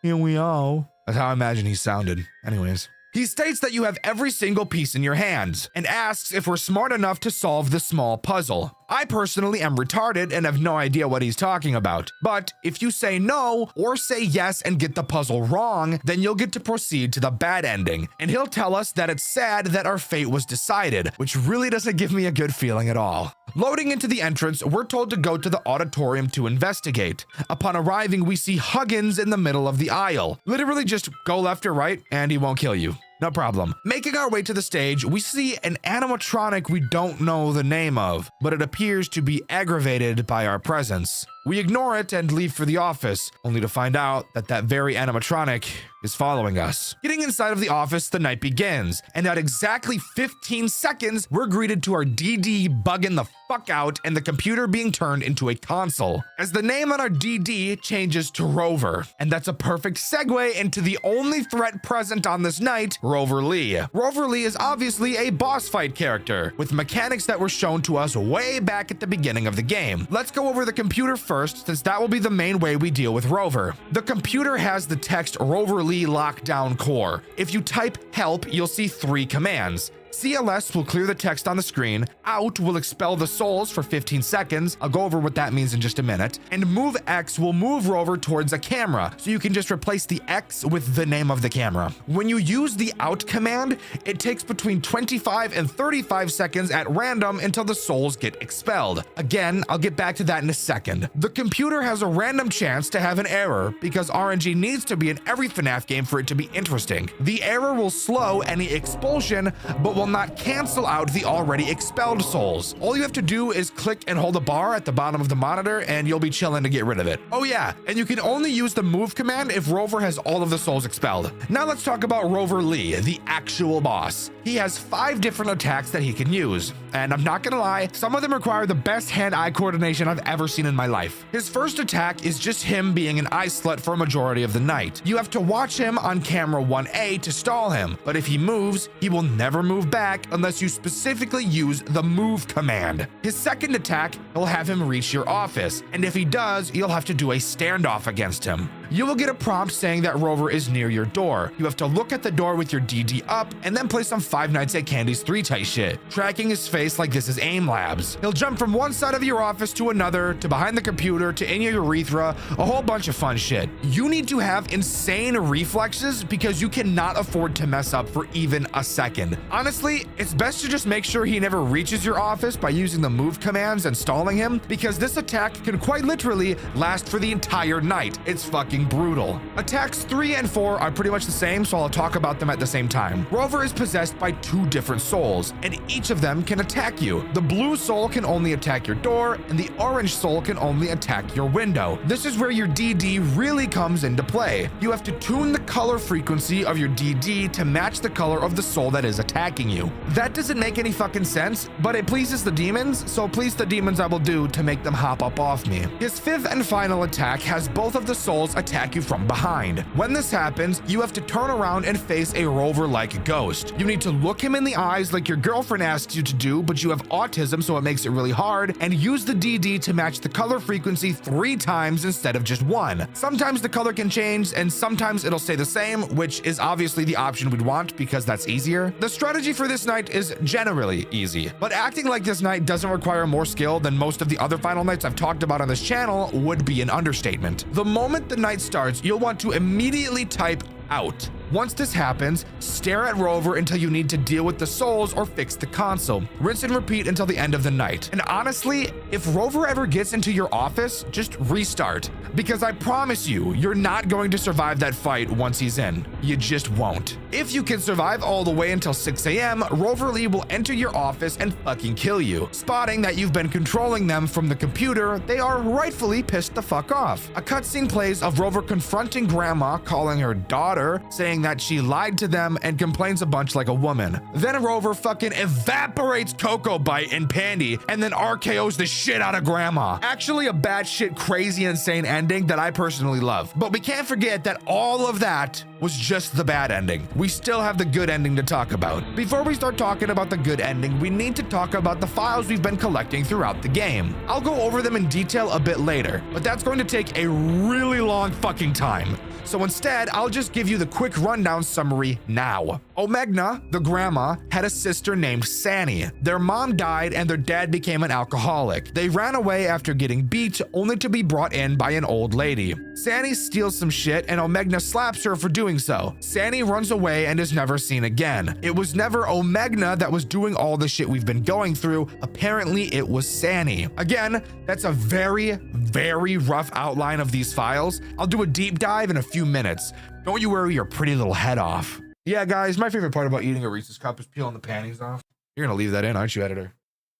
here we are." That's how I imagine he sounded. Anyways. He states that you have every single piece in your hands and asks if we're smart enough to solve the small puzzle. I personally am retarded and have no idea what he's talking about. But if you say no or say yes and get the puzzle wrong, then you'll get to proceed to the bad ending. And he'll tell us that it's sad that our fate was decided, which really doesn't give me a good feeling at all. Loading into the entrance, we're told to go to the auditorium to investigate. Upon arriving, we see Huggins in the middle of the aisle. Literally just go left or right and he won't kill you. No problem. Making our way to the stage, we see an animatronic we don't know the name of, but it appears to be aggravated by our presence. We ignore it and leave for the office, only to find out that that very animatronic is following us. Getting inside of the office, the night begins, and at exactly 15 seconds, we're greeted to our DD bugging the fuck out and the computer being turned into a console, as the name on our DD changes to Rover. And that's a perfect segue into the only threat present on this night, Rover Lee. Rover Lee is obviously a boss fight character, with mechanics that were shown to us way back at the beginning of the game. Let's go over the computer first, since that will be the main way we deal with Rover. The computer has the text Rover Lee lockdown core. If you type help, you'll see 3 commands. CLS will clear the text on the screen, out will expel the souls for 15 seconds, I'll go over what that means in just a minute, and move X will move Rover towards a camera, so you can just replace the X with the name of the camera. When you use the out command, it takes between 25 and 35 seconds at random until the souls get expelled. Again, I'll get back to that in a second. The computer has a random chance to have an error because RNG needs to be in every FNAF game for it to be interesting. The error will slow any expulsion, but will not cancel out the already expelled souls. All you have to do is click and hold a bar at the bottom of the monitor and you'll be chilling to get rid of it. Oh yeah, and you can only use the move command if Rover has all of the souls expelled. Now let's talk about Rover Lee, the actual boss. He has 5 different attacks that he can use, and I'm not gonna lie, some of them require the best hand-eye coordination I've ever seen in my life. His first attack is just him being an eye slut for a majority of the night. You have to watch him on camera 1A to stall him, but if he moves, he will never move back unless you specifically use the move command. His second attack will have him reach your office, and if he does, you'll have to do a standoff against him. You will get a prompt saying that Rover is near your door. You have to look at the door with your DD up and then play some Five Nights at Candy's 3 type shit, tracking his face like this is aim labs. He'll jump from one side of your office to another, to behind the computer, to in your urethra, a whole bunch of fun shit. You need to have insane reflexes because you cannot afford to mess up for even a second. Honestly, it's best to just make sure he never reaches your office by using the move commands and stalling him, because this attack can quite literally last for the entire night. It's fucking brutal. Attacks 3 and 4 are pretty much the same, so I'll talk about them at the same time. Rover is possessed by 2 different souls, and each of them can attack you. The blue soul can only attack your door, and the orange soul can only attack your window. This is where your DD really comes into play. You have to tune the color frequency of your DD to match the color of the soul that is attacking you. That doesn't make any fucking sense, but it pleases the demons, so please the demons I will do to make them hop up off me. His 5th and final attack has both of the souls attack you from behind. When this happens, you have to turn around and face a Rover-like ghost. You need to look him in the eyes like your girlfriend asks you to do, but you have autism, so it makes it really hard, and use the DD to match the color frequency 3 times instead of just 1. Sometimes the color can change, and sometimes it'll stay the same, which is obviously the option we'd want because that's easier. The strategy for this night is generally easy, but acting like this night doesn't require more skill than most of the other Final Nights I've talked about on this channel would be an understatement. The moment the night starts, you'll want to immediately type out. Once this happens, stare at Rover until you need to deal with the souls or fix the console. Rinse and repeat until the end of the night. And honestly, if Rover ever gets into your office, just restart. Because I promise you, you're not going to survive that fight once he's in. You just won't. If you can survive all the way until 6 a.m., Rover Lee will enter your office and fucking kill you. Spotting that you've been controlling them from the computer, they are rightfully pissed the fuck off. A cutscene plays of Rover confronting Grandma, calling her daughter, saying that she lied to them, and complains a bunch like a woman. Then Rover fucking evaporates Cocoa Bite and Pandy and then RKOs the shit out of Grandma. Actually a batshit crazy insane ending that I personally love. But we can't forget that all of that was just the bad ending. We still have the good ending to talk about. Before we start talking about the good ending, we need to talk about the files we've been collecting throughout the game. I'll go over them in detail a bit later, but that's going to take a really long fucking time. So instead, I'll just give you the quick rundown summary now. Omegna, the grandma, had a sister named Sani. Their mom died and their dad became an alcoholic. They ran away after getting beat, only to be brought in by an old lady. Sani steals some shit and Omegna slaps her for doing so. Sani runs away and is never seen again. It was never Omegna that was doing all the shit we've been going through. Apparently it was Sani. Again, that's a very, very rough outline of these files. I'll do a deep dive in a few minutes. Don't you worry your pretty little head off. Yeah, guys, my favorite part about eating a Reese's cup is peeling the panties off. You're gonna leave that in, aren't you, editor?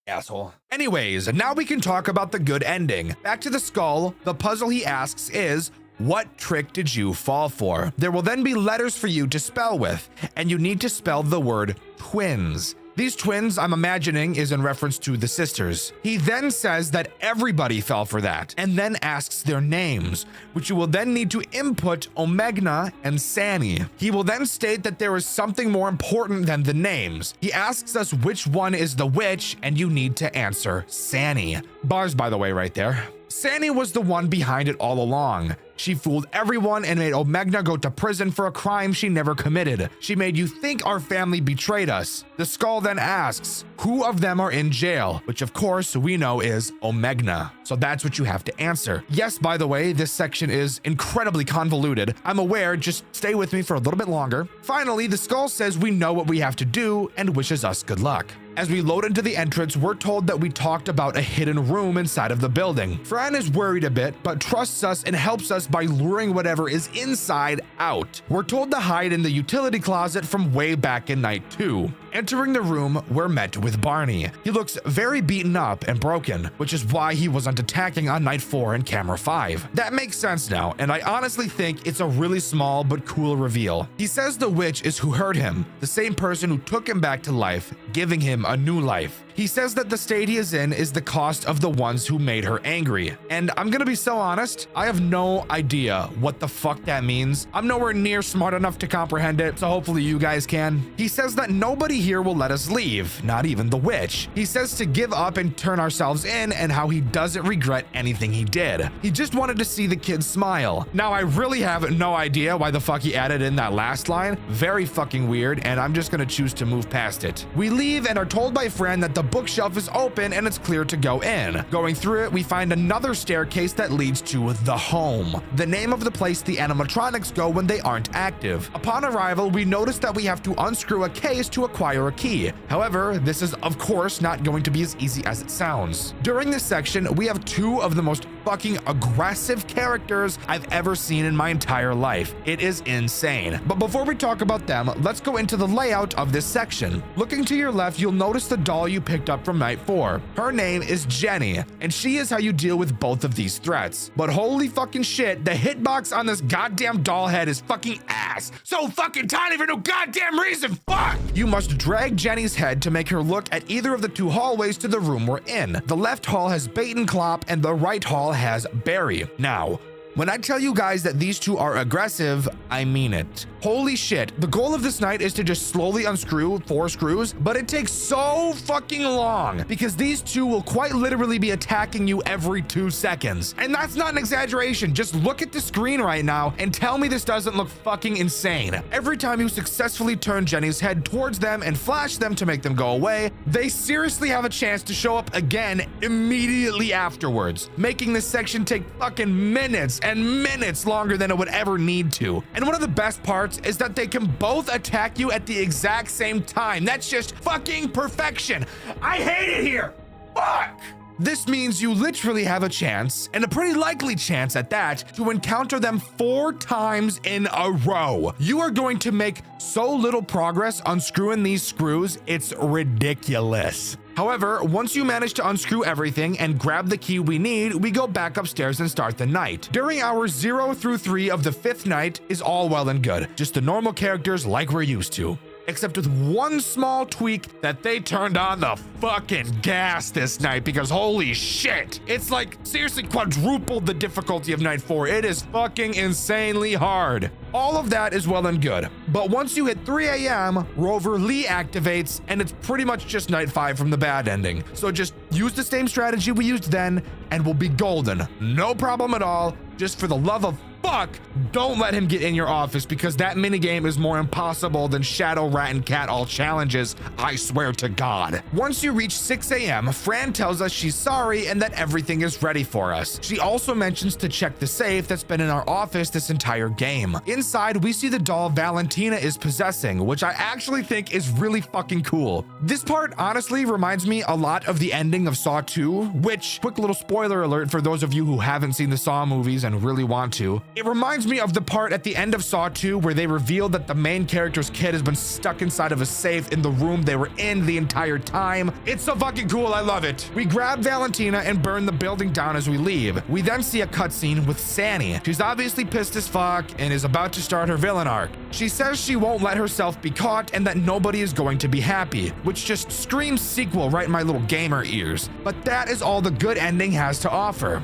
Asshole. Anyways, now we can talk about the good ending. Back to the skull, the puzzle he asks is, what trick did you fall for? There will then be letters for you to spell with, and you need to spell the word twins. These twins, I'm imagining, is in reference to the sisters. He then says that everybody fell for that, and then asks their names, which you will then need to input Omegna and Sani. He will then state that there is something more important than the names. He asks us which one is the which, and you need to answer Sani. Bars, by the way, right there. Sani was the one behind it all along. She fooled everyone and made Omegna go to prison for a crime she never committed. She made you think our family betrayed us. The skull then asks, who of them are in jail? Which of course we know is Omegna. So that's what you have to answer. Yes, by the way, this section is incredibly convoluted. I'm aware, just stay with me for a little bit longer. Finally, the skull says we know what we have to do and wishes us good luck. As we load into the entrance, we're told that we talked about a hidden room inside of the building. Fran is worried a bit, but trusts us and helps us by luring whatever is inside out. We're told to hide in the utility closet from way back in night 2. Entering the room, we're met with Barney. He looks very beaten up and broken, which is why he wasn't attacking on night 4 and camera 5. That makes sense now, and I honestly think it's a really small but cool reveal. He says the witch is who hurt him, the same person who took him back to life, giving him a new life. He says that the state he is in is the cost of the ones who made her angry. And I'm gonna be so honest, I have no idea what the fuck that means. I'm nowhere near smart enough to comprehend it, so hopefully you guys can. He says that nobody here will let us leave, not even the witch. He says to give up and turn ourselves in, and how he doesn't regret anything he did. He just wanted to see the kids smile. Now I really have no idea why the fuck he added in that last line. Very fucking weird, and I'm just gonna choose to move past it. We leave and are told by Fran that the bookshelf is open and it's clear to go in. Going through it, we find another staircase that leads to the home, the name of the place the animatronics go when they aren't active. Upon arrival, we notice that we have to unscrew a case to acquire a key. However, this is of course not going to be as easy as it sounds. During this section, we have two of the most fucking aggressive characters I've ever seen in my entire life. It is insane. But before we talk about them, let's go into the layout of this section. Looking to your left, you'll notice the doll you picked up from night 4. Her name is Jenny, and she is how you deal with both of these threats. But holy fucking shit, the hitbox on this goddamn doll head is fucking ass. So fucking tiny for no goddamn reason, fuck! You must drag Jenny's head to make her look at either of the two hallways to the room we're in. The left hall has Bait and Clop, and the right hall has Barry. Now, when I tell you guys that these two are aggressive, I mean it. Holy shit, the goal of this night is to just slowly unscrew 4 screws, but it takes so fucking long because these two will quite literally be attacking you every 2 seconds. And that's not an exaggeration. Just look at the screen right now and tell me this doesn't look fucking insane. Every time you successfully turn Jenny's head towards them and flash them to make them go away, they seriously have a chance to show up again immediately afterwards, making this section take fucking minutes and minutes longer than it would ever need to. And one of the best parts is that they can both attack you at the exact same time. That's just fucking perfection. I hate it here. Fuck! This means you literally have a chance, and a pretty likely chance at that, to encounter them 4 times in a row. You are going to make so little progress unscrewing these screws, it's ridiculous. However, once you manage to unscrew everything and grab the key we need, we go back upstairs and start the night. During hours 0 through 3 of the 5th night is all well and good, just the normal characters like we're used to. Except with one small tweak that they turned on the fucking gas this night, because holy shit, it's like seriously quadrupled the difficulty of night 4. It is fucking insanely hard. All of that is well and good, but once you hit 3 a.m., Rover Lee activates, and it's pretty much just night 5 from the bad ending. So just use the same strategy we used then, and we'll be golden. No problem at all. Just for the love of fuck, don't let him get in your office, because that minigame is more impossible than Shadow, Rat, and Cat all challenges, I swear to God. Once you reach 6 a.m., Fran tells us she's sorry and that everything is ready for us. She also mentions to check the safe that's been in our office this entire game. Inside, we see the doll Valentina is possessing, which I actually think is really fucking cool. This part honestly reminds me a lot of the ending of Saw 2, which, quick little spoiler alert for those of you who haven't seen the Saw movies and really want to, it reminds me of the part at the end of Saw 2 where they revealed that the main character's kid has been stuck inside of a safe in the room they were in the entire time. It's so fucking cool, I love it. We grab Valentina and burn the building down as we leave. We then see a cutscene with Sanny. She's obviously pissed as fuck and is about to start her villain arc. She says she won't let herself be caught and that nobody is going to be happy, which just screams sequel right in my little gamer ears. But that is all the good ending has to offer.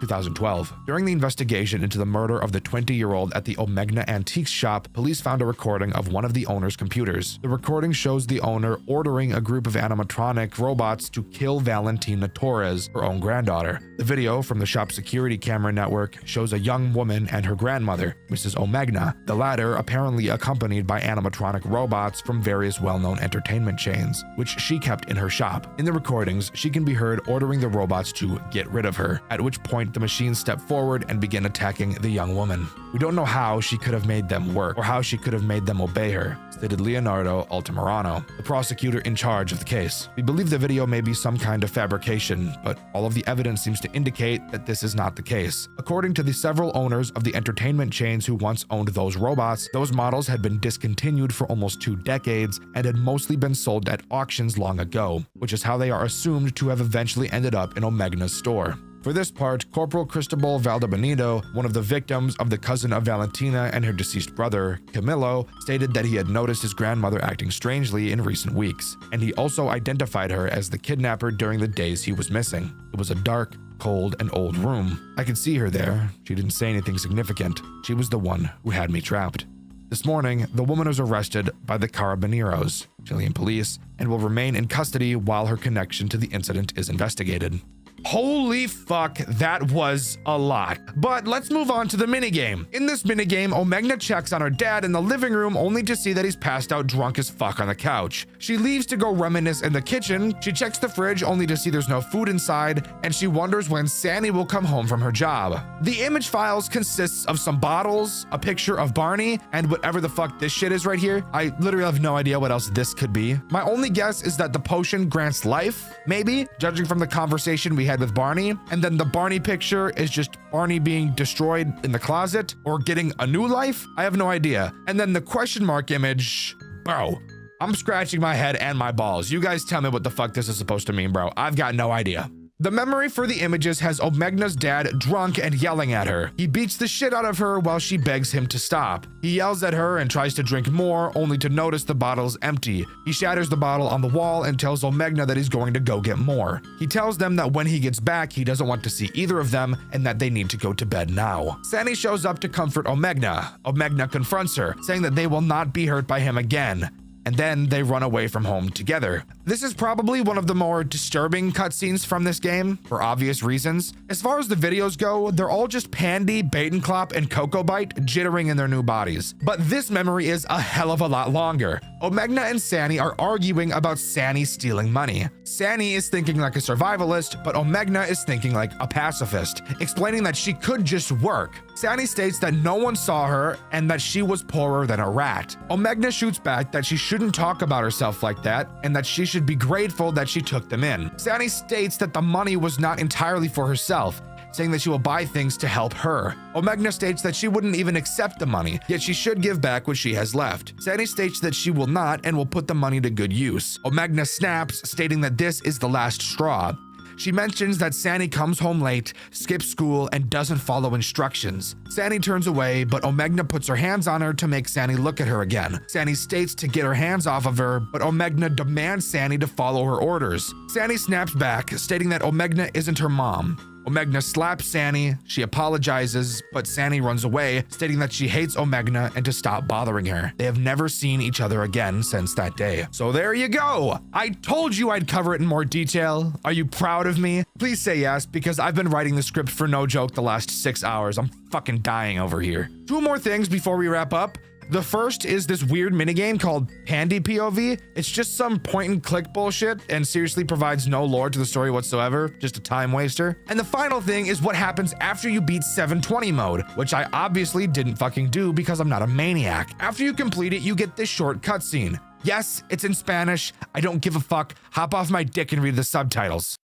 2012. During the investigation into the murder of the 20-year-old at the Omegna Antiques shop, police found a recording of one of the owner's computers. The recording shows the owner ordering a group of animatronic robots to kill Valentina Torres, her own granddaughter. The video from the shop's security camera network shows a young woman and her grandmother, Mrs. Omegna, the latter apparently accompanied by animatronic robots from various well-known entertainment chains, which she kept in her shop. In the recordings, she can be heard ordering the robots to get rid of her, at which point the machines step forward and begin attacking the young woman. We don't know how she could have made them work or how she could have made them obey her, stated Leonardo Altamirano, the prosecutor in charge of the case. We believe the video may be some kind of fabrication, but all of the evidence seems to indicate that this is not the case. According to the several owners of the entertainment chains who once owned those robots, those models had been discontinued for almost 2 decades and had mostly been sold at auctions long ago, which is how they are assumed to have eventually ended up in Omegna's store. For this part, Corporal Cristobal Valdebenito, one of the victims of the cousin of Valentina and her deceased brother, Camilo, stated that he had noticed his grandmother acting strangely in recent weeks, and he also identified her as the kidnapper during the days he was missing. It was a dark, cold, and old room. I could see her there. She didn't say anything significant. She was the one who had me trapped. This morning, the woman was arrested by the Carabineros, Chilean police, and will remain in custody while her connection to the incident is investigated. Holy fuck, that was a lot. But let's move on to the minigame. In this minigame, Omegna checks on her dad in the living room only to see that he's passed out drunk as fuck on the couch. She leaves to go reminisce in the kitchen. She checks the fridge only to see there's no food inside, and she wonders when Sandy will come home from her job. The image files consists of some bottles, a picture of Barney, and whatever the fuck this shit is right here. I literally have no idea what else this could be. My only guess is that the potion grants life, maybe, judging from the conversation we had with Barney, and then the Barney picture is just Barney being destroyed in the closet or getting a new life. I have no idea. And then the question mark image, bro, I'm scratching my head and my balls. You guys tell me what the fuck this is supposed to mean, bro. I've got no idea. The memory for the images has Omegna's dad drunk and yelling at her. He beats the shit out of her while she begs him to stop. He yells at her and tries to drink more, only to notice the bottle's empty. He shatters the bottle on the wall and tells Omegna that he's going to go get more. He tells them that when he gets back, he doesn't want to see either of them and that they need to go to bed now. Sandy shows up to comfort Omegna. Omegna confronts her, saying that they will not be hurt by him again. And then they run away from home together. This is probably one of the more disturbing cutscenes from this game, for obvious reasons. As far as the videos go, they're all just Pandy, Batenclop, and Cocoa Bite jittering in their new bodies. But this memory is a hell of a lot longer. Omegna and Sandy are arguing about Sandy stealing money. Sandy is thinking like a survivalist, but Omegna is thinking like a pacifist, explaining that she could just work. Sandy states that no one saw her and that she was poorer than a rat. Omegna shoots back that she shouldn't talk about herself like that and that she should be grateful that she took them in. Sandy states that the money was not entirely for herself, saying that she will buy things to help her. Omegna states that she wouldn't even accept the money, yet she should give back what she has left. Sandy states that she will not and will put the money to good use. Omegna snaps, stating that this is the last straw. She mentions that Sandy comes home late, skips school, and doesn't follow instructions. Sandy turns away, but Omegna puts her hands on her to make Sandy look at her again. Sandy states to get her hands off of her, but Omegna demands Sandy to follow her orders. Sandy snaps back, stating that Omegna isn't her mom. Omegna slaps Sandy, she apologizes, but Sandy runs away, stating that she hates Omegna and to stop bothering her. They have never seen each other again since that day. So there you go. I told you I'd cover it in more detail. Are you proud of me? Please say yes, because I've been writing the script for no joke the last 6 hours. I'm fucking dying over here. 2 more things before we wrap up. The first is this weird minigame called Pandy POV. It's just some point and click bullshit and seriously provides no lore to the story whatsoever, just a time waster. And the final thing is what happens after you beat 720 mode, which I obviously didn't fucking do because I'm not a maniac. After you complete it, you get this short cutscene. Yes, it's in Spanish. I don't give a fuck. Hop off my dick and read the subtitles.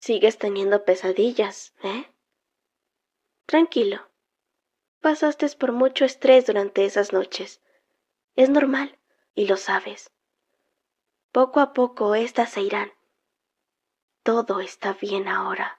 Sigues teniendo pesadillas, ¿eh? Tranquilo. Pasaste por mucho estrés durante esas noches. Es normal, y lo sabes. Poco a poco estas se irán. Todo está bien ahora.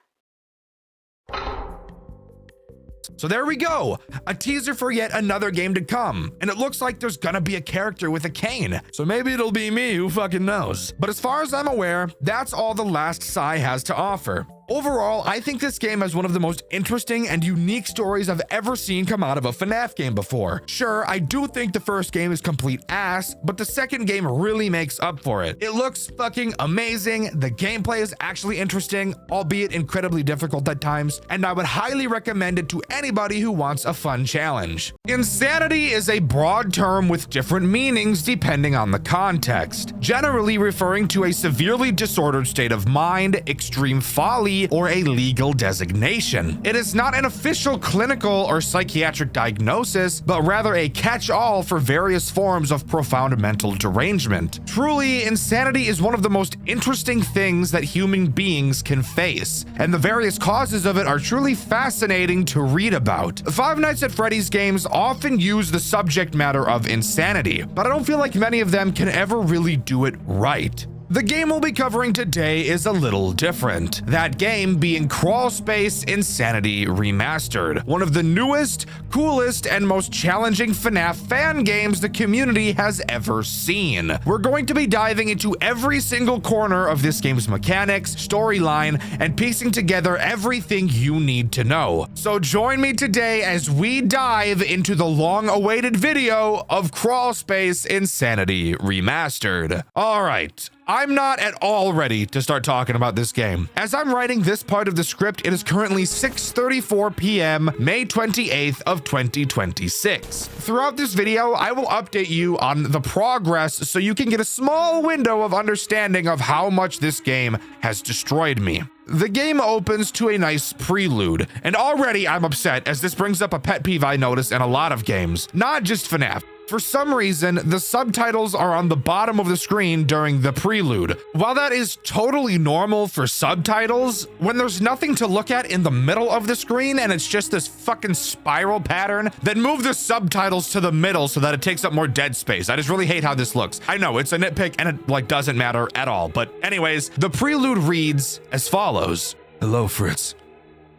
So there we go, a teaser for yet another game to come. And it looks like there's gonna be a character with a cane. So maybe it'll be me, who fucking knows. But as far as I'm aware, that's all the last Psy has to offer. Overall, I think this game has one of the most interesting and unique stories I've ever seen come out of a FNAF game before. Sure, I do think the first game is complete ass, but the second game really makes up for it. It looks fucking amazing, the gameplay is actually interesting, albeit incredibly difficult at times, and I would highly recommend it to anybody who wants a fun challenge. Insanity is a broad term with different meanings depending on the context, generally referring to a severely disordered state of mind, extreme folly, or a legal designation. It is not an official clinical or psychiatric diagnosis, but rather a catch-all for various forms of profound mental derangement. Truly, insanity is one of the most interesting things that human beings can face, and the various causes of it are truly fascinating to read about. Five Nights at Freddy's games often use the subject matter of insanity, but I don't feel like many of them can ever really do it right. The game we'll be covering today is a little different, that game being Crawl Space Insanity Remastered, one of the newest, coolest, and most challenging FNAF fan games the community has ever seen. We're going to be diving into every single corner of this game's mechanics, storyline, and piecing together everything you need to know. So join me today as we dive into the long-awaited video of Crawl Space Insanity Remastered. All right. I'm not at all ready to start talking about this game. As I'm writing this part of the script, it is currently 6:34 p.m. May 28th of 2026. Throughout this video, I will update you on the progress so you can get a small window of understanding of how much this game has destroyed me. The game opens to a nice prelude, and already I'm upset as this brings up a pet peeve I notice in a lot of games, not just FNAF. For some reason, the subtitles are on the bottom of the screen during the prelude. While that is totally normal for subtitles, when there's nothing to look at in the middle of the screen and it's just this fucking spiral pattern, then move the subtitles to the middle so that it takes up more dead space. I just really hate how this looks. I know it's a nitpick and it doesn't matter at all. But anyways, the prelude reads as follows.
Hello, Fritz.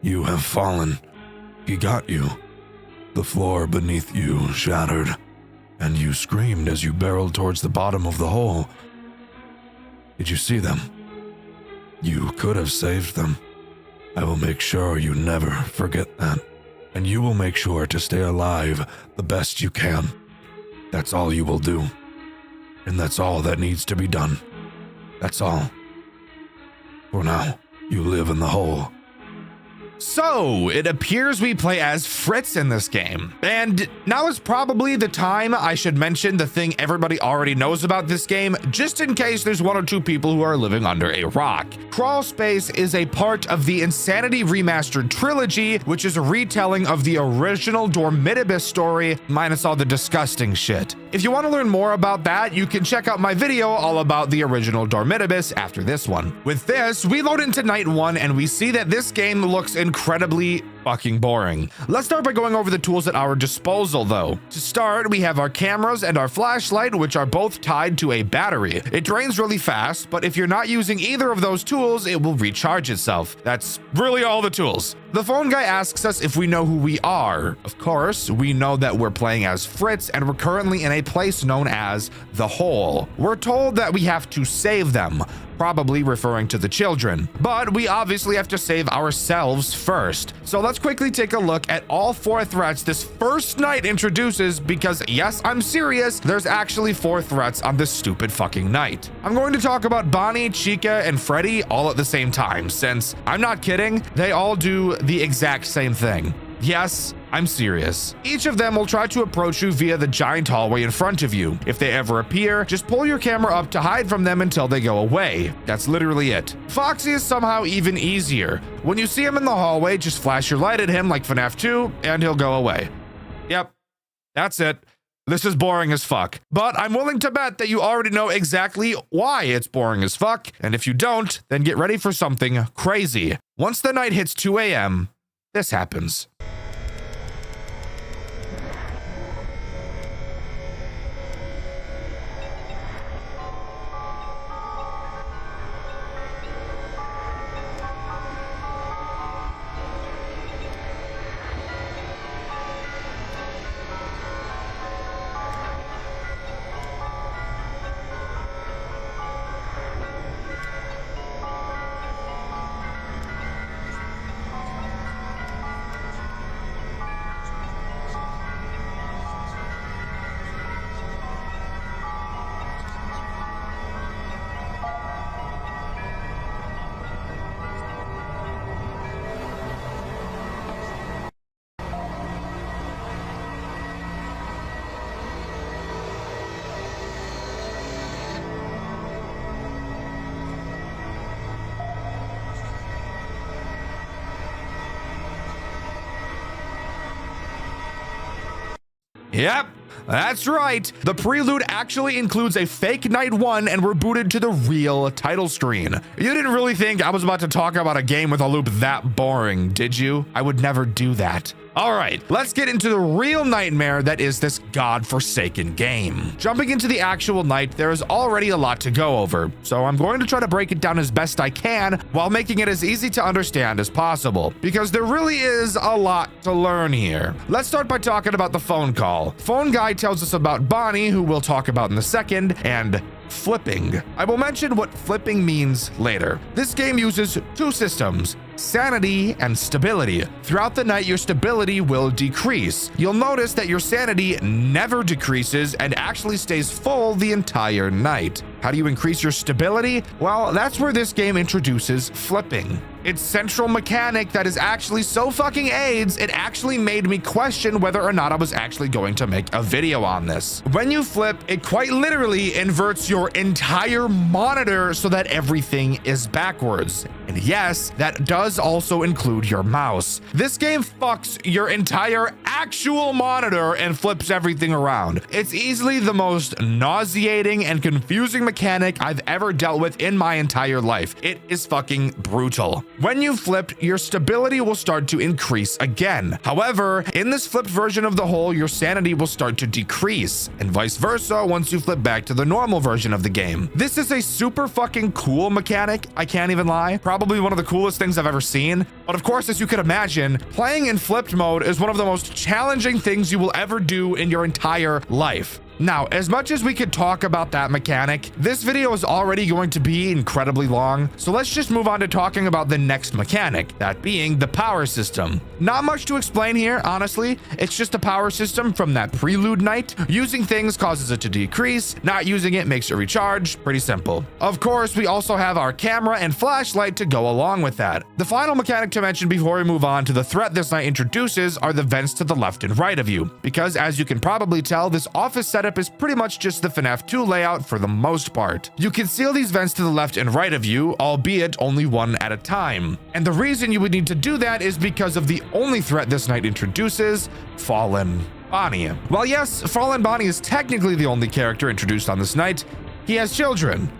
You have fallen. He got you. The floor beneath you shattered, and you screamed as you barreled towards the bottom of the hole. Did you see them? You could have saved them. I will make sure you never forget that, and you will make sure to stay alive the best you can. That's all you will do, and that's all that needs to be done. That's all. For now, you live in the hole.
So, it appears we play as Fritz in this game. And now is probably the time I should mention the thing everybody already knows about this game, just in case there's one or two people who are living under a rock. Crawl Space is a part of the Insanity Remastered trilogy, which is a retelling of the original Dormitibus story, minus all the disgusting shit. If you want to learn more about that, you can check out my video all about the original Dormitibus after this one. With this, we load into night one and we see that this game looks incredibly fucking boring. Let's start by going over the tools at our disposal though. To start, we have our cameras and our flashlight, which are both tied to a battery. It drains really fast, but if you're not using either of those tools, it will recharge itself. That's really all the tools. The phone guy asks us if we know who we are. Of course, we know that we're playing as Fritz and we're currently in a place known as the Hole. We're told that we have to save them, probably referring to the children, but we obviously have to save ourselves first. So let's quickly take a look at all 4 threats this first night introduces, because yes, I'm serious, there's actually 4 threats on this stupid fucking night. I'm going to talk about Bonnie, Chica, and Freddy all at the same time, since I'm not kidding, they all do the exact same thing. Yes, I'm serious. Each of them will try to approach you via the giant hallway in front of you. If they ever appear, just pull your camera up to hide from them until they go away. That's literally it. Foxy is somehow even easier. When you see him in the hallway, just flash your light at him like FNAF 2 and he'll go away. Yep, that's it. This is boring as fuck, but I'm willing to bet that you already know exactly why it's boring as fuck, and if you don't, then get ready for something crazy. Once the night hits 2 a.m., this happens. Yep. That's right. The prelude actually includes a fake night 1 and we're booted to the real title screen. You didn't really think I was about to talk about a game with a loop that boring, did you? I would never do that. All right, let's get into the real nightmare that is this godforsaken game. Jumping into the actual night, there is already a lot to go over, so I'm going to try to break it down as best I can while making it as easy to understand as possible, because there really is a lot to learn here. Let's start by talking about the phone call. Phone guy tells us about Bonnie, who we'll talk about in a second, and flipping. I will mention what flipping means later. This game uses 2 systems, sanity and stability. Throughout the night, your stability will decrease. You'll notice that your sanity never decreases and actually stays full the entire night. How do you increase your stability? Well, that's where this game introduces flipping. Its central mechanic that is actually so fucking AIDS, it actually made me question whether or not I was actually going to make a video on this. When you flip, it quite literally inverts your entire monitor so that everything is backwards. And yes, that does also include your mouse. This game fucks your entire actual monitor and flips everything around. It's easily the most nauseating and confusing mechanic I've ever dealt with in my entire life. It is fucking brutal. When you flip, your stability will start to increase again. However, in this flipped version of the whole, your sanity will start to decrease, and vice versa once you flip back to the normal version of the game. This is a super fucking cool mechanic, I can't even lie. Probably one of the coolest things I've ever seen. But of course, as you could imagine, playing in flipped mode is one of the most challenging things you will ever do in your entire life. Now, as much as we could talk about that mechanic, this video is already going to be incredibly long, so let's just move on to talking about the next mechanic, that being the power system. Not much to explain here, honestly. It's just a power system from that prelude night. Using things causes it to decrease, not using it makes it recharge. Pretty simple. Of course, we also have our camera and flashlight to go along with that. The final mechanic to mention before we move on to the threat this night introduces are the vents to the left and right of you, because as you can probably tell, this office setup is pretty much just the FNAF 2 layout for the most part. You can seal these vents to the left and right of you, albeit only one at a time. And the reason you would need to do that is because of the only threat this night introduces, Fallen Bonnie. While yes, Fallen Bonnie is technically the only character introduced on this night, he has children.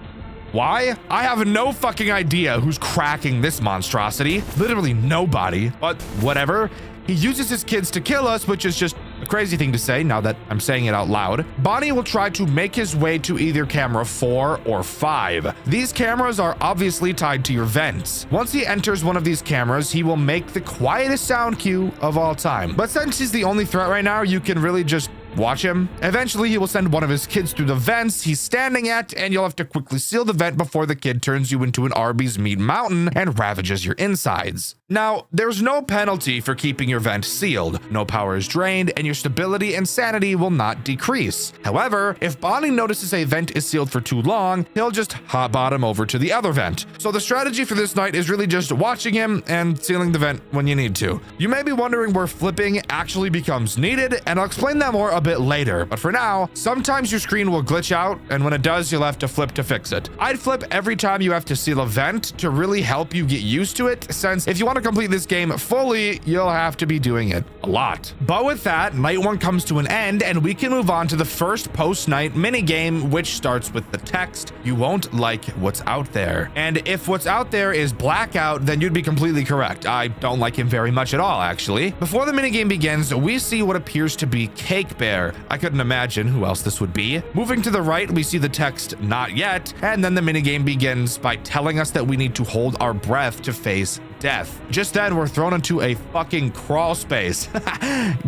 Why? I have no fucking idea who's cracking this monstrosity. Literally nobody, but whatever. He uses his kids to kill us, which is just a crazy thing to say now that I'm saying it out loud. Bonnie will try to make his way to either camera 4 or 5. These cameras are obviously tied to your vents. Once he enters one of these cameras, he will make the quietest sound cue of all time. But since he's the only threat right now, you can really just watch him. Eventually, he will send one of his kids through the vents he's standing at, and you'll have to quickly seal the vent before the kid turns you into an Arby's meat mountain and ravages your insides. Now, there's no penalty for keeping your vent sealed. No power is drained, and your stability and sanity will not decrease. However, if Bonnie notices a vent is sealed for too long, he'll just hot bottom over to the other vent. So the strategy for this night is really just watching him and sealing the vent when you need to. You may be wondering where flipping actually becomes needed, and I'll explain that more a bit later. But for now, sometimes your screen will glitch out, and when it does, you'll have to flip to fix it. I'd flip every time you have to seal a vent to really help you get used to it, since if you want to complete this game fully, you'll have to be doing it a lot. But with that, night 1 comes to an end, and we can move on to the first post-night minigame, which starts with the text, "You won't like what's out there." And if what's out there is Blackout, then you'd be completely correct. I don't like him very much at all, actually. Before the minigame begins, we see what appears to be Cake Bear. I couldn't imagine who else this would be. Moving to the right, we see the text, "Not yet," and then the minigame begins by telling us that we need to hold our breath to face death. Just then, we're thrown into a fucking crawl space.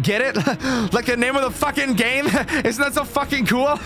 Get it? Like the name of the fucking game? Isn't that so fucking cool?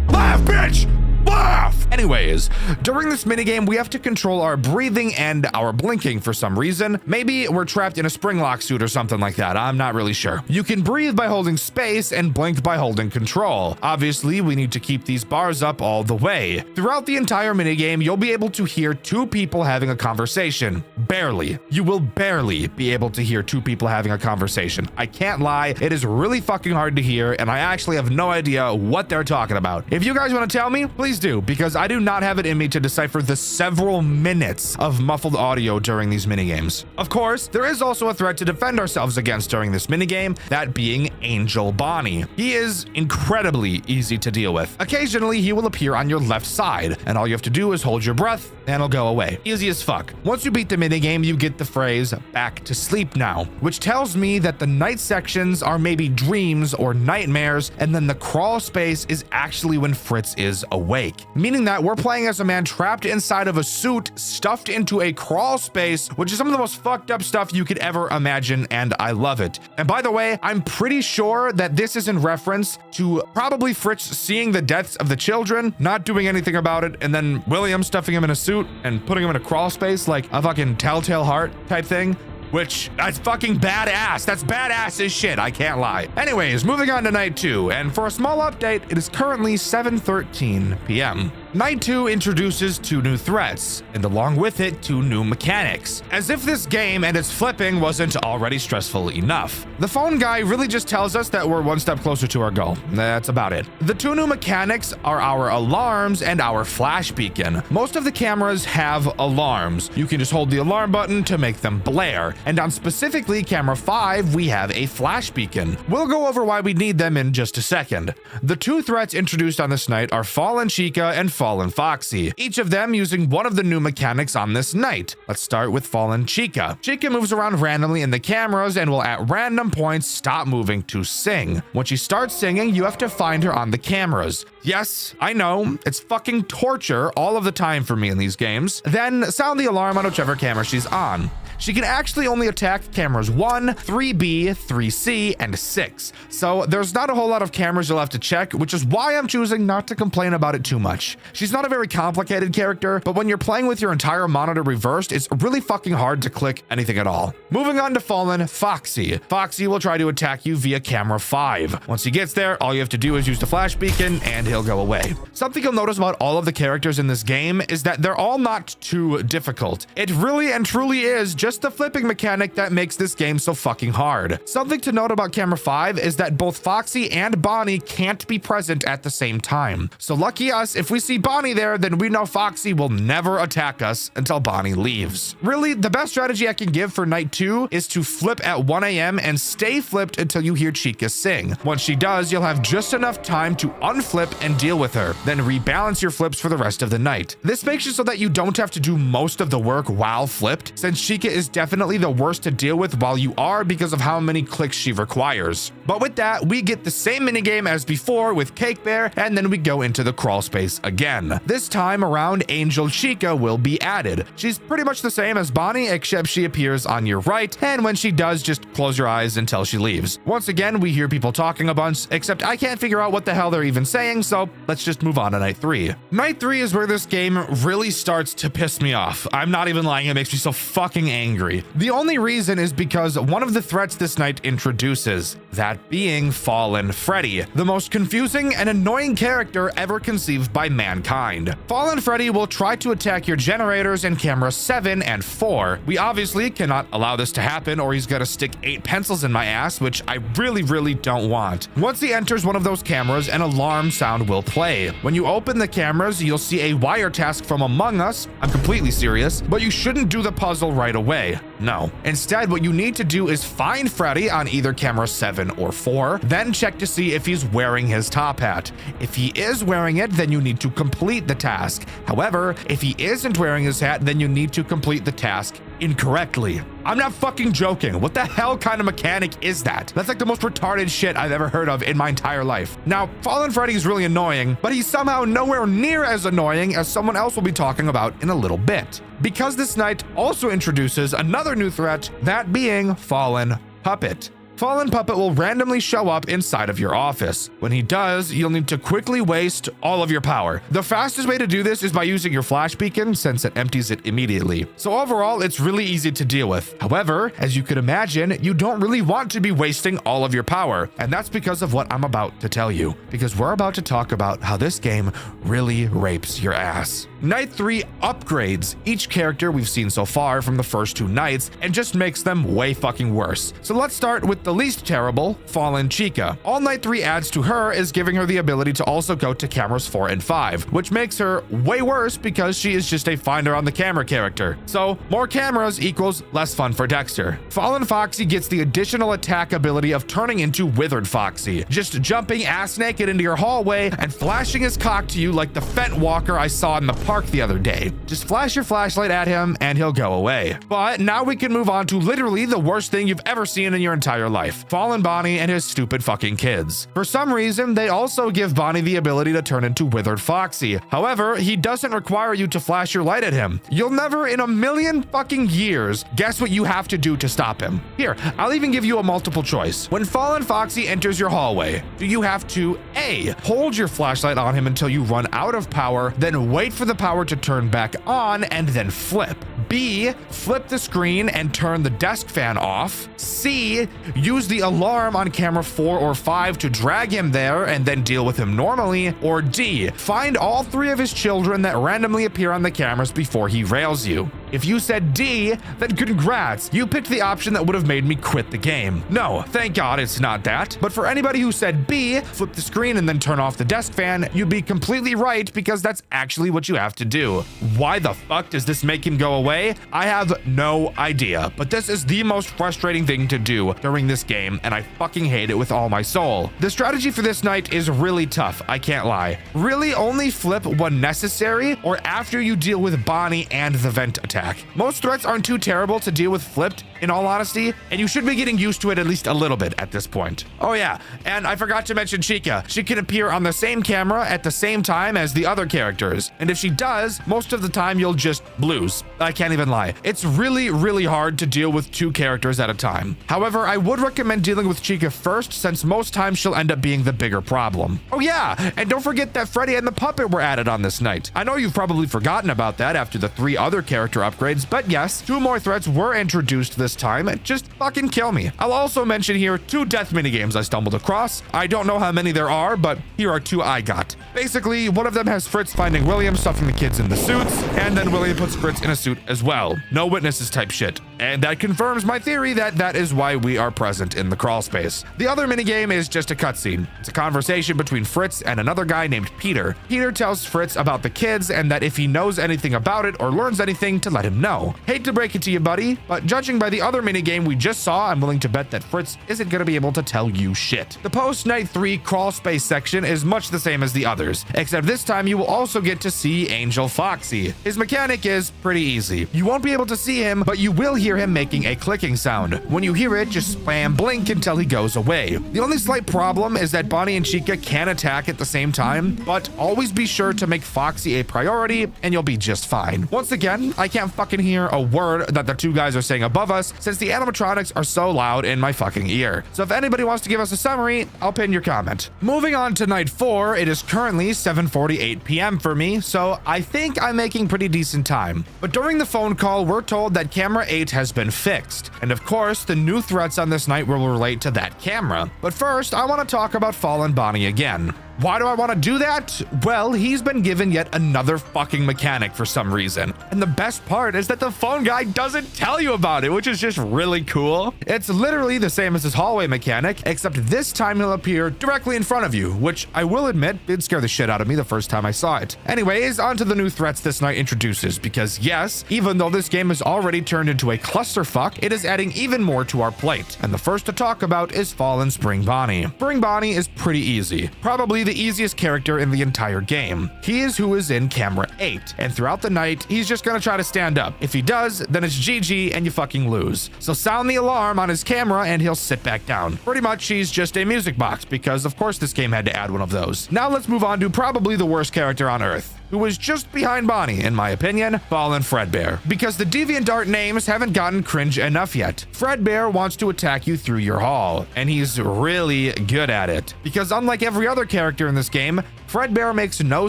Laugh, bitch! Laugh! Anyways, during this minigame, we have to control our breathing and our blinking for some reason. Maybe we're trapped in a spring lock suit or something like that. I'm not really sure. You can breathe by holding space and blink by holding control. Obviously, we need to keep these bars up all the way. Throughout the entire minigame, you'll be able to hear 2 people having a conversation. Barely. You will barely be able to hear 2 people having a conversation. I can't lie. It is really fucking hard to hear, and I actually have no idea what they're talking about. If you guys want to tell me, please do, because because I do not have it in me to decipher the several minutes of muffled audio during these minigames. Of course, there is also a threat to defend ourselves against during this minigame, that being Angel Bonnie. He is incredibly easy to deal with. Occasionally, he will appear on your left side, and all you have to do is hold your breath, and he'll go away. Easy as fuck. Once you beat the minigame, you get the phrase, "back to sleep now," which tells me that the night sections are maybe dreams or nightmares, and then the crawl space is actually when Fritz is awake. Meaning that we're playing as a man trapped inside of a suit, stuffed into a crawl space, which is some of the most fucked up stuff you could ever imagine, and I love it. And by the way, I'm pretty sure that this is in reference to probably Fritz seeing the deaths of the children, not doing anything about it, and then William stuffing him in a suit and putting him in a crawl space like a fucking Telltale Heart type thing. Which, that's fucking badass. That's badass as shit, I can't lie. Anyways, moving on to night 2, and for a small update, it is currently 7:13 p.m. Night 2 introduces 2 new threats, and along with it, 2 new mechanics. As if this game and its flipping wasn't already stressful enough. The phone guy really just tells us that we're one step closer to our goal. That's about it. The 2 new mechanics are our alarms and our flash beacon. Most of the cameras have alarms. You can just hold the alarm button to make them blare. And on specifically camera 5, we have a flash beacon. We'll go over why we need them in just a second. The 2 threats introduced on this night are Fallen Chica and Fallen Foxy, each of them using one of the new mechanics on this night. Let's start with Fallen Chica. Chica moves around randomly in the cameras and will at random points stop moving to sing. When she starts singing, you have to find her on the cameras. Yes, I know, it's fucking torture all of the time for me in these games. Then sound the alarm on whichever camera she's on. She can actually only attack cameras 1, 3B, 3C, and 6. So there's not a whole lot of cameras you'll have to check, which is why I'm choosing not to complain about it too much. She's not a very complicated character, but when you're playing with your entire monitor reversed, it's really fucking hard to click anything at all. Moving on to Fallen Foxy. Foxy will try to attack you via camera 5. Once he gets there, all you have to do is use the flash beacon and he'll go away. Something you'll notice about all of the characters in this game is that they're all not too difficult. It really and truly is just the flipping mechanic that makes this game so fucking hard. Something to note about camera 5 is that both Foxy and Bonnie can't be present at the same time. So lucky us, if we see Bonnie there, then we know Foxy will never attack us until Bonnie leaves. Really, the best strategy I can give for night 2 is to flip at 1 a.m. and stay flipped until you hear Chica sing. Once she does, you'll have just enough time to unflip and deal with her, then rebalance your flips for the rest of the night. This makes it so that you don't have to do most of the work while flipped, since Chica is definitely the worst to deal with while you are because of how many clicks she requires. But with that, we get the same minigame as before with Cake Bear, and then we go into the crawl space again. This time around, Angel Chica will be added. She's pretty much the same as Bonnie, except she appears on your right, and when she does, just close your eyes until she leaves. Once again, we hear people talking a bunch, except I can't figure out what the hell they're even saying, so let's just move on to night 3. Night 3 is where this game really starts to piss me off. I'm not even lying, it makes me so fucking angry. The only reason is because one of the threats this night introduces, that being Fallen Freddy, the most confusing and annoying character ever conceived by mankind. Fallen Freddy will try to attack your generators in camera 7 and 4. We obviously cannot allow this to happen or he's gonna stick 8 pencils in my ass, which I really don't want. Once he enters one of those cameras, an alarm sound will play. When you open the cameras, you'll see a wire task from Among Us. I'm completely serious, but you shouldn't do the puzzle right away. No. Instead, what you need to do is find Freddy on either camera 7 or 4, then check to see if he's wearing his top hat. If he is wearing it, then you need to complete the task. However, if he isn't wearing his hat, then you need to complete the task incorrectly. I'm not fucking joking. What the hell kind of mechanic is that? That's like the most retarded shit I've ever heard of in my entire life. Now, Fallen Freddy is really annoying, but he's somehow nowhere near as annoying as someone else will be talking about in a little bit. Because this night also introduces another new threat, that being Fallen Puppet. Fallen Puppet will randomly show up inside of your office. When he does, you'll need to quickly waste all of your power. The fastest way to do this is by using your flash beacon, since it empties it immediately. So overall, it's really easy to deal with. However, as you could imagine, you don't really want to be wasting all of your power. And that's because of what I'm about to tell you. Because we're about to talk about how this game really rapes your ass. Night 3 upgrades each character we've seen so far from the first 2 nights and just makes them way fucking worse. So let's start with the least terrible, Fallen Chica. All Night 3 adds to her is giving her the ability to also go to cameras 4 and 5, which makes her way worse because she is just a finder on the camera character. So more cameras equals less fun for Dexter. Fallen Foxy gets the additional attack ability of turning into Withered Foxy, just jumping ass naked into your hallway and flashing his cock to you like the Fent Walker I saw in the park the other day. Just flash your flashlight at him and he'll go away. But now we can move on to literally the worst thing you've ever seen in your entire life, Fallen Bonnie and his stupid fucking kids. For some reason, they also give Bonnie the ability to turn into Withered Foxy. However, he doesn't require you to flash your light at him. You'll never in a million fucking years guess what you have to do to stop him. Here, I'll even give you a multiple choice. When Fallen Foxy enters your hallway, do you have to A, hold your flashlight on him until you run out of power, then wait for the power to turn back on and then flip? B, flip the screen and turn the desk fan off? C, use the alarm on camera 4 or 5 to drag him there and then deal with him normally? Or D, find all 3 of his children that randomly appear on the cameras before he rails you? If you said D, then congrats, you picked the option that would have made me quit the game. No, thank God it's not that. But for anybody who said B, flip the screen and then turn off the desk fan, you'd be completely right because that's actually what you have to do. Why the fuck does this make him go away? I have no idea, but this is the most frustrating thing to do during this game and I fucking hate it with all my soul. The strategy for this night is really tough, I can't lie. Really only flip when necessary or after you deal with Bonnie and the vent attack. Most threats aren't too terrible to deal with flipped, in all honesty, and you should be getting used to it at least a little bit at this point. Oh yeah, and I forgot to mention Chica. She can appear on the same camera at the same time as the other characters, and if she does, most of the time you'll just lose. I can't even lie. It's really, really hard to deal with 2 characters at a time. However, I would recommend dealing with Chica first since most times she'll end up being the bigger problem. Oh yeah, and don't forget that Freddy and the puppet were added on this night. I know you've probably forgotten about that after the 3 other character upgrades, but yes, 2 more threats were introduced this time. Just fucking kill me. I'll also mention here 2 death minigames I stumbled across. I don't know how many there are, but here are 2 I got. Basically, one of them has Fritz finding William stuffing the kids in the suits, and then William puts Fritz in a suit as well. No witnesses type shit. And that confirms my theory that that is why we are present in the crawl space. The other minigame is just a cutscene. It's a conversation between Fritz and another guy named Peter. Peter tells Fritz about the kids and that if he knows anything about it or learns anything to let him know. Hate to break it to you, buddy, but judging by the other minigame we just saw, I'm willing to bet that Fritz isn't going to be able to tell you shit. The post-night 3 crawl space section is much the same as the others, except this time you will also get to see Angel Foxy. His mechanic is pretty easy. You won't be able to see him, but you will hear him making a clicking sound. When you hear it, just spam blink until he goes away. The only slight problem is that Bonnie and Chica can attack at the same time, but always be sure to make Foxy a priority and you'll be just fine. Once again, I can't fucking hear a word that the 2 guys are saying above us since the animatronics are so loud in my fucking ear. So if anybody wants to give us a summary, I'll pin your comment. Moving on to night 4, it is currently 7:48 p.m. for me, so I think I'm making pretty decent time. But during the phone call, we're told that camera 8 has been fixed. And of course, the new threats on this night will relate to that camera. But first, I want to talk about Fallen Bonnie again. Why do I want to do that? Well, he's been given yet another fucking mechanic for some reason. And the best part is that the phone guy doesn't tell you about it, which is just really cool. It's literally the same as his hallway mechanic, except this time he'll appear directly in front of you, which I will admit did scare the shit out of me the first time I saw it. Anyways, on to the new threats this night introduces, because yes, even though this game has already turned into a clusterfuck, it is adding even more to our plate. And the first to talk about is Fallen Spring Bonnie. Spring Bonnie is pretty easy. Probably the easiest character in the entire game. He is who is in camera 8, and throughout the night, he's just gonna try to stand up. If he does, then it's GG and you fucking lose. So sound the alarm on his camera and he'll sit back down. Pretty much he's just a music box, because of course this game had to add one of those. Now let's move on to probably the worst character on Earth, who is just behind Bonnie, in my opinion, Fallen Fredbear. Because the DeviantArt names haven't gotten cringe enough yet. Fredbear wants to attack you through your hall, and he's really good at it. Because unlike every other character in this game, Fredbear makes no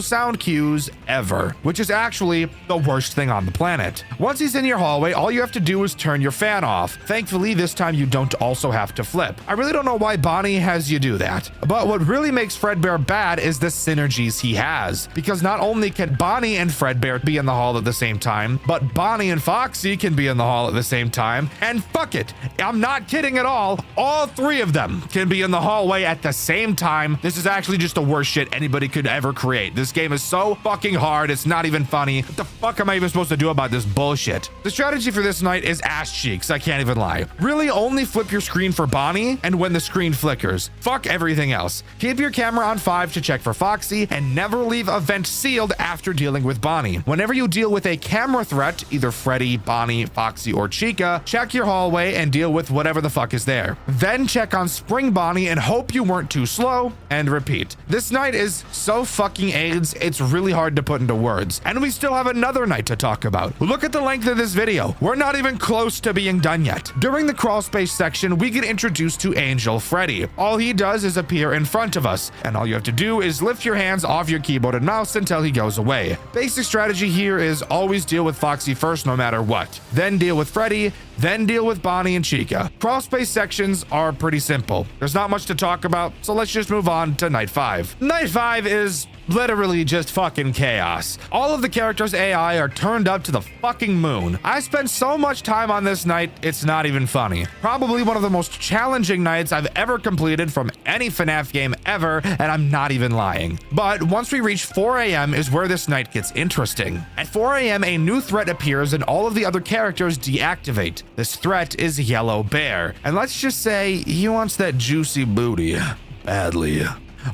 sound cues ever, which is actually the worst thing on the planet. Once he's in your hallway, all you have to do is turn your fan off. Thankfully, this time you don't also have to flip. I really don't know why Bonnie has you do that, but what really makes Fredbear bad is the synergies he has, because not only can Bonnie and Fredbear be in the hall at the same time, but Bonnie and Foxy can be in the hall at the same time, and fuck it, I'm not kidding at all 3 of them can be in the hallway at the same time. This is actually just the worst shit anybody could ever create. This game is so fucking hard, it's not even funny. What the fuck am I even supposed to do about this bullshit? The strategy for this night is ass cheeks, I can't even lie. Really only flip your screen for Bonnie and when the screen flickers. Fuck everything else. Keep your camera on 5 to check for Foxy and never leave a vent sealed after dealing with Bonnie. Whenever you deal with a camera threat, either Freddy, Bonnie, Foxy, or Chica, check your hallway and deal with whatever the fuck is there. Then check on Spring Bonnie and hope you weren't too slow, and repeat. This night is so fucking AIDS, it's really hard to put into words. And we still have another night to talk about. Look at the length of this video. We're not even close to being done yet. During the crawl space section, we get introduced to Angel Freddy. All he does is appear in front of us, and all you have to do is lift your hands off your keyboard and mouse until he goes away. Basic strategy here is always deal with Foxy first no matter what. Then deal with Freddy, then deal with Bonnie and Chica. Crawl space sections are pretty simple. There's not much to talk about, so let's just move on to night 5. Night 5 is literally just fucking chaos. All of the characters' AI are turned up to the fucking moon. I spent so much time on this night, it's not even funny. Probably one of the most challenging nights I've ever completed from any FNAF game ever, and I'm not even lying. But once we reach 4 a.m. is where this night gets interesting. At 4 a.m. a new threat appears and all of the other characters deactivate. This threat is Yellow Bear, and let's just say he wants that juicy booty badly.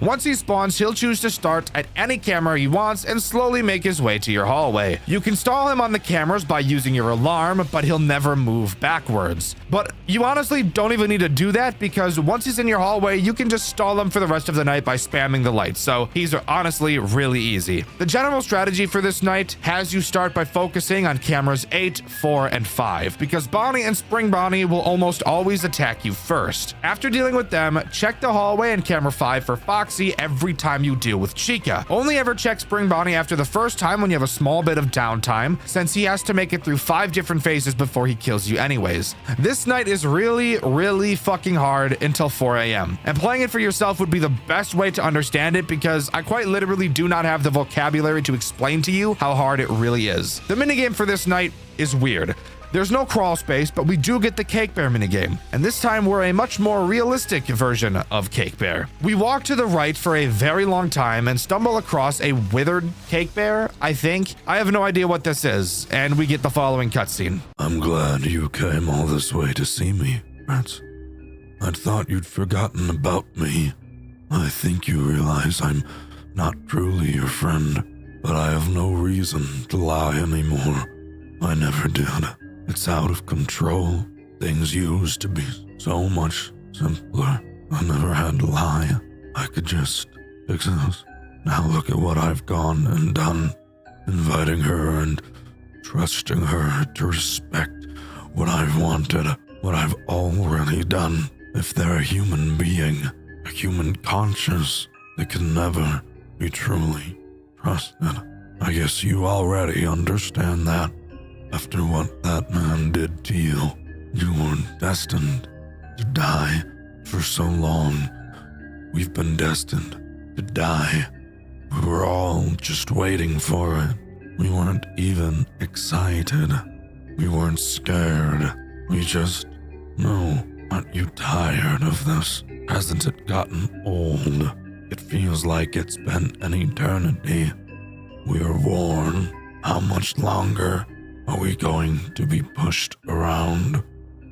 Once he spawns, he'll choose to start at any camera he wants and slowly make his way to your hallway. You can stall him on the cameras by using your alarm, but he'll never move backwards. But you honestly don't even need to do that, because once he's in your hallway, you can just stall him for the rest of the night by spamming the lights, so he's honestly really easy. The general strategy for this night has you start by focusing on cameras 8, 4, and 5, because Bonnie and Spring Bonnie will almost always attack you first. After dealing with them, check the hallway and camera 5 for Foxy every time you deal with Chica. Only ever check Spring Bonnie after the first time when you have a small bit of downtime, since he has to make it through 5 different phases before he kills you anyways. This night is really fucking hard until 4 a.m. and playing it for yourself would be the best way to understand it, because I quite literally do not have the vocabulary to explain to you how hard it really is. The minigame for this night is weird. There's no crawl space, but we do get the Cake Bear minigame, and this time we're a much more realistic version of Cake Bear. We walk to the right for a very long time and stumble across a withered Cake Bear, I think. I have no idea what this is, and we get the following cutscene.
I'm glad you came all this way to see me, Rats. I'd thought you'd forgotten about me. I think you realize I'm not truly your friend, but I have no reason to lie anymore. I never did. It's out of control. Things used to be so much simpler. I never had to lie. I could just exist. Now look at what I've gone and done. Inviting her and trusting her to respect what I've wanted, what I've already done. If they're a human being, a human conscience, they can never be truly trusted. I guess you already understand that. After what that man did to you, you were destined to die for so long. We've been destined to die. We were all just waiting for it. We weren't even excited. We weren't scared. We just, no, aren't you tired of this? Hasn't it gotten old? It feels like it's been an eternity. We are worn. How much longer are we going to be pushed around?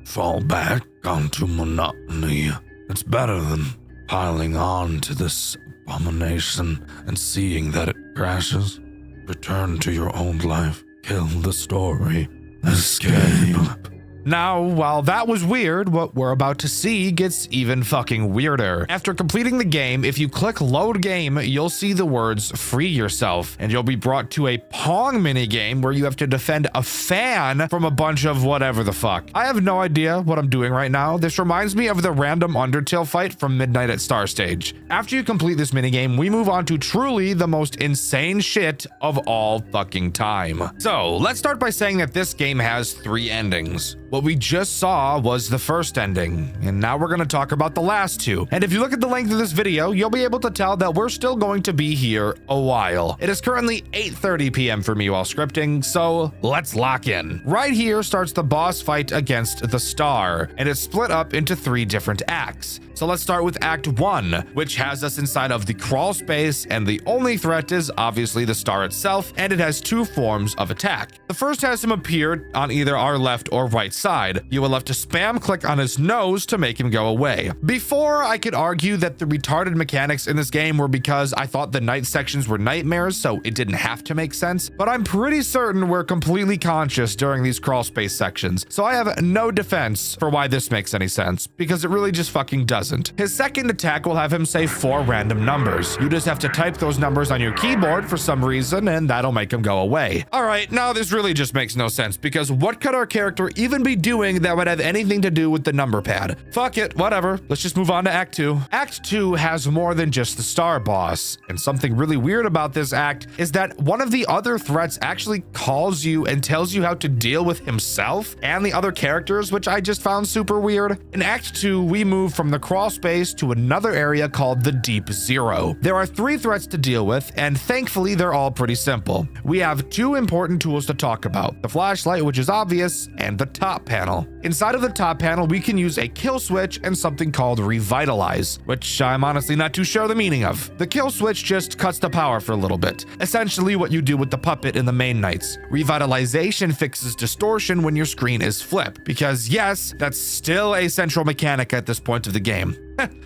Fall back onto monotony. It's better than piling on to this abomination and seeing that it crashes. Return to your old life. Kill the story. Escape.
Now, while that was weird, what we're about to see gets even fucking weirder. After completing the game, if you click load game, you'll see the words free yourself, and you'll be brought to a Pong minigame where you have to defend a fan from a bunch of whatever the fuck. I have no idea what I'm doing right now. This reminds me of the random Undertale fight from Midnight at Star Stage. After you complete this minigame, we move on to truly the most insane shit of all fucking time. So let's start by saying that this game has 3 endings. What we just saw was the first ending, and now we're going to talk about the last 2. And if you look at the length of this video, you'll be able to tell that we're still going to be here a while. It is currently 8:30 p.m. for me while scripting, so let's lock in. Right here starts the boss fight against the Star, and it's split up into 3 different acts. So let's start with Act 1, which has us inside of the crawl space, and the only threat is obviously the Star itself, and it has 2 forms of attack. The first has him appear on either our left or right side. You will have to spam click on his nose to make him go away. Before, I could argue that the retarded mechanics in this game were because I thought the night sections were nightmares, so it didn't have to make sense, but I'm pretty certain we're completely conscious during these crawl space sections, so I have no defense for why this makes any sense, because it really just fucking doesn't. His second attack will have him say 4 random numbers. You just have to type those numbers on your keyboard for some reason, and that'll make him go away. Alright, now this really just makes no sense, because what could our character even be doing that would have anything to do with the number pad? Fuck it, whatever. Let's just move on to Act 2. Act 2 has more than just the Star boss, and something really weird about this act is that one of the other threats actually calls you and tells you how to deal with himself and the other characters, which I just found super weird. In Act 2, we move from the crawl space to another area called the Deep Zero. There are 3 threats to deal with, and thankfully they're all pretty simple. We have 2 important tools to talk about: the flashlight, which is obvious, and the top panel. Inside of the top panel, we can use a kill switch and something called Revitalize, which I'm honestly not too sure the meaning of. The kill switch just cuts the power for a little bit, essentially what you do with the puppet in the main nights. Revitalization fixes distortion when your screen is flipped, because yes, that's still a central mechanic at this point of the game.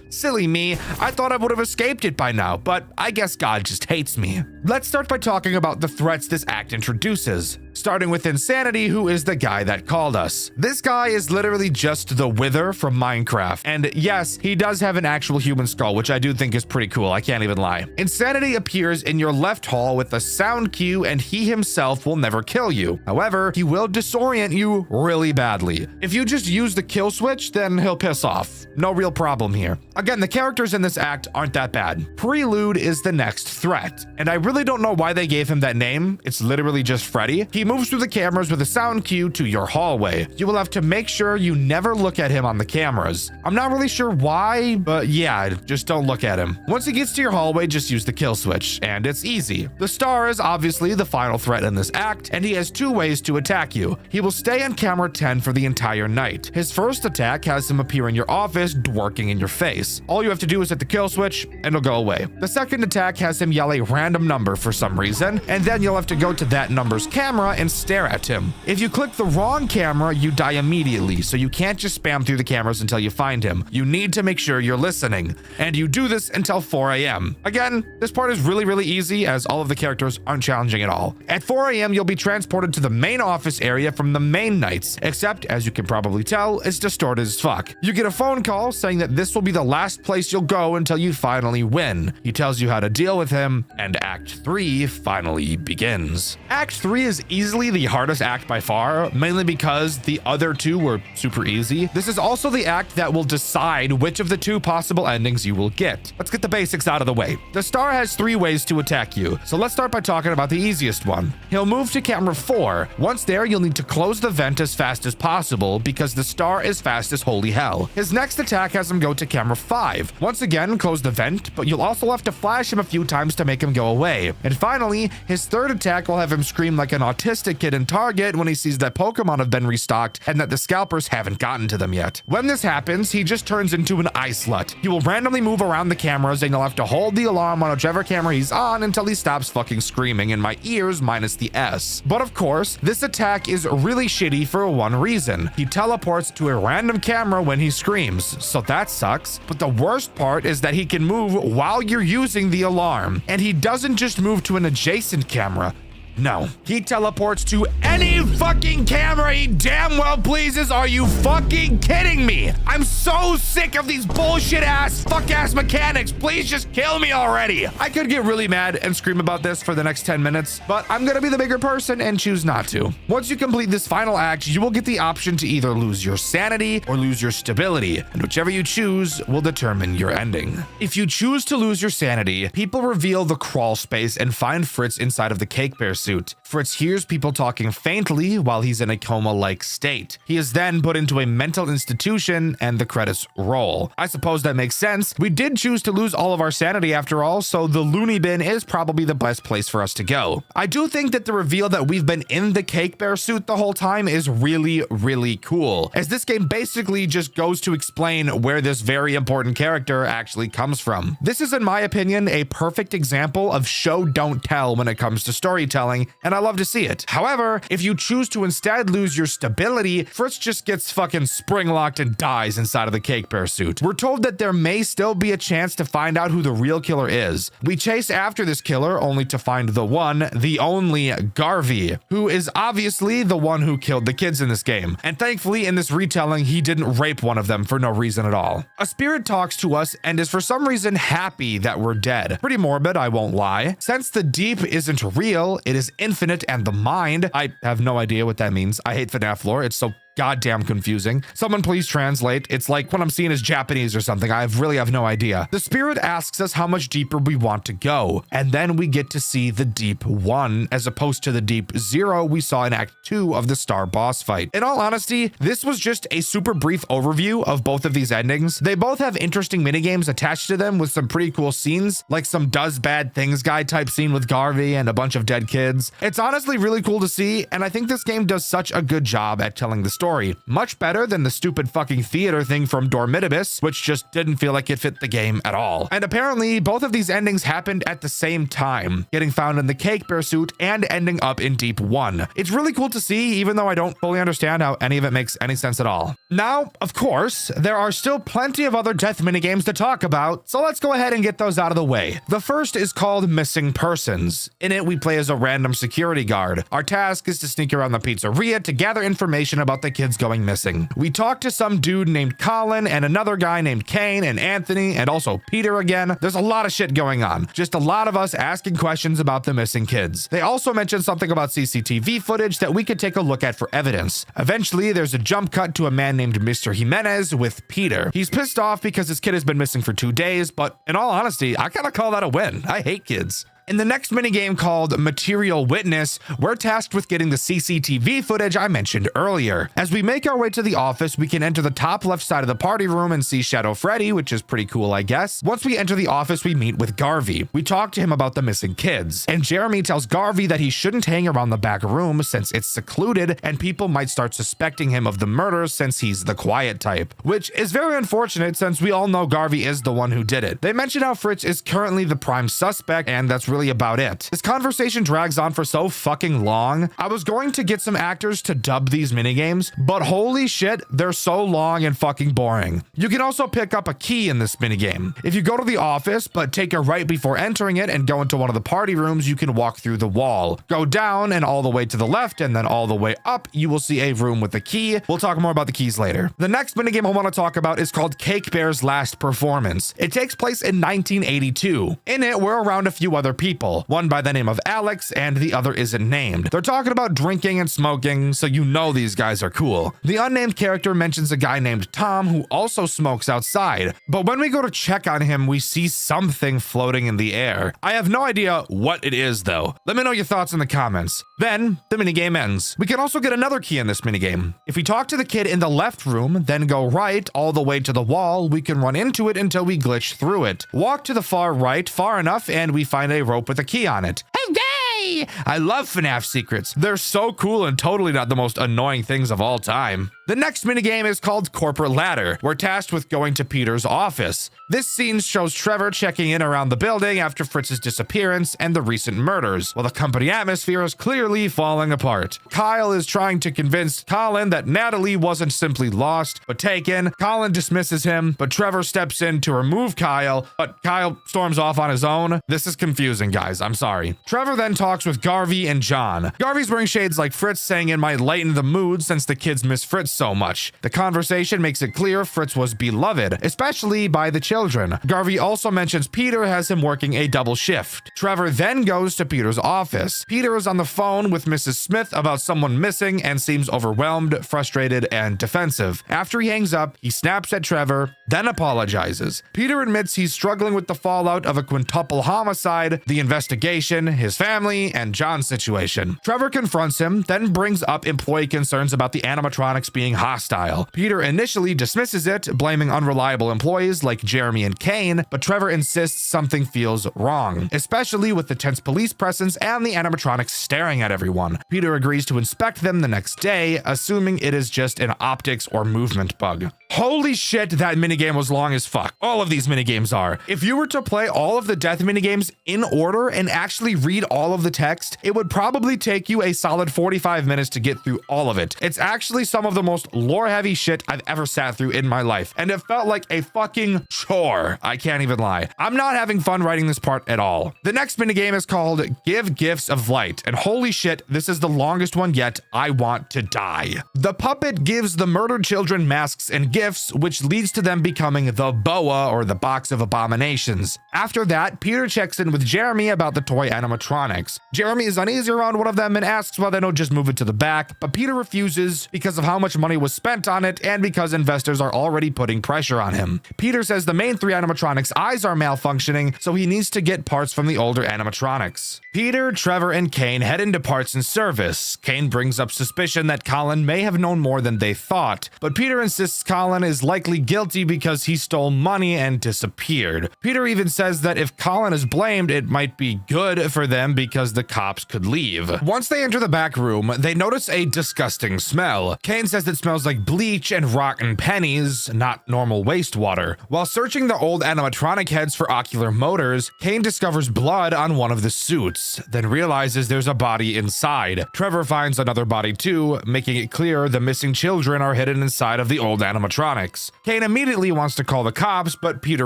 Silly me, I thought I would have escaped it by now, but I guess God just hates me. Let's start by talking about the threats this act introduces. Starting with Insanity, who is the guy that called us. This guy is literally just the Wither from Minecraft. And yes, he does have an actual human skull, which I do think is pretty cool, I can't even lie. Insanity appears in your left hall with a sound cue, and he himself will never kill you. However, he will disorient you really badly. If you just use the kill switch, then he'll piss off. No real problem here. Again, the characters in this act aren't that bad. Prelude is the next threat, and I really don't know why they gave him that name. It's literally just Freddy. He moves through the cameras with a sound cue to your hallway. You will have to make sure you never look at him on the cameras. I'm not really sure why, but yeah, just don't look at him. Once he gets to your hallway, just use the kill switch, and it's easy. The Star is obviously the final threat in this act, and he has 2 ways to attack you. He will stay on camera 10 for the entire night. His first attack has him appear in your office, dworking in your face. All you have to do is hit the kill switch, and it'll go away. The second attack has him yell a random number for some reason, and then you'll have to go to that number's camera and stare at him. If you click the wrong camera, you die immediately, so you can't just spam through the cameras until you find him. You need to make sure you're listening, and you do this until 4 a.m. Again, this part is really easy, as all of the characters aren't challenging at all. At 4 a.m., you'll be transported to the main office area from the main nights, except, as you can probably tell, it's distorted as fuck. You get a phone call saying that this will be the last place you'll go until you finally win. He tells you how to deal with him, and Act 3 finally begins. Act 3 is easily the hardest act by far, mainly because the other 2 were super easy. This is also the act that will decide which of the 2 possible endings you will get. Let's get the basics out of the way. The Star has 3 ways to attack you, so let's start by talking about the easiest one. He'll move to camera 4. Once there, you'll need to close the vent as fast as possible because the Star is fast as holy hell. His next attack has him go to camera 5. Once again, close the vent, but you'll also have to flash him a few times to make him go away. And finally, his third attack will have him scream like an autistic kid in Target when he sees that Pokemon have been restocked and that the scalpers haven't gotten to them yet. When this happens, he just turns into an eye slut. He will randomly move around the cameras, and you'll have to hold the alarm on whichever camera he's on until he stops fucking screaming in my ears minus the S. But of course, this attack is really shitty for one reason. He teleports to a random camera when he screams, so that sucks. But the worst part is that he can move while you're using the alarm, and he doesn't just move to an adjacent camera. No. He teleports to any fucking camera he damn well pleases. Are you fucking kidding me? I'm so sick of these bullshit ass, fuck ass mechanics. Please just kill me already. I could get really mad and scream about this for the next 10 minutes, but I'm gonna be the bigger person and choose not to. Once you complete this final act, you will get the option to either lose your sanity or lose your stability, and whichever you choose will determine your ending. If you choose to lose your sanity, people reveal the crawl space and find Fritz inside of the Cake Bear suit. Fritz hears people talking faintly while he's in a coma-like state. He is then put into a mental institution and the credits roll. I suppose that makes sense. We did choose to lose all of our sanity after all, so the loony bin is probably the best place for us to go. I do think that the reveal that we've been in the Cake Bear suit the whole time is really, really cool, as this game basically just goes to explain where this very important character actually comes from. This is, in my opinion, a perfect example of show don't tell when it comes to storytelling, and I love to see it. However, if you choose to instead lose your stability, Fritz just gets fucking spring locked and dies inside of the Cake Bear suit. We're told that there may still be a chance to find out who the real killer is. We chase after this killer only to find the one, the only Garvey, who is obviously the one who killed the kids in this game. And thankfully in this retelling, he didn't rape one of them for no reason at all. A spirit talks to us and is for some reason happy that we're dead. Pretty morbid, I won't lie. Since the deep isn't real, it is infinite and the mind. I have no idea what that means. I hate FNAF lore. It's so goddamn confusing. Someone please translate. It's like what I'm seeing is Japanese or something. I really have no idea. The spirit asks us how much deeper we want to go, and then we get to see the deep 1 as opposed to the deep 0 we saw in Act 2 of the Star boss fight. In all honesty, this was just a super brief overview of both of these endings. They both have interesting minigames attached to them with some pretty cool scenes, like some does bad things guy type scene with Garvey and a bunch of dead kids. It's honestly really cool to see, and I think this game does such a good job at telling the story. Much better than the stupid fucking theater thing from Dormitibus, which just didn't feel like it fit the game at all. And apparently, both of these endings happened at the same time, getting found in the Cake Bear suit and ending up in Deep 1. It's really cool to see, even though I don't fully understand how any of it makes any sense at all. Now, of course, there are still plenty of other death minigames to talk about, so let's go ahead and get those out of the way. The first is called Missing Persons. In it, we play as a random security guard. Our task is to sneak around the pizzeria to gather information about the kids going missing. We talk to some dude named Colin and another guy named Kane and Anthony and also Peter again. There's a lot of shit going on. Just a lot of us asking questions about the missing kids. They also mentioned something about CCTV footage that we could take a look at for evidence. Eventually, there's a jump cut to a man named Mr. Jimenez with Peter. He's pissed off because his kid has been missing for 2 days, but in all honesty, I kind of call that a win. I hate kids. In the next minigame called Material Witness, we're tasked with getting the CCTV footage I mentioned earlier. As we make our way to the office, we can enter the top left side of the party room and see Shadow Freddy, which is pretty cool, I guess. Once we enter the office, we meet with Garvey. We talk to him about the missing kids, and Jeremy tells Garvey that he shouldn't hang around the back room since it's secluded and people might start suspecting him of the murder since he's the quiet type, which is very unfortunate since we all know Garvey is the one who did it. They mention how Fritz is currently the prime suspect, and that's really about it. This conversation drags on for so fucking long. I was going to get some actors to dub these minigames, but holy shit, they're so long and fucking boring. You can also pick up a key in this minigame. If you go to the office, but take a right before entering it and go into one of the party rooms, you can walk through the wall. Go down and all the way to the left and then all the way up, you will see a room with a key. We'll talk more about the keys later. The next minigame I want to talk about is called Cake Bear's Last Performance. It takes place in 1982. In it, we're around a few other people. One by the name of Alex, and the other isn't named. They're talking about drinking and smoking, so you know these guys are cool. The unnamed character mentions a guy named Tom who also smokes outside, but when we go to check on him, we see something floating in the air. I have no idea what it is though. Let me know your thoughts in the comments. Then, the minigame ends. We can also get another key in this minigame. If we talk to the kid in the left room, then go right all the way to the wall, we can run into it until we glitch through it. Walk to the far right far enough, and we find a rope with a key on it. Hooray! I love FNAF secrets. They're so cool and totally not the most annoying things of all time. The next minigame is called Corporate Ladder. We're tasked with going to Peter's office. This scene shows Trevor checking in around the building after Fritz's disappearance and the recent murders, while the company atmosphere is clearly falling apart. Kyle is trying to convince Colin that Natalie wasn't simply lost, but taken. Colin dismisses him, but Trevor steps in to remove Kyle, but Kyle storms off on his own. This is confusing, guys. I'm sorry. Trevor then talks talks with Garvey and John. Garvey's wearing shades like Fritz, saying it might lighten the mood since the kids miss Fritz so much. The conversation makes it clear Fritz was beloved, especially by the children. Garvey also mentions Peter has him working a double shift. Trevor then goes to Peter's office. Peter is on the phone with Mrs. Smith about someone missing and seems overwhelmed, frustrated, and defensive. After he hangs up, he snaps at Trevor, then apologizes. Peter admits he's struggling with the fallout of a quintuple homicide, the investigation, his family, and John's situation. Trevor confronts him, then brings up employee concerns about the animatronics being hostile. Peter initially dismisses it, blaming unreliable employees like Jeremy and Kane, but Trevor insists something feels wrong, especially with the tense police presence and the animatronics staring at everyone. Peter agrees to inspect them the next day, assuming it is just an optics or movement bug. Holy shit, that minigame was long as fuck. All of these minigames are. If you were to play all of the death minigames in order and actually read all of the text, it would probably take you a solid 45 minutes to get through all of it. It's actually some of the most lore-heavy shit I've ever sat through in my life, and it felt like a fucking chore. I can't even lie. I'm not having fun writing this part at all. The next minigame is called Give Gifts of Light, and holy shit, this is the longest one yet. I want to die. The puppet gives the murdered children masks and gifts, which leads to them becoming the boa, or the box of abominations. After that, Peter checks in with Jeremy about the toy animatronics. Jeremy is uneasy around one of them and asks why they don't just move it to the back, but Peter refuses because of how much money was spent on it and because investors are already putting pressure on him. Peter says the main three animatronics' eyes are malfunctioning, so he needs to get parts from the older animatronics. Peter, Trevor, and Kane head into parts and service. Kane brings up suspicion that Colin may have known more than they thought, but Peter insists Colin is likely guilty because he stole money and disappeared. Peter even says that if Colin is blamed, it might be good for them because the cops could leave. Once they enter the back room, they notice a disgusting smell. Kane says it smells like bleach and rotten pennies, not normal wastewater. While searching the old animatronic heads for ocular motors, Kane discovers blood on one of the suits, then realizes there's a body inside. Trevor finds another body too, making it clear the missing children are hidden inside of the old animatronics. Kane immediately wants to call the cops, but Peter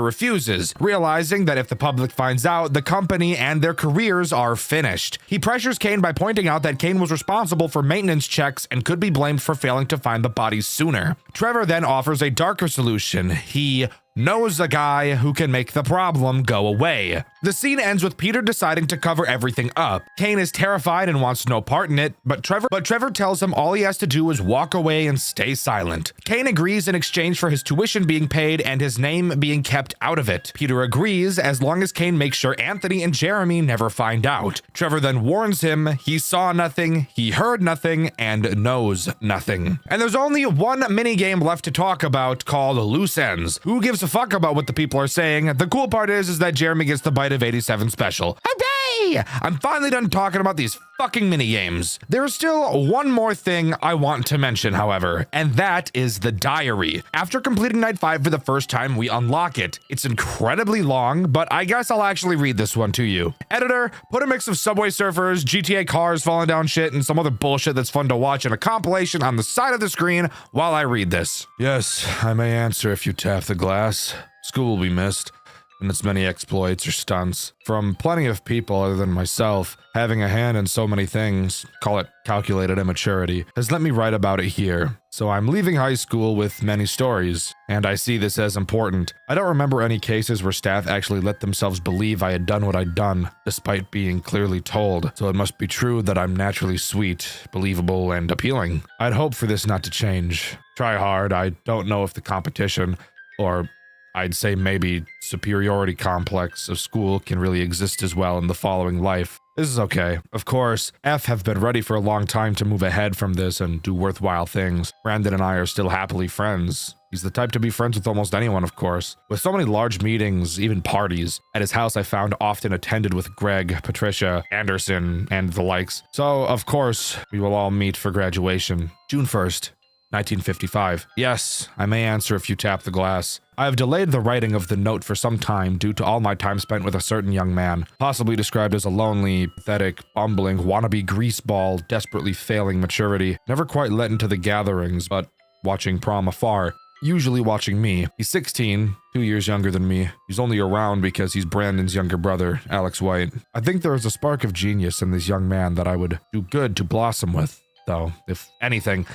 refuses, realizing that if the public finds out, the company and their careers are finished. He pressures Kane by pointing out that Kane was responsible for maintenance checks and could be blamed for failing to find the bodies sooner. Trevor then offers a darker solution. He knows a guy who can make the problem go away. The scene ends with Peter deciding to cover everything up. Kane is terrified and wants no part in it, but Trevor tells him all he has to do is walk away and stay silent. Kane agrees in exchange for his tuition being paid and his name being kept out of it. Peter agrees as long as Kane makes sure Anthony and Jeremy never find out. Trevor then warns him he saw nothing, he heard nothing, and knows nothing. And there's only one minigame left to talk about called Loose Ends. Who gives a fuck about what the people are saying? The cool part is that Jeremy gets the Bite of 87 special. Hooray! I'm finally done talking about these fucking minigames. There's still one more thing I want to mention, however, and that is the diary. After completing night 5 for the first time, we unlock it. It's incredibly long, but I guess I'll actually read this one to you. Editor, put a mix of Subway Surfers, GTA cars falling down shit, and some other bullshit that's fun to watch in a compilation on the side of the screen while I read this.
Yes, I may answer if you tap the glass. School will be missed, and its many exploits or stunts. From plenty of people other than myself, having a hand in so many things, call it calculated immaturity, has let me write about it here. So I'm leaving high school with many stories, and I see this as important. I don't remember any cases where staff actually let themselves believe I had done what I'd done, despite being clearly told, so it must be true that I'm naturally sweet, believable, and appealing. I'd hope for this not to change. Try hard, I don't know if the competition, or I'd say maybe superiority complex of school can really exist as well in the following life. This is okay. Of course, F have been ready for a long time to move ahead from this and do worthwhile things. Brandon and I are still happily friends. He's the type to be friends with almost anyone, of course. With so many large meetings, even parties, at his house I found often attended with Greg, Patricia, Anderson, and the likes. So, of course, we will all meet for graduation. June 1st. 1955. Yes, I may answer if you tap the glass. I have delayed the writing of the note for some time due to all my time spent with a certain young man, possibly described as a lonely, pathetic, bumbling, wannabe greaseball, desperately failing maturity, never quite let into the gatherings, but watching prom afar.
usually watching me. He's 16, 2 years younger than me. He's only around because he's Brandon's younger brother, Alex White. I think there is a spark of genius in this young man that I would do good to blossom with, though. If anything,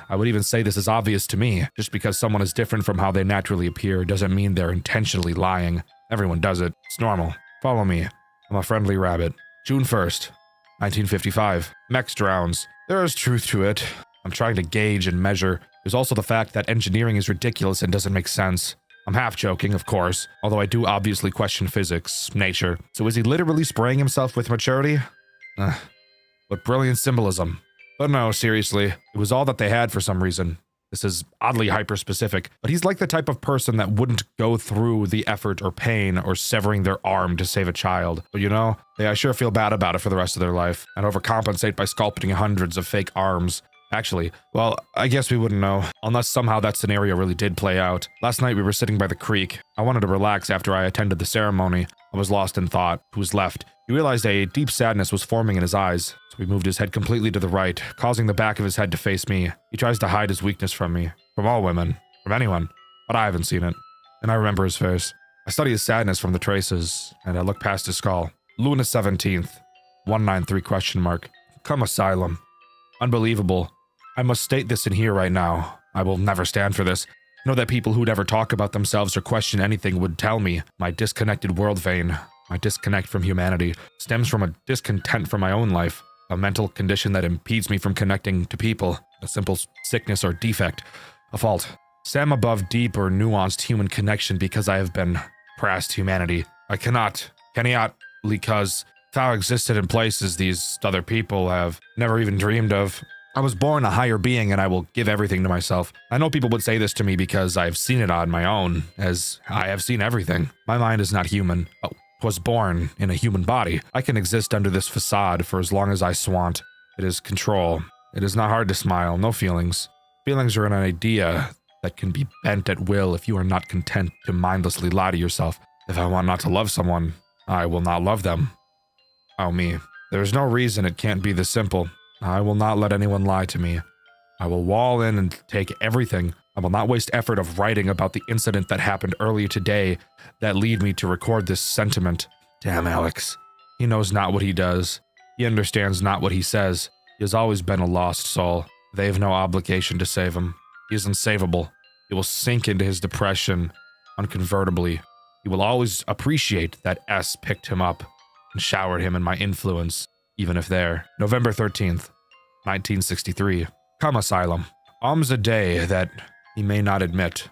I would even say this is obvious to me. Just because someone is different from how they naturally appear doesn't mean they're intentionally lying. Everyone does it. It's normal. Follow me. I'm a friendly rabbit. June 1st, 1955. Mex drowns. There is truth to it. I'm trying to gauge and measure. There's also the fact that engineering is ridiculous and doesn't make sense. I'm half joking, of course, although I do obviously question physics, nature. So is he literally spraying himself with maturity? What brilliant symbolism. But no, seriously, it was all that they had for some reason. This is oddly hyper-specific, but he's like the type of person that wouldn't go through the effort or pain or severing their arm to save a child. But you know, I sure feel bad about it for the rest of their life, and overcompensate by sculpting hundreds of fake arms. Actually, well, I guess we wouldn't know, unless somehow that scenario really did play out. Last night we were sitting by the creek. I wanted to relax after I attended the ceremony. I was lost in thought. Who was left? He realized a deep sadness was forming in his eyes, so he moved his head completely to the right, causing the back of his head to face me. He tries to hide his weakness from me. From all women. From anyone. But I haven't seen it. And I remember his face. I study his sadness from the traces, and I look past his skull. Luna 17th. 193 question mark. Come asylum. Unbelievable. I must state this in here right now. I will never stand for this. Know that people who'd ever talk about themselves or question anything would tell me my disconnected world vein, my disconnect from humanity, stems from a discontent from my own life, a mental condition that impedes me from connecting to people, a simple sickness or defect, a fault. Sam above deep or nuanced human connection because I have been past humanity. I cannot, because thou existed in places these other people have never even dreamed of. I was born a higher being and I will give everything to myself. I know people would say this to me because I've seen it on my own, as I have seen everything. My mind is not human, but was born in a human body. I can exist under this facade for as long as I swant. It is control. It is not hard to smile, no feelings. Feelings are an idea that can be bent at will if you are not content to mindlessly lie to yourself. If I want not to love someone, I will not love them. Oh me. There is no reason it can't be this simple. I will not let anyone lie to me. I will wall in and take everything. I will not waste effort of writing about the incident that happened earlier today that lead me to record this sentiment. Damn Alex. He knows not what he does. He understands not what he says. He has always been a lost soul. They have no obligation to save him. He is unsavable. He will sink into his depression unconvertibly. He will always appreciate that S picked him up and showered him in my influence, even if there. November 13th, 1963. Come asylum. A day that he may not admit.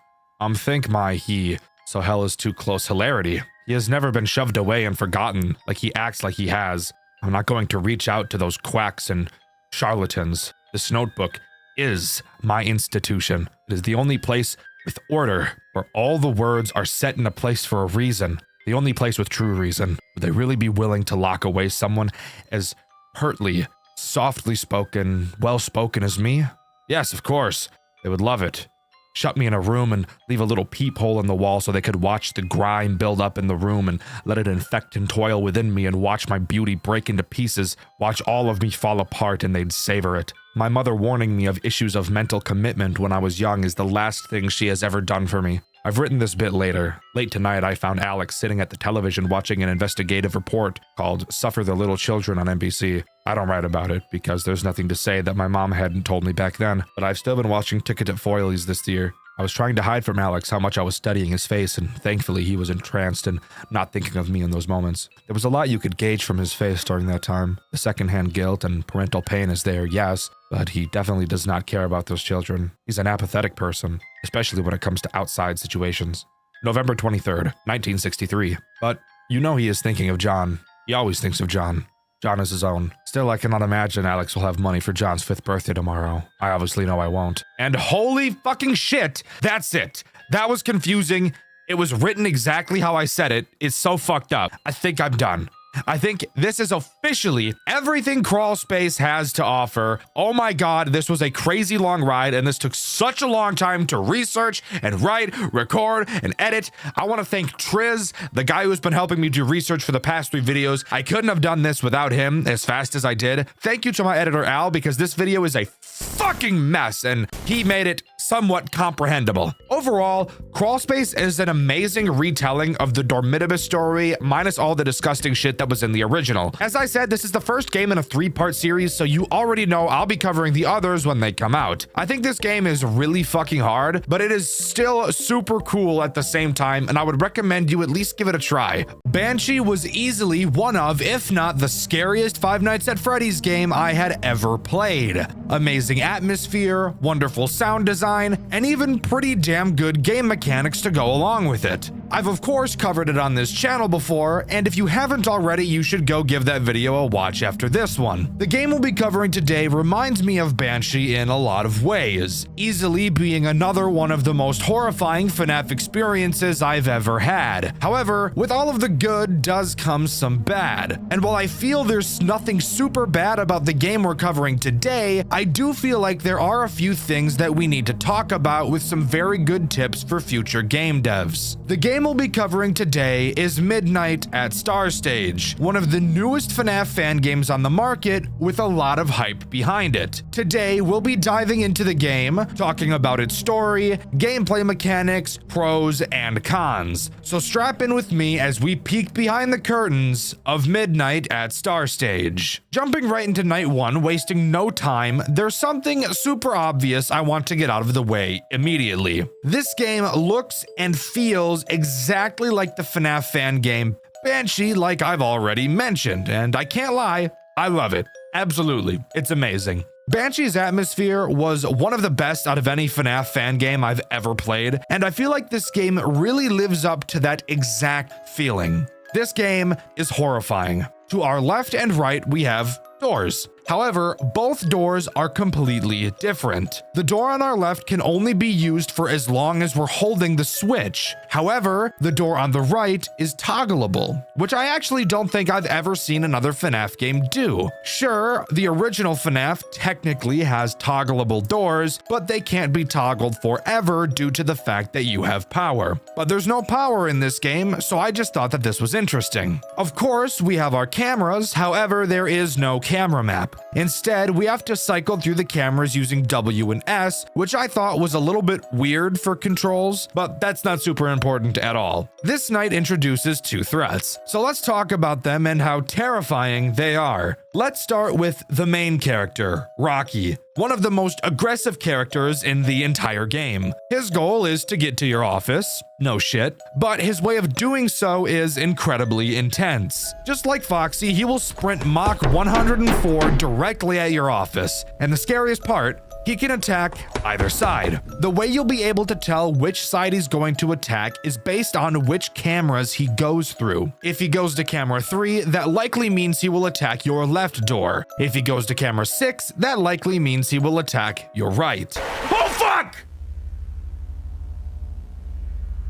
Think my he, so hell is too close hilarity. He has never been shoved away and forgotten like he acts like he has. I'm not going to reach out to those quacks and charlatans. This notebook is my institution. It is the only place with order where all the words are set in a place for a reason. The only place with true reason. Would they really be willing to lock away someone as pertly, softly spoken, well-spoken as me? Yes, of course. They would love it. Shut me in a room and leave a little peephole in the wall so they could watch the grime build up in the room and let it infect and toil within me and watch my beauty break into pieces, watch all of me fall apart, and they'd savor it. My mother warning me of issues of mental commitment when I was young is the last thing she has ever done for me. I've written this bit later. Late tonight, I found Alex sitting at the television watching an investigative report called Suffer the Little Children on NBC. I don't write about it because there's nothing to say that my mom hadn't told me back then, but I've still been watching Ticket to Foilies this year. I was trying to hide from Alex how much I was studying his face, and thankfully he was entranced and not thinking of me in those moments. There was a lot you could gauge from his face during that time. The secondhand guilt and parental pain is there, yes, but he definitely does not care about those children. He's an apathetic person, especially when it comes to outside situations. November 23rd, 1963. But you know he is thinking of John. He always thinks of John. John is his own. Still, I cannot imagine Alex will have money for John's 5th birthday tomorrow. I obviously know I won't. And holy fucking shit, that's it. That was confusing. It was written exactly how I said it. It's so fucked up. I think I'm done. I think this is officially everything Crawl Space has to offer. Oh my god, this was a crazy long ride, and this took such a long time to research and write, record, and edit. I want to thank Triz, the guy who's been helping me do research for the past 3 videos. I couldn't have done this without him as fast as I did. Thank you to my editor Al, because this video is a fucking mess, and he made it
somewhat comprehensible. Overall, Crawl Space is an amazing retelling of the Dormitibus story, minus all the disgusting shit that was in the original. As I said, this is the first game in a 3-part series, so you already know I'll be covering the others when they come out. I think this game is really fucking hard, but it is still super cool at the same time, and I would recommend you at least give it a try. Banshee was easily one of, if not the scariest Five Nights at Freddy's game I had ever played. Amazing atmosphere, wonderful sound design, and even pretty damn good game mechanics to go along with it. I've of course covered it on this channel before, and if you haven't already, you should go give that video a watch after this one. The game we'll be covering today reminds me of Banshee in a lot of ways, easily being another one of the most horrifying FNAF experiences I've ever had. However, with all of the good does come some bad, and while I feel there's nothing super bad about the game we're covering today, I do feel like there are a few things that we need to talk about with some very good tips for future game devs. The game we'll be covering today is Midnight at Star Stage, one of the newest FNAF fan games on the market with a lot of hype behind it. Today, we'll be diving into the game, talking about its story, gameplay mechanics, pros, and cons. So strap in with me as we peek behind the curtains of Midnight at Star Stage. Jumping right into night 1, wasting no time, there's something super obvious I want to get out of the way immediately. This game looks and feels exactly like the FNAF fan game Banshee, like I've already mentioned, and I can't lie, I love it. Absolutely, it's amazing. Banshee's atmosphere was one of the best out of any FNAF fan game I've ever played, and I feel like this game really lives up to that exact feeling. This game is horrifying. To our left and right, we have doors. However, both doors are completely different. The door on our left can only be used for as long as we're holding the switch. However, the door on the right is toggleable, which I actually don't think I've ever seen another FNAF game do. Sure, the original FNAF technically has toggleable doors, but they can't be toggled forever due to the fact that you have power. But there's no power in this game, so I just thought that this was interesting. Of course, we have our cameras, however, there is no camera map. Instead, we have to cycle through the cameras using W and S, which I thought was a little bit weird for controls, but that's not super important at all. This night introduces 2 threats, so let's talk about them and how terrifying they are. Let's start with the main character, Rocky, one of the most aggressive characters in the entire game. His goal is to get to your office, no shit, but his way of doing so is incredibly intense. Just like Foxy, he will sprint Mach 104 directly at your office, and the scariest part, he can attack either side. The way you'll be able to tell which side he's going to attack is based on which cameras he goes through. If he goes to camera 3, that likely means he will attack your left door. If he goes to camera 6, that likely means he will attack your right. Oh fuck!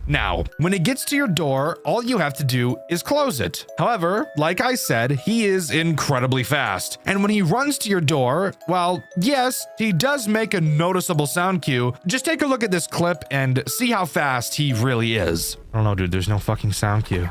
Now, when it gets to your door, all you have to do is close it. However, like I said, he is incredibly fast. And when he runs to your door, well, yes, he does make a noticeable sound cue. Just take a look at this clip and see how fast he really is. I don't know, dude, there's no fucking sound cue.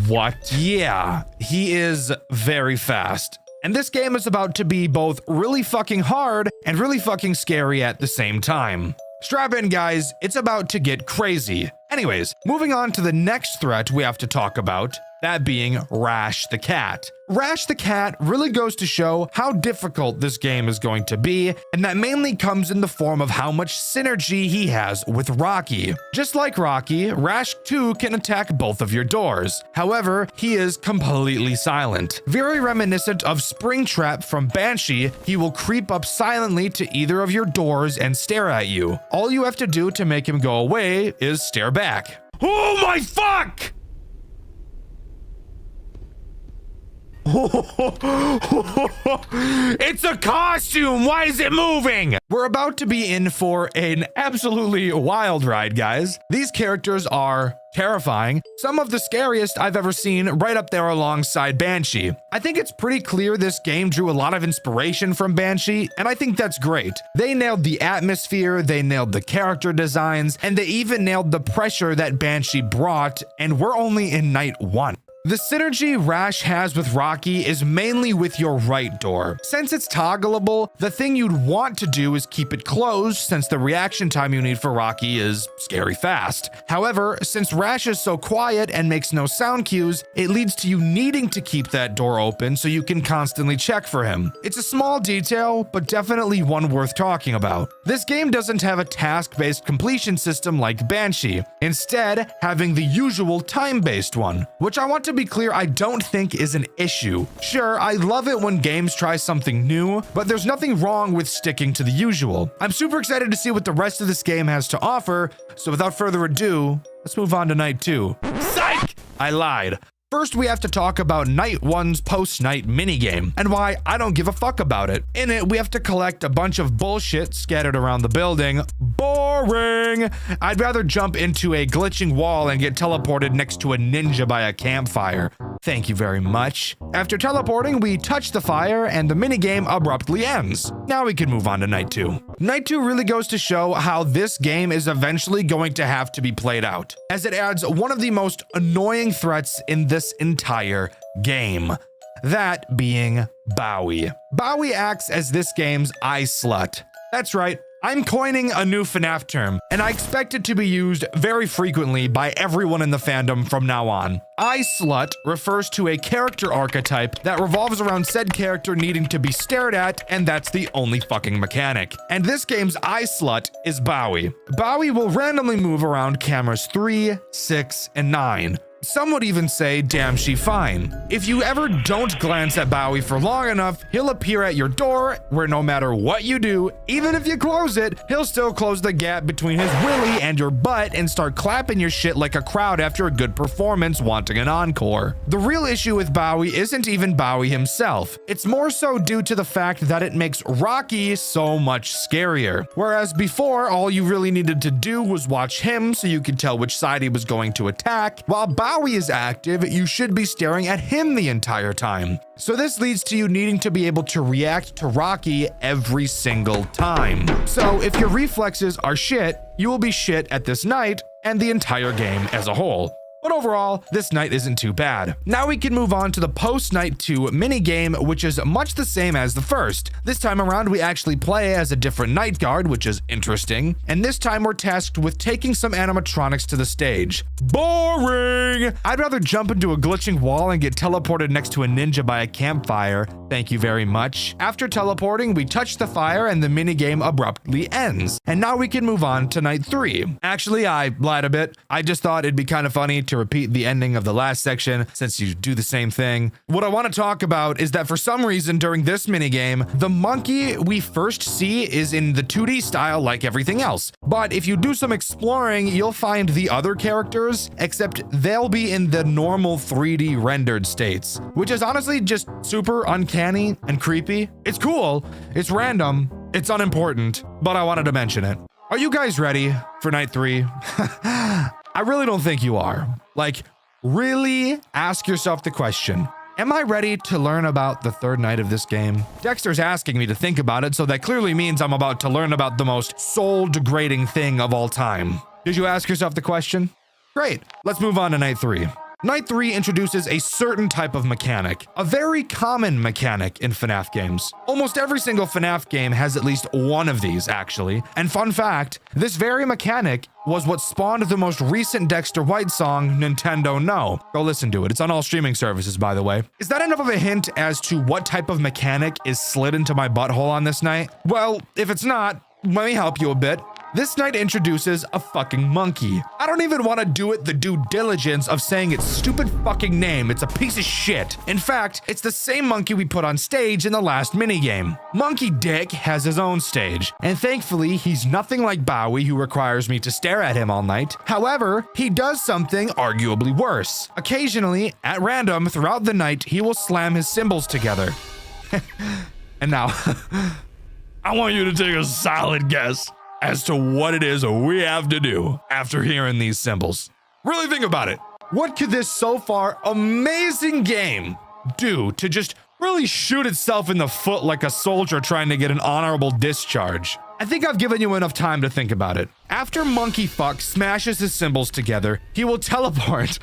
What? Yeah, he is very fast. And this game is about to be both really fucking hard and really fucking scary at the same time. Strap in, guys, it's about to get crazy. Anyways, moving on to the next threat we have to talk about, that being Rash the Cat. Rash the Cat really goes to show how difficult this game is going to be, and that mainly comes in the form of how much synergy he has with Rocky. Just like Rocky, Rash too can attack both of your doors. However, he is completely silent. Very reminiscent of Springtrap from Banshee, he will creep up silently to either of your doors and stare at you. All you have to do to make him go away is stare back. Oh my fuck! It's a costume! Why is it moving? We're about to be in for an absolutely wild ride, guys. These characters are terrifying, some of the scariest I've ever seen, right up there alongside Banshee. I think it's pretty clear this game drew a lot of inspiration from Banshee, and I think that's great. They nailed the atmosphere, they nailed the character designs, and they even nailed the pressure that Banshee brought, and we're only in night 1. The synergy Rash has with Rocky is mainly with your right door. Since it's toggleable, the thing you'd want to do is keep it closed since the reaction time you need for Rocky is scary fast. However, since Rash is so quiet and makes no sound cues, it leads to you needing to keep that door open so you can constantly check for him. It's a small detail, but definitely one worth talking about. This game doesn't have a task-based completion system like Banshee, instead having the usual time-based one, which I want to be clear I don't think is an issue. Sure, I love it when games try something new, but there's nothing wrong with sticking to the usual. I'm super excited to see what the rest of this game has to offer, so without further ado, let's move on to night 2. Psych! I lied. First, we have to talk about Night 1's post-night minigame, and why I don't give a fuck about it. In it, we have to collect a bunch of bullshit scattered around the building. Boring! I'd rather jump into a glitching wall and get teleported next to a ninja by a campfire. Thank you very much. After teleporting, we touch the fire, and the minigame abruptly ends. Now we can move on to Night 2. Night 2 really goes to show how this game is eventually going to have to be played out, as it adds one of the most annoying threats in this entire game. That being Bowie. Bowie acts as this game's eye slut. That's right, I'm coining a new FNAF term, and I expect it to be used very frequently by everyone in the fandom from now on. Eye slut refers to a character archetype that revolves around said character needing to be stared at, and that's the only fucking mechanic. And this game's eye slut is Bowie. Bowie will randomly move around cameras 3, 6, and 9. Some would even say, damn she fine. If you ever don't glance at Bowie for long enough, he'll appear at your door where no matter what you do, even if you close it, he'll still close the gap between his willy and your butt and start clapping your shit like a crowd after a good performance wanting an encore. The real issue with Bowie isn't even Bowie himself. It's more so due to the fact that it makes Rocky so much scarier. Whereas before, all you really needed to do was watch him so you could tell which side he was going to attack, while Bowie is active, you should be staring at him the entire time. So this leads to you needing to be able to react to Rocky every single time. So if your reflexes are shit, you will be shit at this night and the entire game as a whole. But overall, this night isn't too bad. Now we can move on to the post-night 2 minigame, which is much the same as the first. This time around, we actually play as a different night guard, which is interesting. And this time we're tasked with taking some animatronics to the stage. Boring! I'd rather jump into a glitching wall and get teleported next to a ninja by a campfire. Thank you very much. After teleporting, we touch the fire and the minigame abruptly ends. And now we can move on to night 3. Actually, I lied a bit. I just thought it'd be kind of funny to repeat the ending of the last section since you do the same thing. What I want to talk about is that for some reason during this minigame, the monkey we first see is in the 2D style like everything else. But if you do some exploring, you'll find the other characters, except they'll be in the normal 3D rendered states, which is honestly just super uncanny and creepy. It's cool, it's random, it's unimportant, but I wanted to mention it. Are you guys ready for night 3? I really don't think you are. Like, really ask yourself the question, am I ready to learn about the third night of this game? Dexter's asking me to think about it, so that clearly means I'm about to learn about the most soul-degrading thing of all time. Did you ask yourself the question? Great, let's move on to night 3. Night 3 introduces a certain type of mechanic, a very common mechanic in FNAF games. Almost every single FNAF game has at least one of these, actually. And fun fact, this very mechanic was what spawned the most recent Dexter White song, Nintendo No. Go listen to it. It's on all streaming services, by the way. Is that enough of a hint as to what type of mechanic is slid into my butthole on this night? Well, if it's not, let me help you a bit. This night introduces a fucking monkey. I don't even want to do it the due diligence of saying its stupid fucking name. It's a piece of shit. In fact, it's the same monkey we put on stage in the last minigame. Monkey Dick has his own stage, and thankfully, he's nothing like Bowie, who requires me to stare at him all night. However, he does something arguably worse. Occasionally, at random, throughout the night, he will slam his cymbals together. And now, I want you to take a solid guess as to what it is we have to do after hearing these cymbals. Really think about it. What could this so far amazing game do to just really shoot itself in the foot like a soldier trying to get an honorable discharge? I think I've given you enough time to think about it. After Monkey Fuck smashes his cymbals together, he will teleport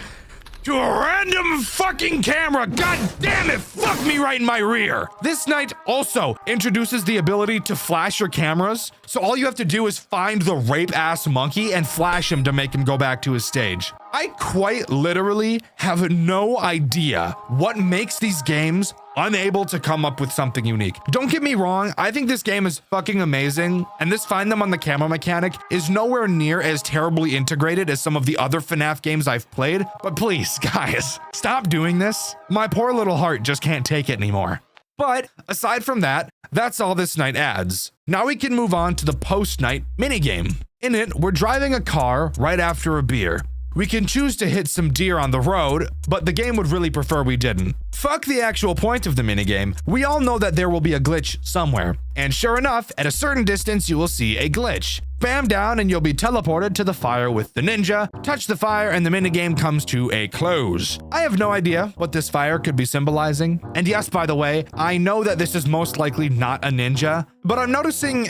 to a random fucking camera. God damn it, fuck me right in my rear. This night also introduces the ability to flash your cameras. So all you have to do is find the rape ass monkey and flash him to make him go back to his stage. I quite literally have no idea what makes these games unable to come up with something unique. Don't get me wrong, I think this game is fucking amazing, and this find them on the camera mechanic is nowhere near as terribly integrated as some of the other FNAF games I've played, but please, guys, stop doing this. My poor little heart just can't take it anymore. But aside from that, that's all this night adds. Now we can move on to the post-night minigame. In it, we're driving a car right after a beer. We can choose to hit some deer on the road, but the game would really prefer we didn't. Fuck the actual point of the minigame. We all know that there will be a glitch somewhere. And sure enough, at a certain distance, you will see a glitch. Spam down and you'll be teleported to the fire with the ninja. Touch the fire and the minigame comes to a close. I have no idea what this fire could be symbolizing. And yes, by the way, I know that this is most likely not a ninja, but I'm noticing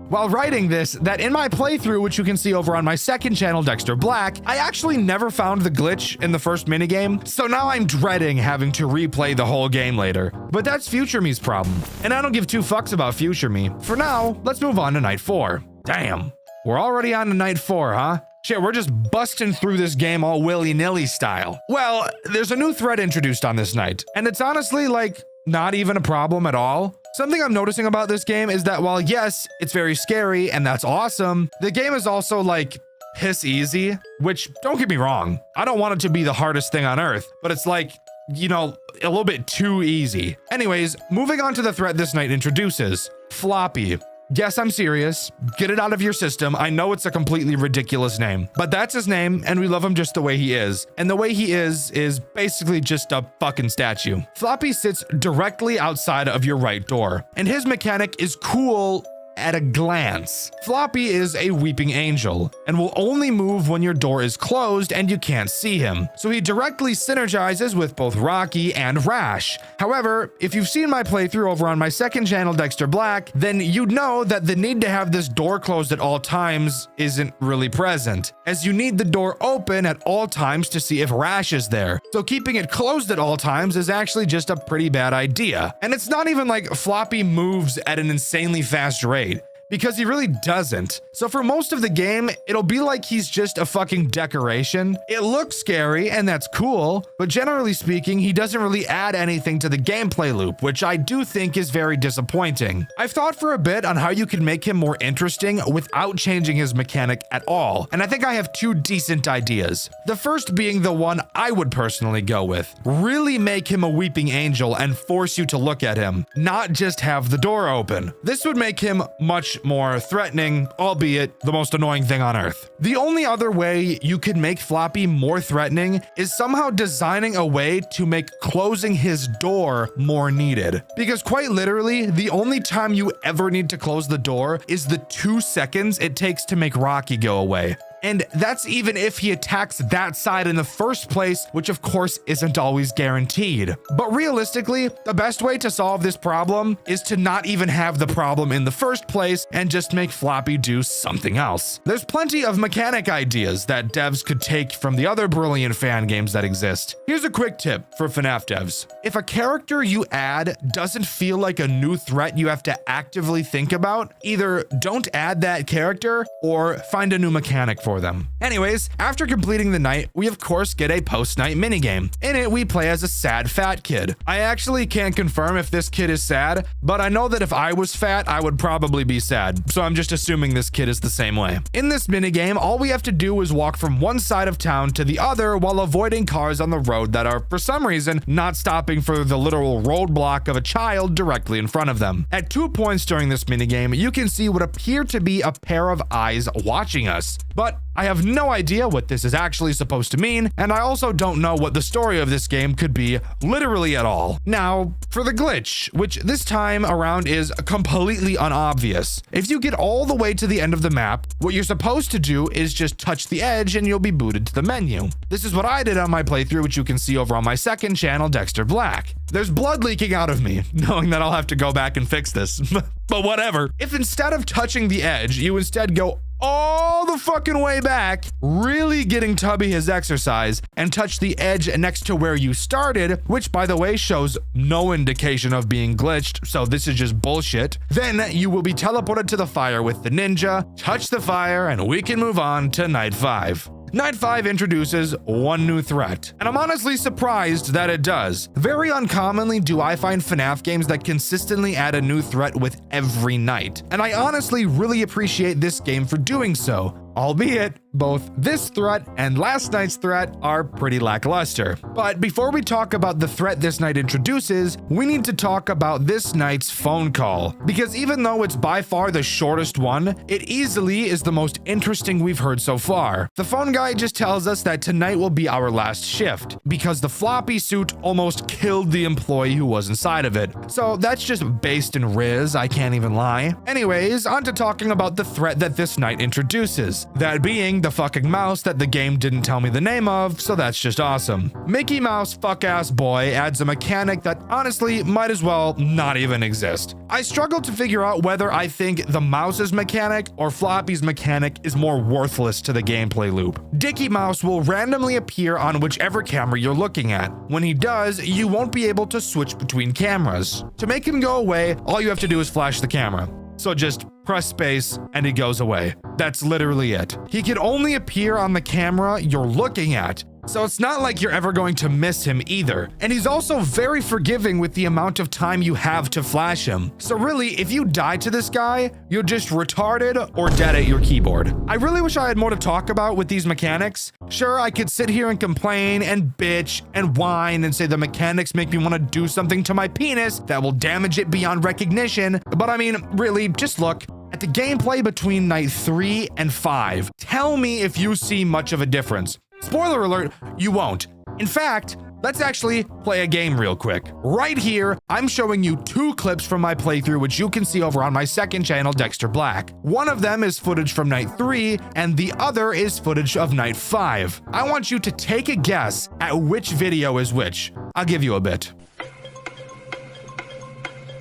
while writing this that in my playthrough, which you can see over on my second channel, Dexter Black, I actually never found the glitch in the first minigame. So now I'm dreading having to replay the whole game later. But that's future me's problem. And I don't give two fucks about future me. For now, let's move on to night 4. Damn. We're already on to night 4, huh? Shit, we're just busting through this game all willy-nilly style. Well, there's a new threat introduced on this night, and it's honestly, like, not even a problem at all. Something I'm noticing about this game is that while, yes, it's very scary, and that's awesome, the game is also, like, piss easy, which, don't get me wrong, I don't want it to be the hardest thing on earth, but it's like, you know, a little bit too easy. Anyways, moving on to the threat this night introduces. Floppy. Yes, I'm serious. Get it out of your system. I know it's a completely ridiculous name, but that's his name, and we love him just the way he is. And the way he is basically just a fucking statue. Floppy sits directly outside of your right door, and his mechanic is cool at a glance. Floppy is a weeping angel and will only move when your door is closed and you can't see him. So he directly synergizes with both Rocky and Rash. However, if you've seen my playthrough over on my second channel, Dexter Black, then you'd know that the need to have this door closed at all times isn't really present, as you need the door open at all times to see if Rash is there. So keeping it closed at all times is actually just a pretty bad idea. And it's not even like Floppy moves at an insanely fast rate, because he really doesn't. So for most of the game, it'll be like he's just a fucking decoration. It looks scary and that's cool, but generally speaking, he doesn't really add anything to the gameplay loop, which I do think is very disappointing. I've thought for a bit on how you can make him more interesting without changing his mechanic at all, and I think I have 2 decent ideas. The first being the one I would personally go with. Really make him a weeping angel and force you to look at him, not just have the door open. This would make him much more threatening, albeit the most annoying thing on earth. The only other way you could make Floppy more threatening is somehow designing a way to make closing his door more needed. Because quite literally, the only time you ever need to close the door is the 2 seconds it takes to make Rocky go away. And that's even if he attacks that side in the first place, which of course isn't always guaranteed. But realistically, the best way to solve this problem is to not even have the problem in the first place and just make Floppy do something else. There's plenty of mechanic ideas that devs could take from the other brilliant fan games that exist. Here's a quick tip for FNAF devs. If a character you add doesn't feel like a new threat you have to actively think about, either don't add that character or find a new mechanic for them. Anyways, after completing the night, we of course get a post-night minigame. In it, we play as a sad fat kid. I actually can't confirm if this kid is sad, but I know that if I was fat, I would probably be sad, so I'm just assuming this kid is the same way. In this minigame, all we have to do is walk from one side of town to the other while avoiding cars on the road that are, for some reason, not stopping for the literal roadblock of a child directly in front of them. At 2 points during this minigame, you can see what appear to be a pair of eyes watching us, but I have no idea what this is actually supposed to mean, and I also don't know what the story of this game could be literally at all. Now, for the glitch, which this time around is completely unobvious. If you get all the way to the end of the map, what you're supposed to do is just touch the edge and you'll be booted to the menu. This is what I did on my playthrough, which you can see over on my second channel, Dexter Black. There's blood leaking out of me, knowing that I'll have to go back and fix this, but whatever. If instead of touching the edge, you instead go
all the fucking way back, really getting Tubby his exercise, and touch the edge next to where you started, which by the way shows no indication of being glitched, so this is just bullshit. Then you will be teleported to the fire with the ninja, touch the fire, and we can move on to night 5. Night 5 introduces one new threat, and I'm honestly surprised that it does. Very uncommonly do I find FNAF games that consistently add a new threat with every night, and I honestly really appreciate this game for doing so. Albeit, both this threat and last night's threat are pretty lackluster. But before we talk about the threat this night introduces, we need to talk about this night's phone call. Because even though it's by far the shortest one, it easily is the most interesting we've heard so far. The phone guy just tells us that tonight will be our last shift, because the floppy suit almost killed the employee who was inside of it. So that's just based in Riz, I can't even lie. Anyways, on to talking about the threat that this night introduces. That being the fucking mouse that the game didn't tell me the name of, so that's just awesome. Mickey Mouse fuck-ass boy adds a mechanic that honestly might as well not even exist. I struggle to figure out whether I think the mouse's mechanic or Floppy's mechanic is more worthless to the gameplay loop. Dicky Mouse will randomly appear on whichever camera you're looking at. When he does, you won't be able to switch between cameras. To make him go away, all you have to do is flash the camera. So just press space and he goes away. That's literally it. He can only appear on the camera you're looking at, so it's not like you're ever going to miss him either. And he's also very forgiving with the amount of time you have to flash him. So really, if you die to this guy, you're just retarded or dead at your keyboard. I really wish I had more to talk about with these mechanics. Sure, I could sit here and complain and bitch and whine and say the mechanics make me want to do something to my penis that will damage it beyond recognition. But I mean, really, just look at the gameplay between night 3 and 5. Tell me if you see much of a difference. Spoiler alert, you won't. In fact, let's actually play a game real quick. Right here, I'm showing you 2 clips from my playthrough, which you can see over on my second channel, Dexter Black. One of them is footage from night 3, and the other is footage of night 5. I want you to take a guess at which video is which. I'll give you a bit.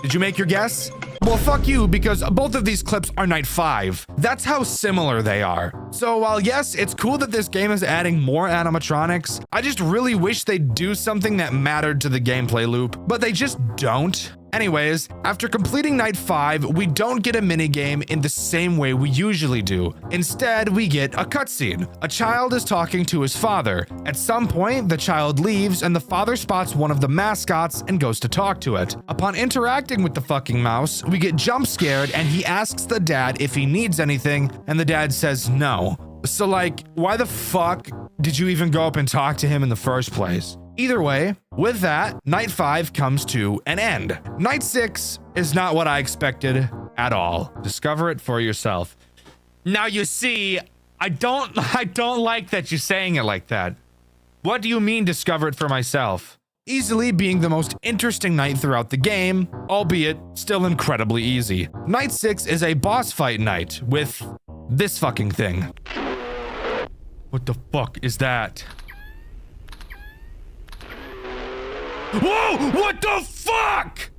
Did you make your guess? Well, fuck you, because both of these clips are night 5. That's how similar they are. So while yes, it's cool that this game is adding more animatronics, I just really wish they'd do something that mattered to the gameplay loop, but they just don't. Anyways, after completing night 5, we don't get a minigame in the same way we usually do. Instead, we get a cutscene. A child is talking to his father. At some point, the child leaves and the father spots one of the mascots and goes to talk to it. Upon interacting with the fucking mouse, we get jump scared and he asks the dad if he needs anything, and the dad says no. So like, why the fuck did you even go up and talk to him in the first place? Either way, with that, night 5 comes to an end. Night 6 is not what I expected at all. Discover it for yourself. Now you see, I don't like that you're saying it like that. What do you mean discover it for myself? Easily being the most interesting night throughout the game, albeit still incredibly easy. Night 6 is a boss fight night with this fucking thing. What the fuck is that? Whoa! What the fuck?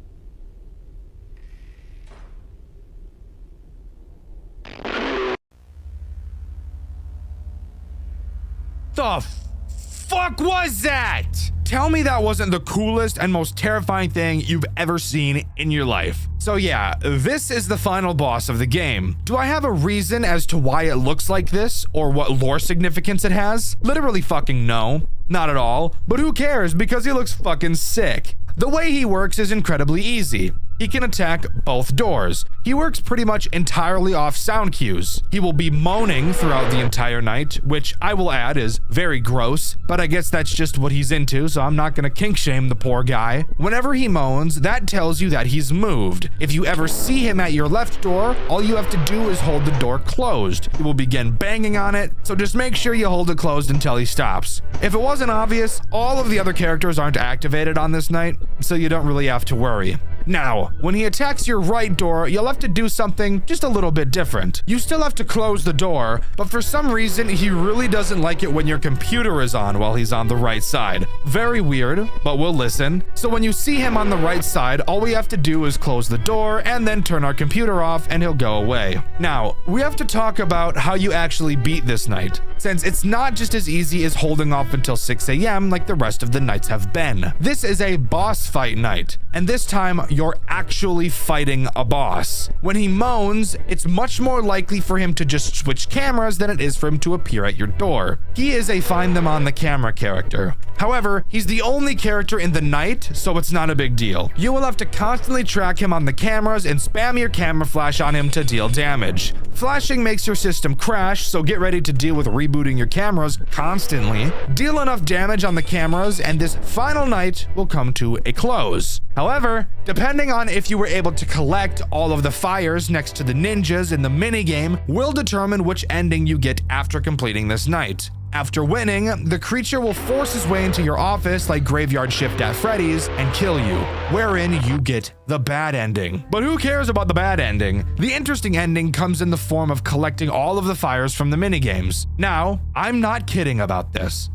The fuck was that? Tell me that wasn't the coolest and most terrifying thing you've ever seen in your life. So yeah, this is the final boss of the game. Do I have a reason as to why it looks like this or what lore significance it has? Literally fucking no. Not at all. But who cares, because he looks fucking sick. The way he works is incredibly easy. He can attack both doors. He works pretty much entirely off sound cues. He will be moaning throughout the entire night, which I will add is very gross, but I guess that's just what he's into, so I'm not gonna kink shame the poor guy. Whenever he moans, that tells you that he's moved. If you ever see him at your left door, all you have to do is hold the door closed. He will begin banging on it, so just make sure you hold it closed until he stops. If it wasn't obvious, all of the other characters aren't activated on this night, so you don't really have to worry. Now, when he attacks your right door, you'll have to do something just a little bit different. You still have to close the door, but for some reason, he really doesn't like it when your computer is on while he's on the right side. Very weird, but we'll listen. So when you see him on the right side, all we have to do is close the door and then turn our computer off and he'll go away. Now, we have to talk about how you actually beat this night, since it's not just as easy as holding off until 6 a.m. like the rest of the nights have been. This is a boss fight night, and this time you're actually fighting a boss. When he moans, it's much more likely for him to just switch cameras than it is for him to appear at your door. He is a find them on the camera character. However, he's the only character in the night, so it's not a big deal. You will have to constantly track him on the cameras and spam your camera flash on him to deal damage. Flashing makes your system crash, so get ready to deal with rebooting your cameras constantly. Deal enough damage on the cameras and this final night will come to a close. However, depending on if you were able to collect all of the fires next to the ninjas in the minigame will determine which ending you get after completing this night. After winning, the creature will force his way into your office like Graveyard Shift at Freddy's and kill you, wherein you get the bad ending. But who cares about the bad ending? The interesting ending comes in the form of collecting all of the fires from the minigames. Now, I'm not kidding about this.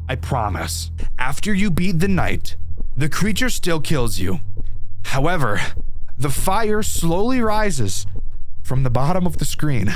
I promise. After you beat the night, the creature still kills you. However, the fire slowly rises from the bottom of the screen,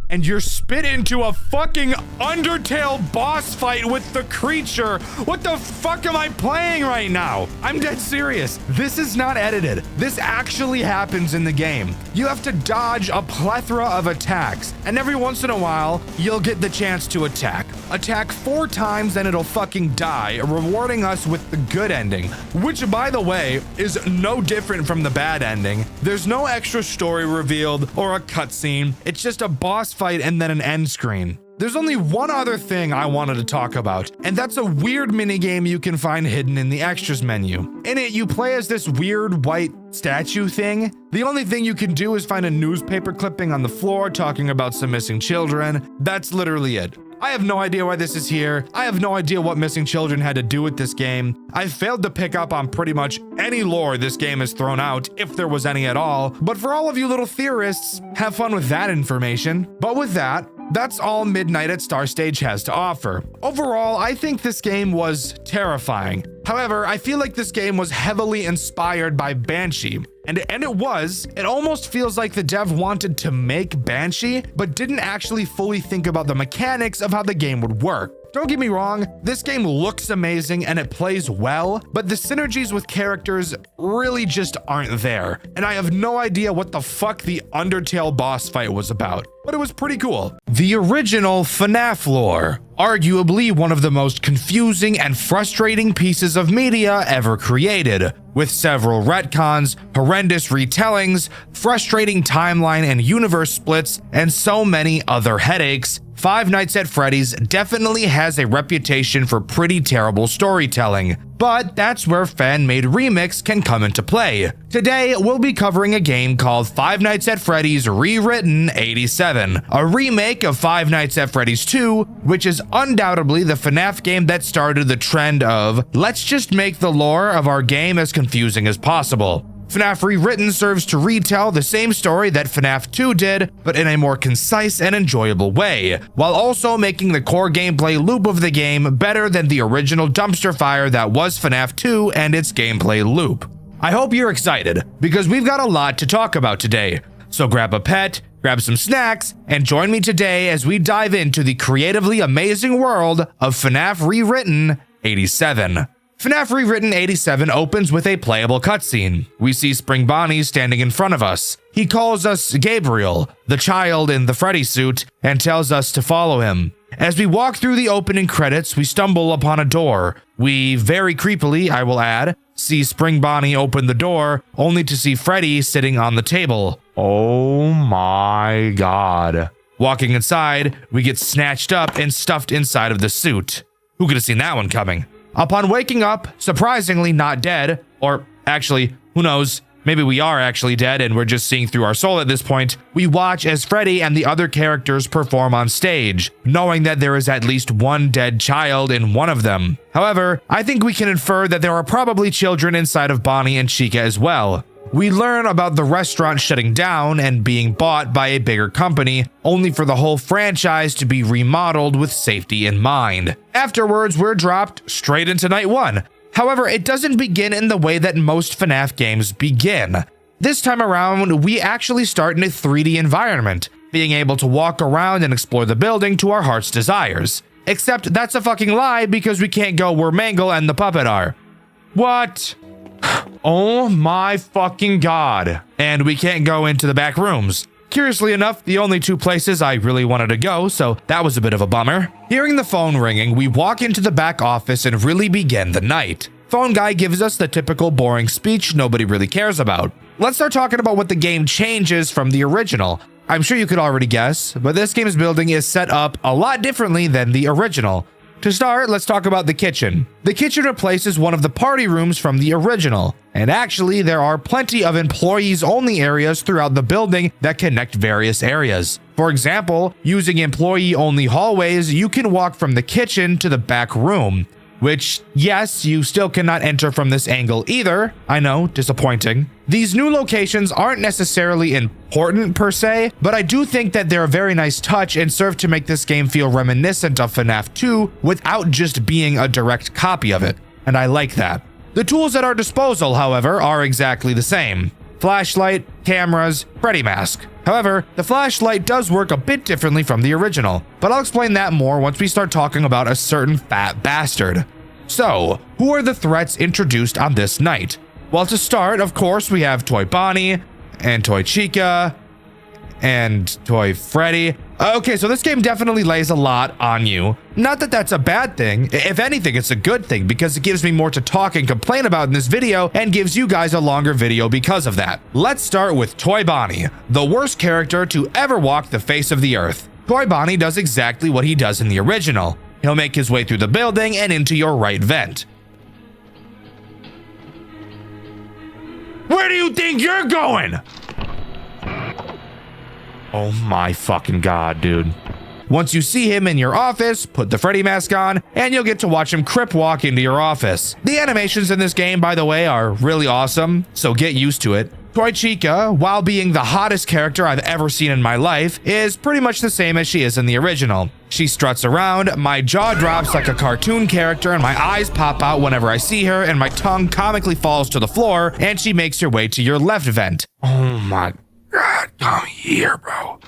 and you're spit into a fucking Undertale boss fight with the creature. What the fuck am I playing right now? I'm dead serious. This is not edited. This actually happens in the game. You have to dodge a plethora of attacks, and every once in a while, you'll get the chance to attack. Attack 4 times and it'll fucking die, rewarding us with the good ending, which, by the way, is no different from the bad ending. There's no extra story revealed or a cutscene. It's just a boss fight and then an end screen. There's only one other thing I wanted to talk about, and that's a weird minigame you can find hidden in the extras menu. In it, you play as this weird white statue thing. The only thing you can do is find a newspaper clipping on the floor talking about some missing children. That's literally it. I have no idea why this is here. I have no idea what missing children had to do with this game. I failed to pick up on pretty much any lore this game has thrown out, if there was any at all. But for all of you little theorists, have fun with that information. But with that, that's all Midnight at Star Stage has to offer. Overall, I think this game was terrifying. However, I feel like this game was heavily inspired by Banshee. And it was. It almost feels like the dev wanted to make Banshee, but didn't actually fully think about the mechanics of how the game would work. Don't get me wrong, this game looks amazing and it plays well, but the synergies with characters really just aren't there. And I have no idea what the fuck the Undertale boss fight was about, but it was pretty cool. The original FNAF lore, arguably one of the most confusing and frustrating pieces of media ever created, with several retcons, horrendous retellings, frustrating timeline and universe splits, and so many other headaches. Five Nights at Freddy's definitely has a reputation for pretty terrible storytelling, but that's where fan-made remix can come into play. Today, we'll be covering a game called Five Nights at Freddy's Rewritten 87, a remake of Five Nights at Freddy's 2, which is undoubtedly the FNAF game that started the trend of, let's just make the lore of our game as confusing as possible. FNAF Rewritten serves to retell the same story that FNAF 2 did, but in a more concise and enjoyable way, while also making the core gameplay loop of the game better than the original dumpster fire that was FNAF 2 and its gameplay loop. I hope you're excited, because we've got a lot to talk about today. So grab a pet, grab some snacks, and join me today as we dive into the creatively amazing world of FNAF Rewritten 87. FNAF Rewritten 87 opens with a playable cutscene. We see Spring Bonnie standing in front of us. He calls us Gabriel, the child in the Freddy suit, and tells us to follow him. As we walk through the opening credits, we stumble upon a door. We, very creepily, I will add, see Spring Bonnie open the door, only to see Freddy sitting on the table. Oh my god. Walking inside, we get snatched up and stuffed inside of the suit. Who could have seen that one coming? Upon waking up, surprisingly not dead, or actually, who knows, maybe we are actually dead and we're just seeing through our soul at this point, we watch as Freddy and the other characters perform on stage, knowing that there is at least one dead child in one of them. However, I think we can infer that there are probably children inside of Bonnie and Chica as well. We learn about the restaurant shutting down and being bought by a bigger company, only for the whole franchise to be remodeled with safety in mind. Afterwards, we're dropped straight into night 1. However, it doesn't begin in the way that most FNAF games begin. This time around, we actually start in a 3D environment, being able to walk around and explore the building to our heart's desires. Except that's a fucking lie because we can't go where Mangle and the puppet are. What? Oh my fucking god. And we can't go into the back rooms. Curiously enough, the only 2 places I really wanted to go, so that was a bit of a bummer. Hearing the phone ringing, we walk into the back office and really begin the night. Phone guy gives us the typical boring speech nobody really cares about. Let's start talking about what the game changes from the original. I'm sure you could already guess, but this game's building is set up a lot differently than the original. To start, let's talk about the kitchen. The kitchen replaces one of the party rooms from the original, and actually there are plenty of employees-only areas throughout the building that connect various areas. For example, using employee-only hallways, you can walk from the kitchen to the back room, which, yes, you still cannot enter from this angle either. I know, disappointing. These new locations aren't necessarily important per se, but I do think that they're a very nice touch and serve to make this game feel reminiscent of FNAF 2 without just being a direct copy of it, and I like that. The tools at our disposal, however, are exactly the same. Flashlight, cameras, Freddy mask. However, the flashlight does work a bit differently from the original, but I'll explain that more once we start talking about a certain fat bastard. So, who are the threats introduced on this night? Well, to start, of course, we have Toy Bonnie, and Toy Chica, and Toy Freddy. Okay, so this game definitely lays a lot on you. Not that that's a bad thing. If anything, it's a good thing because it gives me more to talk and complain about in this video and gives you guys a longer video because of that. Let's start with Toy Bonnie, the worst character to ever walk the face of the earth. Toy Bonnie does exactly what he does in the original. He'll make his way through the building and into your right vent. Where do you think you're going? Oh my fucking god, dude. Once you see him in your office, put the Freddy mask on, and you'll get to watch him crip walk into your office. The animations in this game, by the way, are really awesome, so get used to it. Toy Chica, while being the hottest character I've ever seen in my life, is pretty much the same as she is in the original. She struts around, my jaw drops like a cartoon character, and my eyes pop out whenever I see her, and my tongue comically falls to the floor, and she makes her way to your left vent. Oh my god, come here, bro.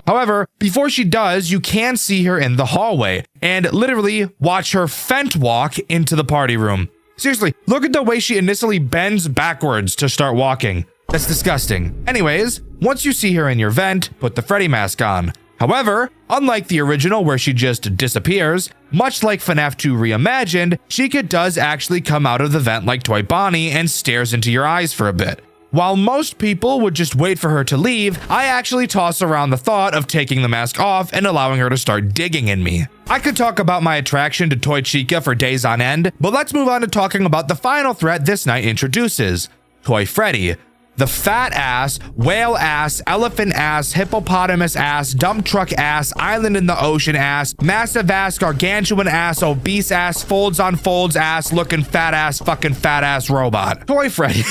However, before she does, you can see her in the hallway, and literally watch her fent walk into the party room. Seriously, look at the way she initially bends backwards to start walking. That's disgusting. Anyways, once you see her in your vent, put the Freddy mask on. However, unlike the original where she just disappears, much like FNAF 2 Reimagined, Chica does actually come out of the vent like Toy Bonnie and stares into your eyes for a bit. While most people would just wait for her to leave, I actually toss around the thought of taking the mask off and allowing her to start digging in me. I could talk about my attraction to Toy Chica for days on end, but let's move on to talking about the final threat this night introduces, Toy Freddy. The fat ass, whale ass, elephant ass, hippopotamus ass, dump truck ass, island in the ocean ass, massive ass, gargantuan ass, obese ass, folds on folds ass, looking fat ass, fucking fat ass robot. Toy Freddy.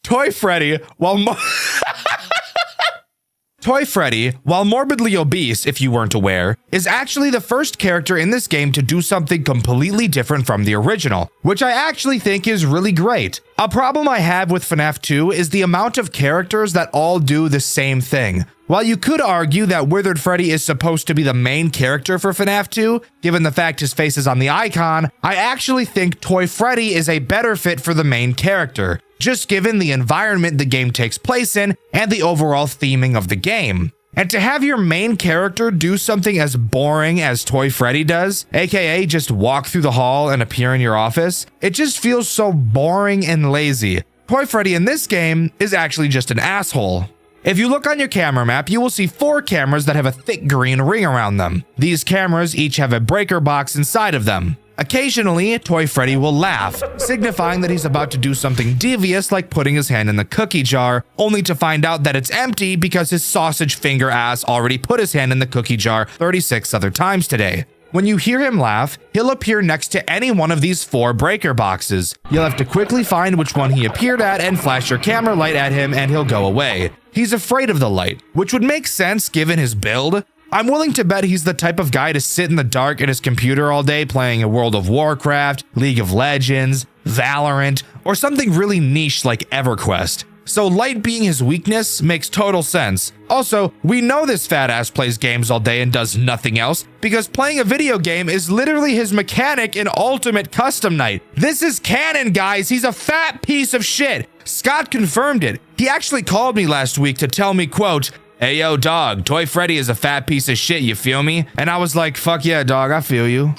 Toy Freddy, Toy Freddy, while morbidly obese, if you weren't aware, is actually the first character in this game to do something completely different from the original, which I actually think is really great. A problem I have with FNAF 2 is the amount of characters that all do the same thing. While you could argue that Withered Freddy is supposed to be the main character for FNAF 2, given the fact his face is on the icon, I actually think Toy Freddy is a better fit for the main character, just given the environment the game takes place in and the overall theming of the game. And to have your main character do something as boring as Toy Freddy does, aka just walk through the hall and appear in your office, it just feels so boring and lazy. Toy Freddy in this game is actually just an asshole. If you look on your camera map, you will see 4 cameras that have a thick green ring around them. These cameras each have a breaker box inside of them. Occasionally, Toy Freddy will laugh, signifying that he's about to do something devious like putting his hand in the cookie jar, only to find out that it's empty because his sausage finger ass already put his hand in the cookie jar 36 other times today. When you hear him laugh, he'll appear next to any one of these 4 breaker boxes. You'll have to quickly find which one he appeared at and flash your camera light at him and he'll go away. He's afraid of the light, which would make sense given his build. I'm willing to bet he's the type of guy to sit in the dark at his computer all day playing a World of Warcraft, League of Legends, Valorant, or something really niche like EverQuest. So light being his weakness makes total sense. Also, we know this fat ass plays games all day and does nothing else because playing a video game is literally his mechanic in Ultimate Custom Night. This is canon, guys. He's a fat piece of shit. Scott confirmed it. He actually called me last week to tell me, quote, "Hey yo dog, Toy Freddy is a fat piece of shit, you feel me?" And I was like, fuck yeah dog, I feel you.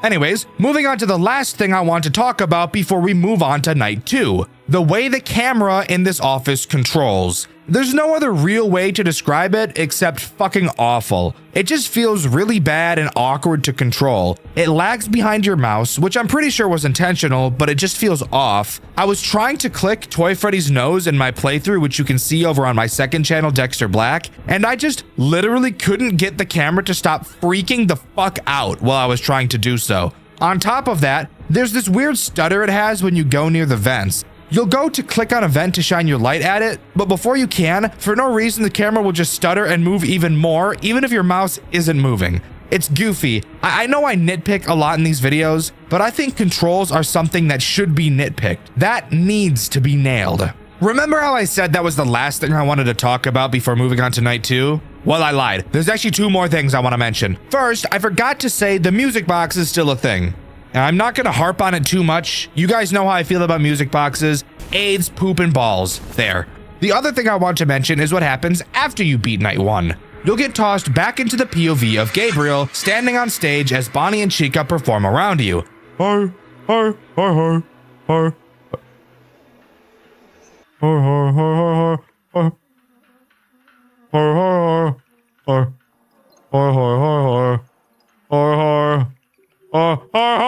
Anyways, moving on to the last thing I want to talk about before we move on to night 2. The way the camera in this office controls. There's no other real way to describe it except fucking awful. It just feels really bad and awkward to control. It lags behind your mouse, which I'm pretty sure was intentional, but it just feels off. I was trying to click Toy Freddy's nose in my playthrough, which you can see over on my second channel, Dexter Black, and I just literally couldn't get the camera to stop freaking the fuck out while I was trying to do so. On top of that, there's this weird stutter it has when you go near the vents. You'll go to click on a vent to shine your light at it, but before you can, for no reason the camera will just stutter and move even more, even if your mouse isn't moving. It's goofy. I know I nitpick a lot in these videos, but I think controls are something that should be nitpicked. That needs to be nailed. Remember how I said that was the last thing I wanted to talk about before moving on to night 2? Well, I lied. There's actually 2 more things I want to mention. First, I forgot to say the music box is still a thing. And I'm not going to harp on it too much. You guys know how I feel about music boxes. AIDS, poop, and balls. There. The other thing I want to mention is what happens after you beat night 1. You'll get tossed back into the POV of Gabriel standing on stage as Bonnie and Chica perform around you.
Hi, hi, hi, hi, hi. Hi, hi, hi, hi, hi. Hi, hi, hi, hi. Hi, hi, hi, hi. Hi, hi. Hi, hi, hi, hi. Hi, hi, hi,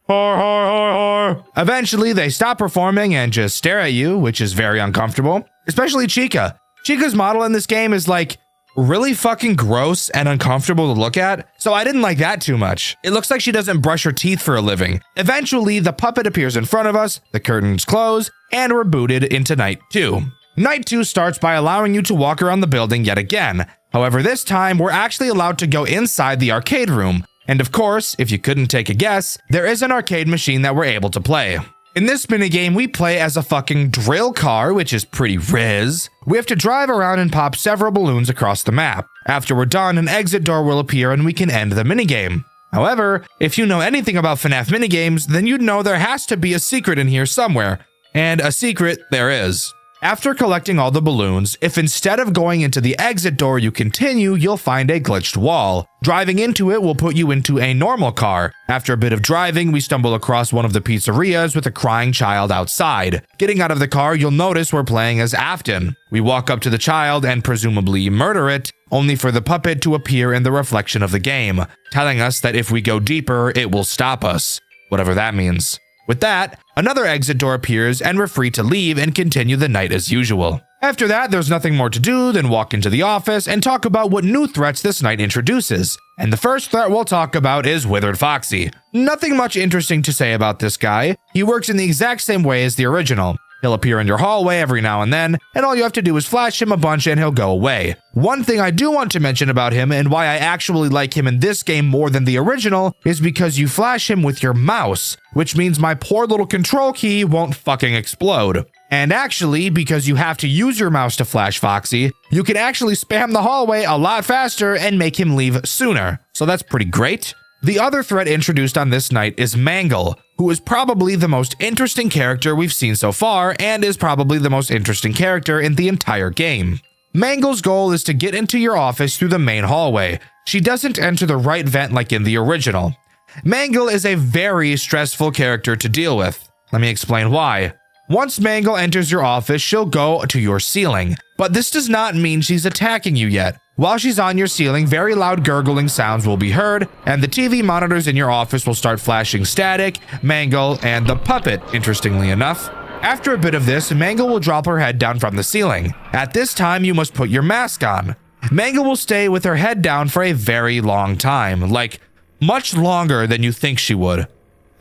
hi.
Eventually, they stop performing and just stare at you, which is very uncomfortable. Especially Chica. Chica's model in this game is like really fucking gross and uncomfortable to look at, so I didn't like that too much. It looks like she doesn't brush her teeth for a living. Eventually, the puppet appears in front of us, the curtains close, and we're booted into night 2. Night 2 starts by allowing you to walk around the building yet again. However, this time, we're actually allowed to go inside the arcade room. And of course, if you couldn't take a guess, there is an arcade machine that we're able to play. In this minigame, we play as a fucking drill car, which is pretty riz. We have to drive around and pop several balloons across the map. After we're done, an exit door will appear and we can end the minigame. However, if you know anything about FNAF minigames, then you'd know there has to be a secret in here somewhere. And a secret there is. After collecting all the balloons, if instead of going into the exit door you continue, you'll find a glitched wall. Driving into it will put you into a normal car. After a bit of driving, we stumble across one of the pizzerias with a crying child outside. Getting out of the car, you'll notice we're playing as Afton. We walk up to the child and presumably murder it, only for the puppet to appear in the reflection of the game, telling us that if we go deeper, it will stop us. Whatever that means. With that, another exit door appears and we're free to leave and continue the night as usual. After that, there's nothing more to do than walk into the office and talk about what new threats this night introduces. And the first threat we'll talk about is Withered Foxy. Nothing much interesting to say about this guy. He works in the exact same way as the original. He'll appear in your hallway every now and then, and all you have to do is flash him a bunch and he'll go away. One thing I do want to mention about him and why I actually like him in this game more than the original is because you flash him with your mouse, which means my poor little control key won't fucking explode. And actually, because you have to use your mouse to flash Foxy, you can actually spam the hallway a lot faster and make him leave sooner. So that's pretty great. The other threat introduced on this night is Mangle, who is probably the most interesting character we've seen so far and is probably the most interesting character in the entire game. Mangle's goal is to get into your office through the main hallway. She doesn't enter the right vent like in the original. Mangle is a very stressful character to deal with. Let me explain why. Once Mangle enters your office, she'll go to your ceiling, but this does not mean she's attacking you yet. While she's on your ceiling, very loud gurgling sounds will be heard, and the TV monitors in your office will start flashing static, Mangle, and the puppet, interestingly enough. After a bit of this, Mangle will drop her head down from the ceiling. At this time, you must put your mask on. Mangle will stay with her head down for a very long time, like much longer than you think she would.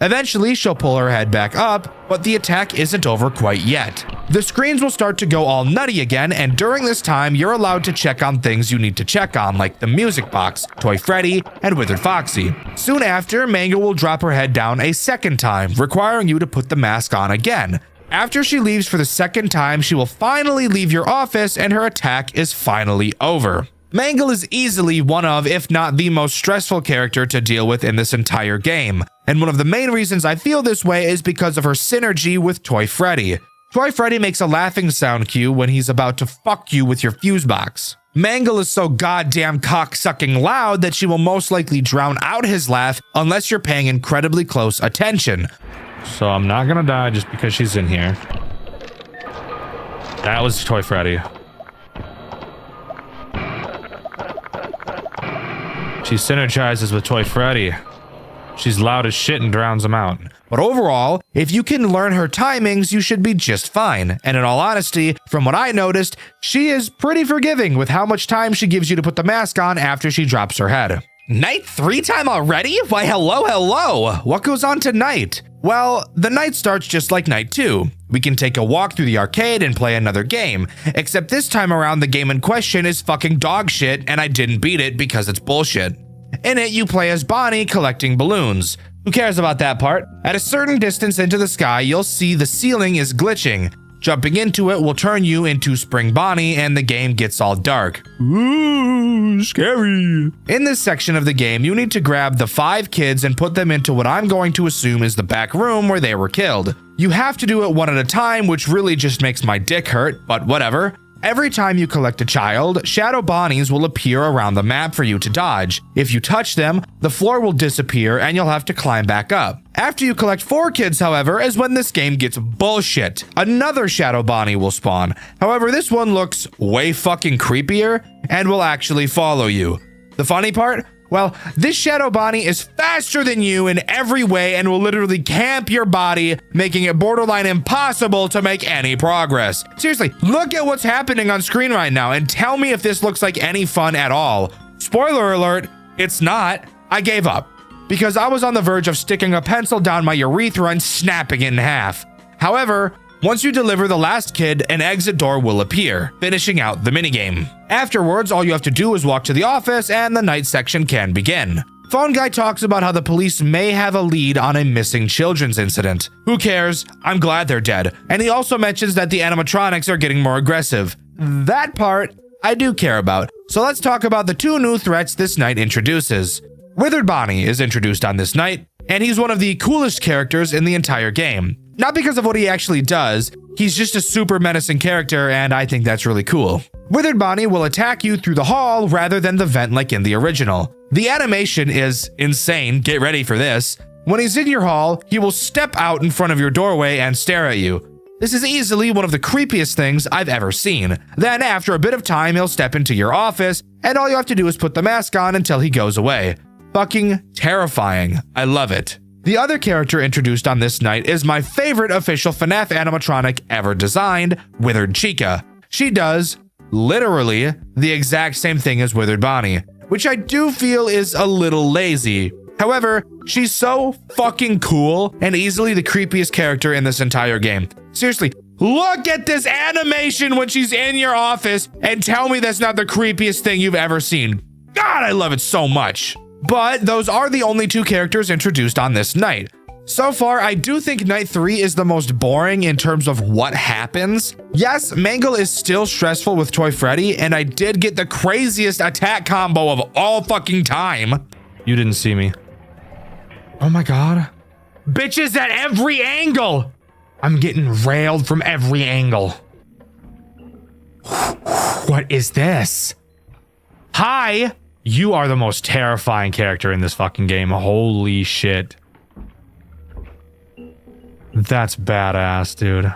Eventually, she'll pull her head back up, but the attack isn't over quite yet. The screens will start to go all nutty again, and during this time, you're allowed to check on things you need to check on, like the music box, Toy Freddy, and Withered Foxy. Soon after, Mangle will drop her head down a second time, requiring you to put the mask on again. After she leaves for the second time, she will finally leave your office, and her attack is finally over. Mangle is easily one of, if not the most stressful character to deal with in this entire game, and one of the main reasons I feel this way is because of her synergy with Toy Freddy. Toy Freddy makes a laughing sound cue when he's about to fuck you with your fuse box. Mangle is so goddamn cock-sucking loud that she will most likely drown out his laugh unless you're paying incredibly close attention.
So I'm not gonna die just because she's in here. That was Toy Freddy. She synergizes with Toy Freddy. She's loud as shit and drowns him out.
But overall, if you can learn her timings, you should be just fine. And in all honesty, from what I noticed, she is pretty forgiving with how much time she gives you to put the mask on after she drops her head. Night 3 time already? Why hello. What goes on tonight? Well, the night starts just like night 2. We can take a walk through the arcade and play another game, except this time around the game in question is fucking dog shit and I didn't beat it because it's bullshit. In it, you play as Bonnie collecting balloons. Who cares about that part? At a certain distance into the sky, you'll see the ceiling is glitching. Jumping into it will turn you into Spring Bonnie and the game gets all dark. Ooh, scary. In this section of the game, you need to grab the 5 kids and put them into what I'm going to assume is the back room where they were killed. You have to do it one at a time, which really just makes my dick hurt, but whatever. Every time you collect a child, shadow Bonnies will appear around the map for you to dodge. If you touch them, the floor will disappear and you'll have to climb back up. After you collect 4 kids, however, is when this game gets bullshit. Another shadow Bonnie will spawn. However, this one looks way fucking creepier and will actually follow you. The funny part? Well, this shadow Bonnie is faster than you in every way and will literally camp your body, making it borderline impossible to make any progress. Seriously, look at what's happening on screen right now and tell me if this looks like any fun at all. Spoiler alert, it's not. I gave up because I was on the verge of sticking a pencil down my urethra and snapping it in half. However, once you deliver the last kid, an exit door will appear, finishing out the minigame. Afterwards, all you have to do is walk to the office and the night section can begin. Phone Guy talks about how the police may have a lead on a missing children's incident. Who cares? I'm glad they're dead. And he also mentions that the animatronics are getting more aggressive. That part, I do care about. So let's talk about the 2 new threats this night introduces. Withered Bonnie is introduced on this night, and he's one of the coolest characters in the entire game. Not because of what he actually does, he's just a super menacing character and I think that's really cool. Withered Bonnie will attack you through the hall rather than the vent like in the original. The animation is insane, get ready for this. When he's in your hall, he will step out in front of your doorway and stare at you. This is easily one of the creepiest things I've ever seen. Then after a bit of time, he'll step into your office and all you have to do is put the mask on until he goes away. Fucking terrifying. I love it. The other character introduced on this night is my favorite official FNAF animatronic ever designed, Withered Chica. She does, literally, the exact same thing as Withered Bonnie, which I do feel is a little lazy. However, she's so fucking cool and easily the creepiest character in this entire game. Seriously, look at this animation when she's in your office and tell me that's not the creepiest thing you've ever seen. God, I love it so much. But those are the only 2 characters introduced on this night. So far, I do think night 3 is the most boring in terms of what happens. Yes, Mangle is still stressful with Toy Freddy, and I did get the craziest attack combo of all fucking time.
You didn't see me.
Oh my god. Bitches at every angle! I'm getting railed from every angle. What is this? Hi!
You are the most terrifying character in this fucking game. Holy shit. That's badass, dude.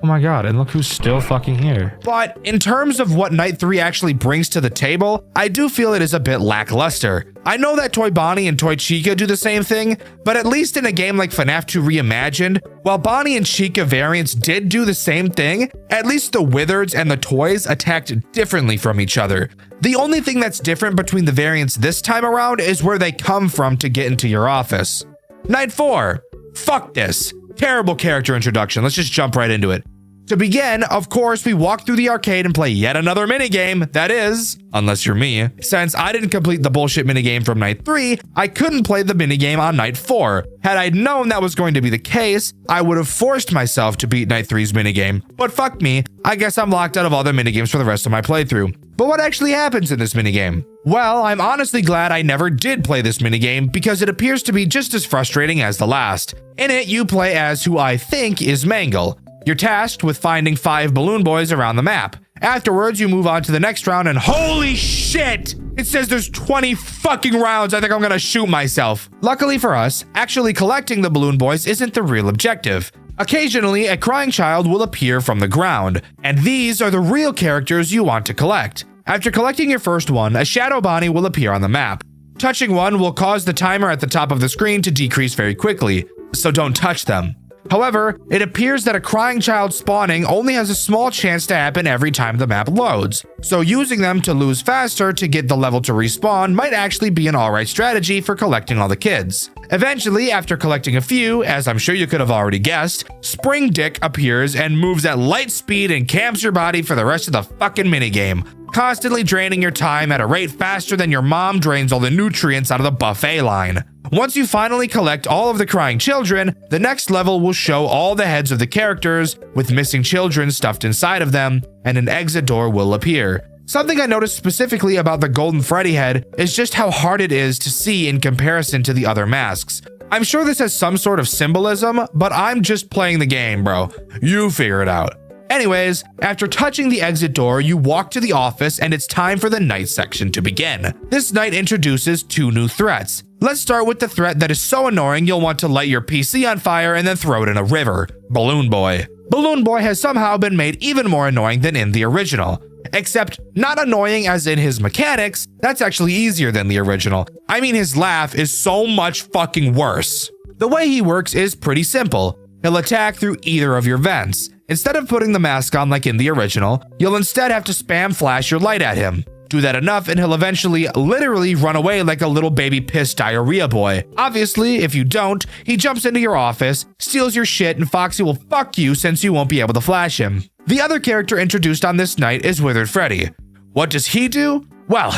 Oh my god, and look who's still fucking here. But in terms of what Night 3 actually brings to the table, I do feel it is a bit lackluster. I know that Toy Bonnie and Toy Chica do the same thing, but at least in a game like FNAF 2 Reimagined, while Bonnie and Chica variants did do the same thing, at least the Wizards and the toys attacked differently from each other. The only thing that's different between the variants this time around is where they come from to get into your office. Night 4. Fuck this. Terrible character introduction. Let's just jump right into it. To begin, of course, we walk through the arcade and play yet another minigame. That is, unless you're me. Since I didn't complete the bullshit minigame from Night 3, I couldn't play the minigame on Night 4. Had I known that was going to be the case, I would have forced myself to beat Night 3's minigame. But fuck me, I guess I'm locked out of all the minigames for the rest of my playthrough. But what actually happens in this minigame? Well, I'm honestly glad I never did play this minigame because it appears to be just as frustrating as the last. In it, you play as who I think is Mangle. You're tasked with finding 5 balloon boys around the map. Afterwards, you move on to the next round and holy shit! It says there's 20 fucking rounds. I think I'm gonna shoot myself. Luckily for us, actually collecting the balloon boys isn't the real objective. Occasionally, a crying child will appear from the ground, and these are the real characters you want to collect. After collecting your first one, a shadow Bonnie will appear on the map. Touching one will cause the timer at the top of the screen to decrease very quickly, so don't touch them. However, it appears that a crying child spawning only has a small chance to happen every time the map loads, so using them to lose faster to get the level to respawn might actually be an alright strategy for collecting all the kids. Eventually, after collecting a few, as I'm sure you could have already guessed, Spring Dick appears and moves at light speed and camps your body for the rest of the fucking minigame, constantly draining your time at a rate faster than your mom drains all the nutrients out of the buffet line. Once you finally collect all of the crying children, the next level will show all the heads of the characters with missing children stuffed inside of them, and an exit door will appear. Something I noticed specifically about the Golden Freddy head is just how hard it is to see in comparison to the other masks. I'm sure this has some sort of symbolism, but I'm just playing the game, bro. You figure it out. Anyways, after touching the exit door, you walk to the office and it's time for the night section to begin. This night introduces 2 new threats. Let's start with the threat that is so annoying you'll want to light your PC on fire and then throw it in a river. Balloon Boy. Balloon Boy has somehow been made even more annoying than in the original. Except not annoying as in his mechanics, that's actually easier than the original. I mean, his laugh is so much fucking worse. The way he works is pretty simple. He'll attack through either of your vents. Instead of putting the mask on like in the original, you'll instead have to spam flash your light at him. Do that enough and he'll eventually literally run away like a little baby pissed diarrhea boy. Obviously, if you don't, he jumps into your office, steals your shit, and Foxy will fuck you since you won't be able to flash him. The other character introduced on this night is Withered Freddy. What does he do? Well,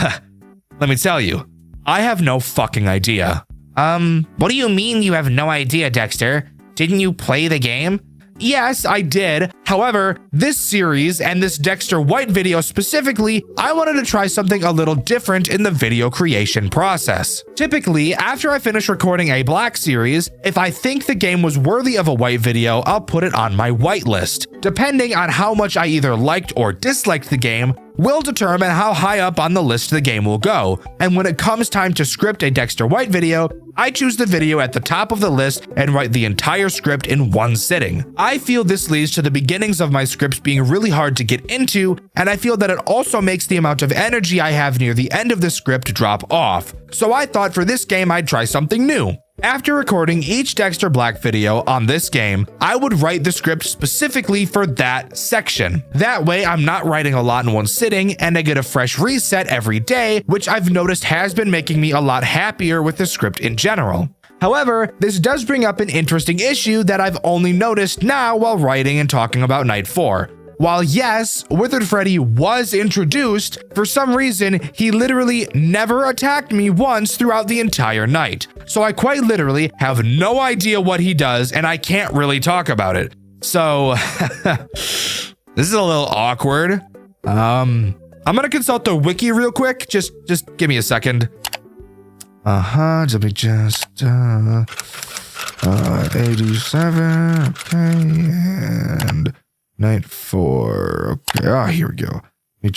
let me tell you, I have no fucking idea. What do you mean you have no idea, Dexter? Didn't you play the game? Yes, I did. However, this series and this Dexter White video specifically, I wanted to try something a little different in the video creation process. Typically, after I finish recording a Black series, if I think the game was worthy of a White video, I'll put it on my White list. Depending on how much I either liked or disliked the game, will determine how high up on the list the game will go. And when it comes time to script a Dexter White video, I choose the video at the top of the list and write the entire script in one sitting. I feel this leads to the beginnings of my scripts being really hard to get into, and I feel that it also makes the amount of energy I have near the end of the script drop off. So I thought for this game I'd try something new. After recording each Dexter Black video on this game, I would write the script specifically for that section. That way, I'm not writing a lot in one sitting and I get a fresh reset every day, which I've noticed has been making me a lot happier with the script in general. However, this does bring up an interesting issue that I've only noticed now while writing and talking about Night 4. While yes, Withered Freddy was introduced, for some reason, he literally never attacked me once throughout the entire night. So I quite literally have no idea what he does and I can't really talk about it. So, this is a little awkward. I'm gonna consult the wiki real quick. Just give me a second. Let me just, 87, okay, and Night 4. Okay, here we go. We'll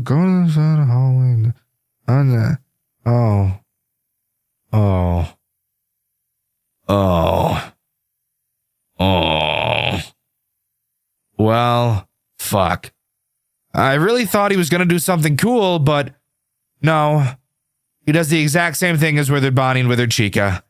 go to the hallway. On that.
Well, fuck. I really thought he was gonna do something cool, but no. He does the exact same thing as Withered Bonnie and Withered Chica.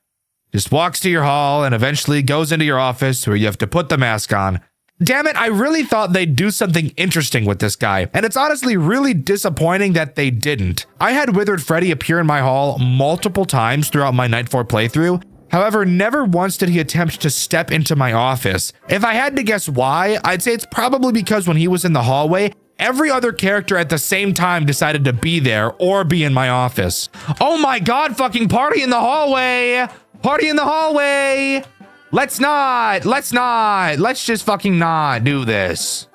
Just walks to your hall and eventually goes into your office where you have to put the mask on. Damn it, I really thought they'd do something interesting with this guy, and it's honestly really disappointing that they didn't. I had Withered Freddy appear in my hall multiple times throughout my Night 4 playthrough. However, never once did he attempt to step into my office. If I had to guess why, I'd say it's probably because when he was in the hallway, every other character at the same time decided to be there or be in my office. Oh my god, fucking party in the hallway! Party in the hallway! Let's just fucking not do this.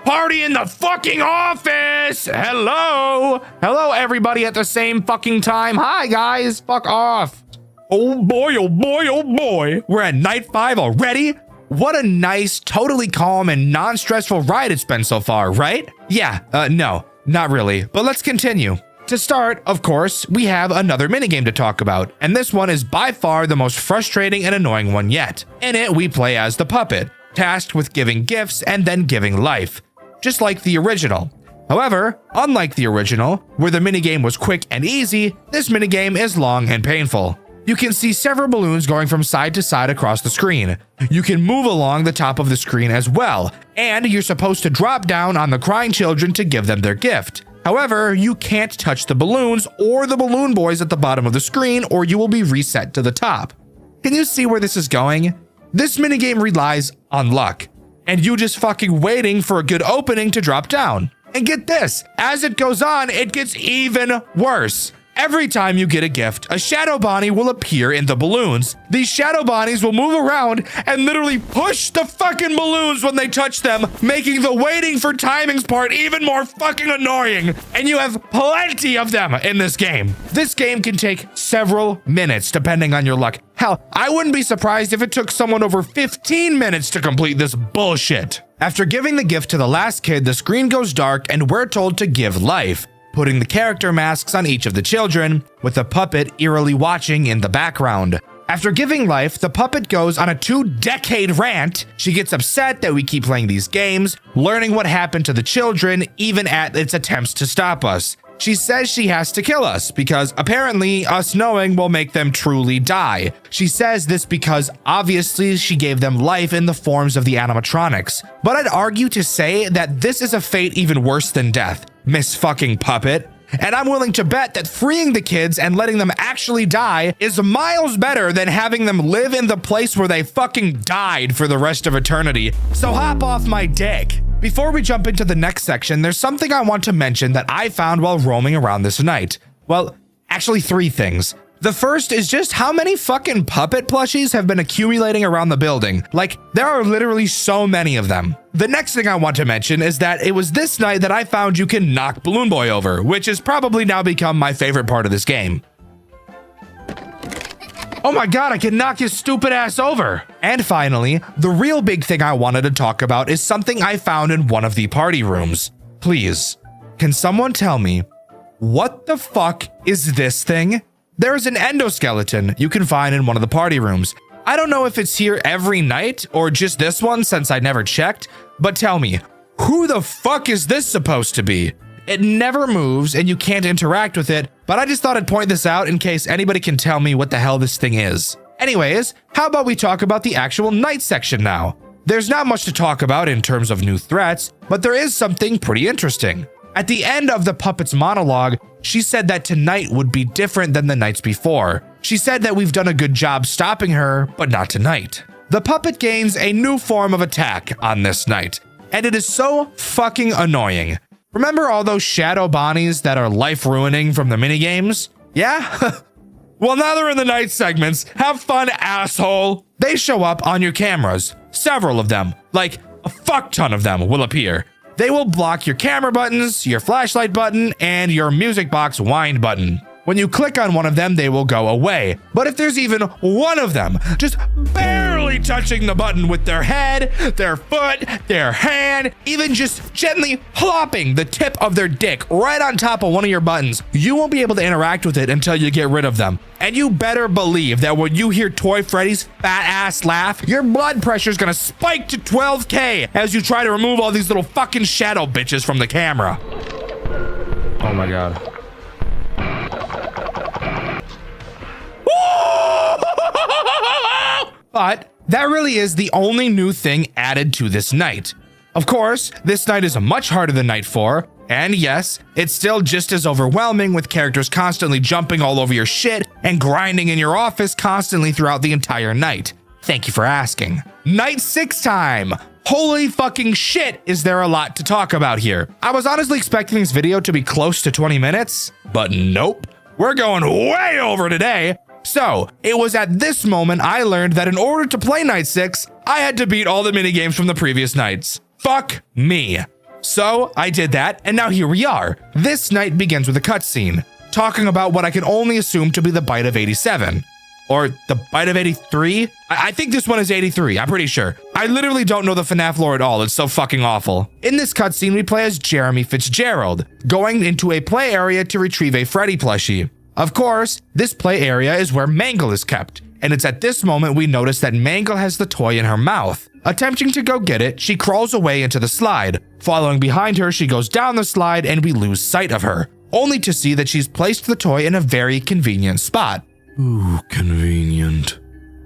Party in the fucking office! Hello! Hello, everybody at the same fucking time. Hi, guys. Fuck off. Oh boy, oh boy, oh boy. We're at night 5 already? What a nice, totally calm and non-stressful ride it's been so far, right? Yeah, no, not really. But let's continue. To start, of course, we have another minigame to talk about, and this one is by far the most frustrating and annoying one yet. In it, we play as the puppet, tasked with giving gifts and then giving life, just like the original. However, unlike the original, where the minigame was quick and easy, this minigame is long and painful. You can see several balloons going from side to side across the screen. You can move along the top of the screen as well, and you're supposed to drop down on the crying children to give them their gift. However, you can't touch the balloons or the balloon boys at the bottom of the screen, or you will be reset to the top. Can you see where this is going? This minigame relies on luck, and you just fucking waiting for a good opening to drop down. And get this, as it goes on, it gets even worse. Every time you get a gift, a Shadow Bonnie will appear in the balloons. These Shadow Bonnies will move around and literally push the fucking balloons when they touch them, making the waiting for timings part even more fucking annoying. And you have plenty of them in this game. This game can take several minutes depending on your luck. Hell, I wouldn't be surprised if it took someone over 15 minutes to complete this bullshit. After giving the gift to the last kid, the screen goes dark and we're told to give life, putting the character masks on each of the children, with the puppet eerily watching in the background. After giving life, the puppet goes on a 2-decade rant. She gets upset that we keep playing these games, learning what happened to the children, even at its attempts to stop us. She says she has to kill us because apparently us knowing will make them truly die. She says this because obviously she gave them life in the forms of the animatronics. But I'd argue to say that this is a fate even worse than death, Miss fucking Puppet. And I'm willing to bet that freeing the kids and letting them actually die is miles better than having them live in the place where they fucking died for the rest of eternity. So hop off my dick. Before we jump into the next section, there's something I want to mention that I found while roaming around this night. Well, actually 3 things. The first is just how many fucking puppet plushies have been accumulating around the building. Like, there are literally so many of them. The next thing I want to mention is that it was this night that I found you can knock Balloon Boy over, which has probably now become my favorite part of this game. Oh my god, I can knock his stupid ass over. And finally, the real big thing I wanted to talk about is something I found in one of the party rooms. Please, can someone tell me, what the fuck is this thing? There's an endoskeleton you can find in one of the party rooms. I don't know if it's here every night or just this one since I never checked, but tell me, who the fuck is this supposed to be? It never moves and you can't interact with it, but I just thought I'd point this out in case anybody can tell me what the hell this thing is. Anyways, how about we talk about the actual night section now? There's not much to talk about in terms of new threats, but there is something pretty interesting. At the end of the puppet's monologue, she said that tonight would be different than the nights before. She said that we've done a good job stopping her, but not tonight. The puppet gains a new form of attack on this night, and it is so fucking annoying. Remember all those Shadow Bonnies that are life-ruining from the minigames? Yeah? Well, now they're in the night segments. Have fun, asshole! They show up on your cameras. Several of them, like a fuck ton of them, will appear. They will block your camera buttons, your flashlight button, and your music box wind button. When you click on one of them, they will go away. But if there's even one of them just barely touching the button with their head, their foot, their hand, even just gently plopping the tip of their dick right on top of one of your buttons, you won't be able to interact with it until you get rid of them. And you better believe that when you hear Toy Freddy's fat ass laugh, your blood pressure is gonna spike to 12K as you try to remove all these little fucking shadow bitches from the camera.
Oh my God.
But that really is the only new thing added to this night. Of course, this night is much harder than night 4, and yes, it's still just as overwhelming with characters constantly jumping all over your shit and grinding in your office constantly throughout the entire night. Thank you for asking. Night 6 time! Holy fucking shit, is there a lot to talk about here. I was honestly expecting this video to be close to 20 minutes, but nope. We're going way over today. So, it was at this moment I learned that in order to play Night 6, I had to beat all the minigames from the previous nights. Fuck me. So, I did that, and now here we are. This night begins with a cutscene, talking about what I can only assume to be the bite of 87. Or the bite of 83? I think this one is 83, I'm pretty sure. I literally don't know the FNAF lore at all, it's so fucking awful. In this cutscene, we play as Jeremy Fitzgerald, going into a play area to retrieve a Freddy plushie. Of course, this play area is where Mangle is kept, and it's at this moment we notice that Mangle has the toy in her mouth. Attempting to go get it, she crawls away into the slide. Following behind her, she goes down the slide and we lose sight of her, only to see that she's placed the toy in a very convenient spot.
Ooh, convenient.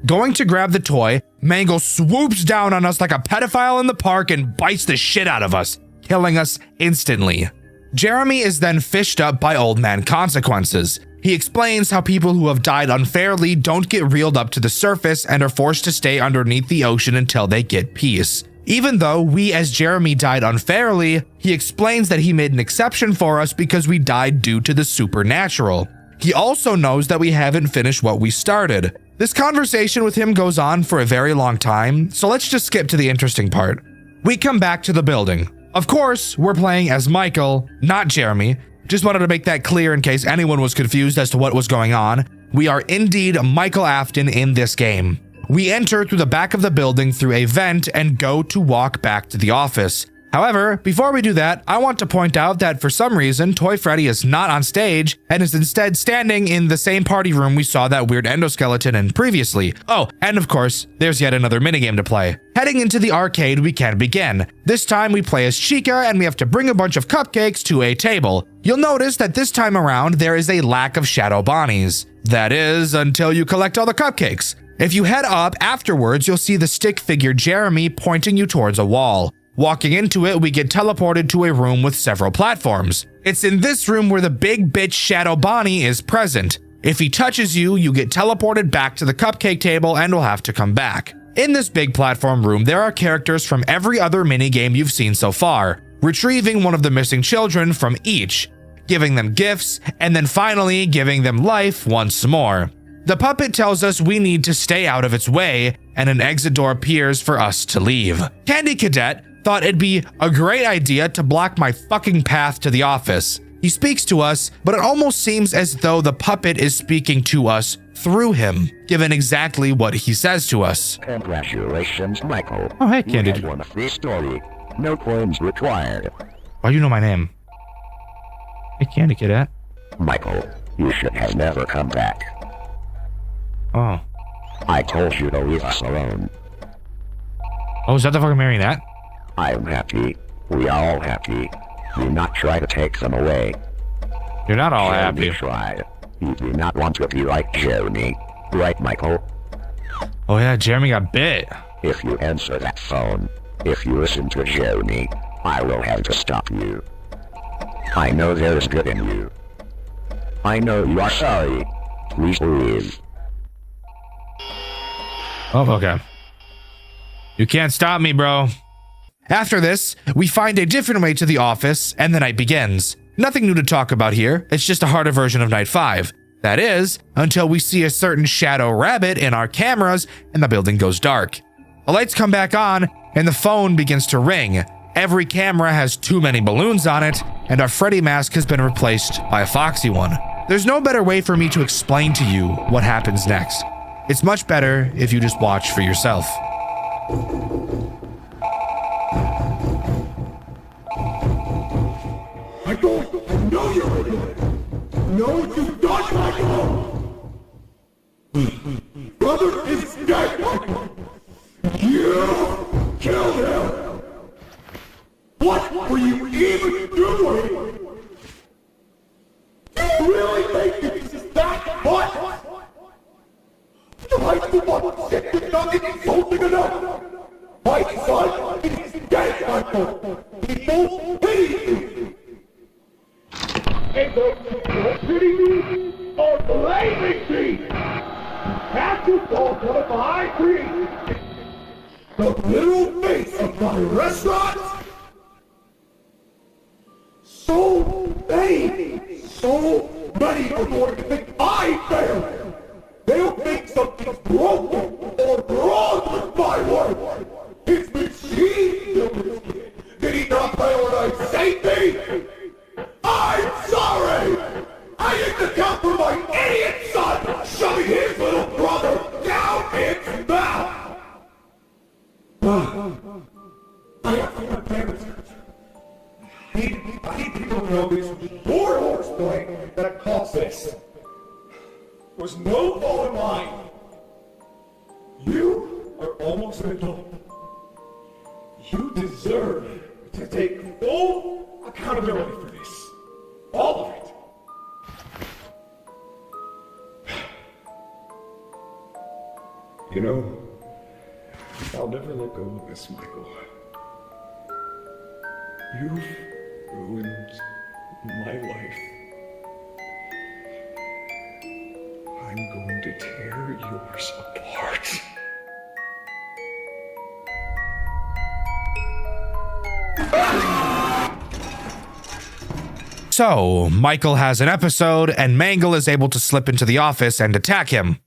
Going to grab the toy, Mangle swoops down on us like a pedophile in the park and bites the shit out of us, killing us instantly. Jeremy is then fished up by Old Man Consequences. He explains how people who have died unfairly don't get reeled up to the surface and are forced to stay underneath the ocean until they get peace. Even though we as Jeremy died unfairly, he explains that he made an exception for us because we died due to the supernatural. He also knows that we haven't finished what we started. This conversation with him goes on for a very long time, so let's just skip to the interesting part. We come back to the building. Of course, we're playing as Michael, not Jeremy. Just wanted to make that clear in case anyone was confused as to what was going on. We are indeed Michael Afton in this game. We enter through the back of the building through a vent and go to walk back to the office. However, before we do that, I want to point out that for some reason, Toy Freddy is not on stage and is instead standing in the same party room we saw that weird endoskeleton in previously. Oh, and of course, there's yet another minigame to play. Heading into the arcade, we can begin. This time we play as Chica and we have to bring a bunch of cupcakes to a table. You'll notice that this time around, there is a lack of Shadow Bonnies. That is, until you collect all the cupcakes. If you head up afterwards, you'll see the stick figure Jeremy pointing you towards a wall. Walking into it, we get teleported to a room with several platforms. It's in this room where the big bitch Shadow Bonnie is present. If he touches you, you get teleported back to the cupcake table and will have to come back. In this big platform room, there are characters from every other minigame you've seen so far, retrieving one of the missing children from each, giving them gifts, and then finally giving them life once more. The puppet tells us we need to stay out of its way, and an exit door appears for us to leave. Candy Cadet thought it'd be a great idea to block my fucking path to the office. He speaks to us, but it almost seems as though the puppet is speaking to us through him, given exactly what he says to us.
Congratulations, Michael.
Oh, hey, Candy.
You had won a free story. No coins required.
Why do you know my name? Hey, Candy Cadet.
Michael, you should have never come back.
Oh.
I told you to leave us alone.
Oh, is that the fucking marionette?
I'm happy. We are all happy. Do not try to take them away.
You're not all
Jeremy
happy.
tried. You do not want to be like Jeremy. Right, Michael?
Oh yeah, Jeremy got bit.
If you answer that phone, if you listen to Jeremy, I will have to stop you. I know there is good in you. I know you are sorry. Please leave.
Oh, okay. You can't stop me, bro. After this, we find a different way to the office, and the night begins. Nothing new to talk about here, it's just a harder version of Night 5. That is, until we see a certain shadow rabbit in our cameras, and the building goes dark. The lights come back on, and the phone begins to ring. Every camera has too many balloons on it, and our Freddy mask has been replaced by a foxy one. There's no better way for me to explain to you what happens next. It's much better if you just watch for yourself.
Michael, I know you're in it. Know what you've done, Michael. Brother is dead, Michael. You killed him. What were you even doing? You really think this is that much? Like the one sick with nothing insulting enough. My son is dead, Michael. People pity you. And those who don't pity me are blaming me. Have to go to the high priest. The little face of my restaurant. So many are going to think I failed. They'll think something's broken or wrong with my work. It's machine builders. Did he not prioritize safety? I'm sorry! I didn't account for my idiot son shoving his little brother down its mouth! I have to my parents. I need people to know this poor horseplay that it caused this. Was no fault of mine. You are almost an adult. You deserve to take full accountability for this. All of it. You know, I'll never let go of this, Michael. You've ruined my life. I'm going to tear yours apart.
So, Michael has an episode, and Mangle is able to slip into the office and attack him.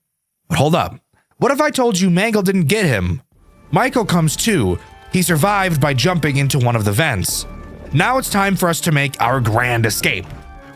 But hold up. What if I told you Mangle didn't get him? Michael comes to. He survived by jumping into one of the vents. Now it's time for us to make our grand escape.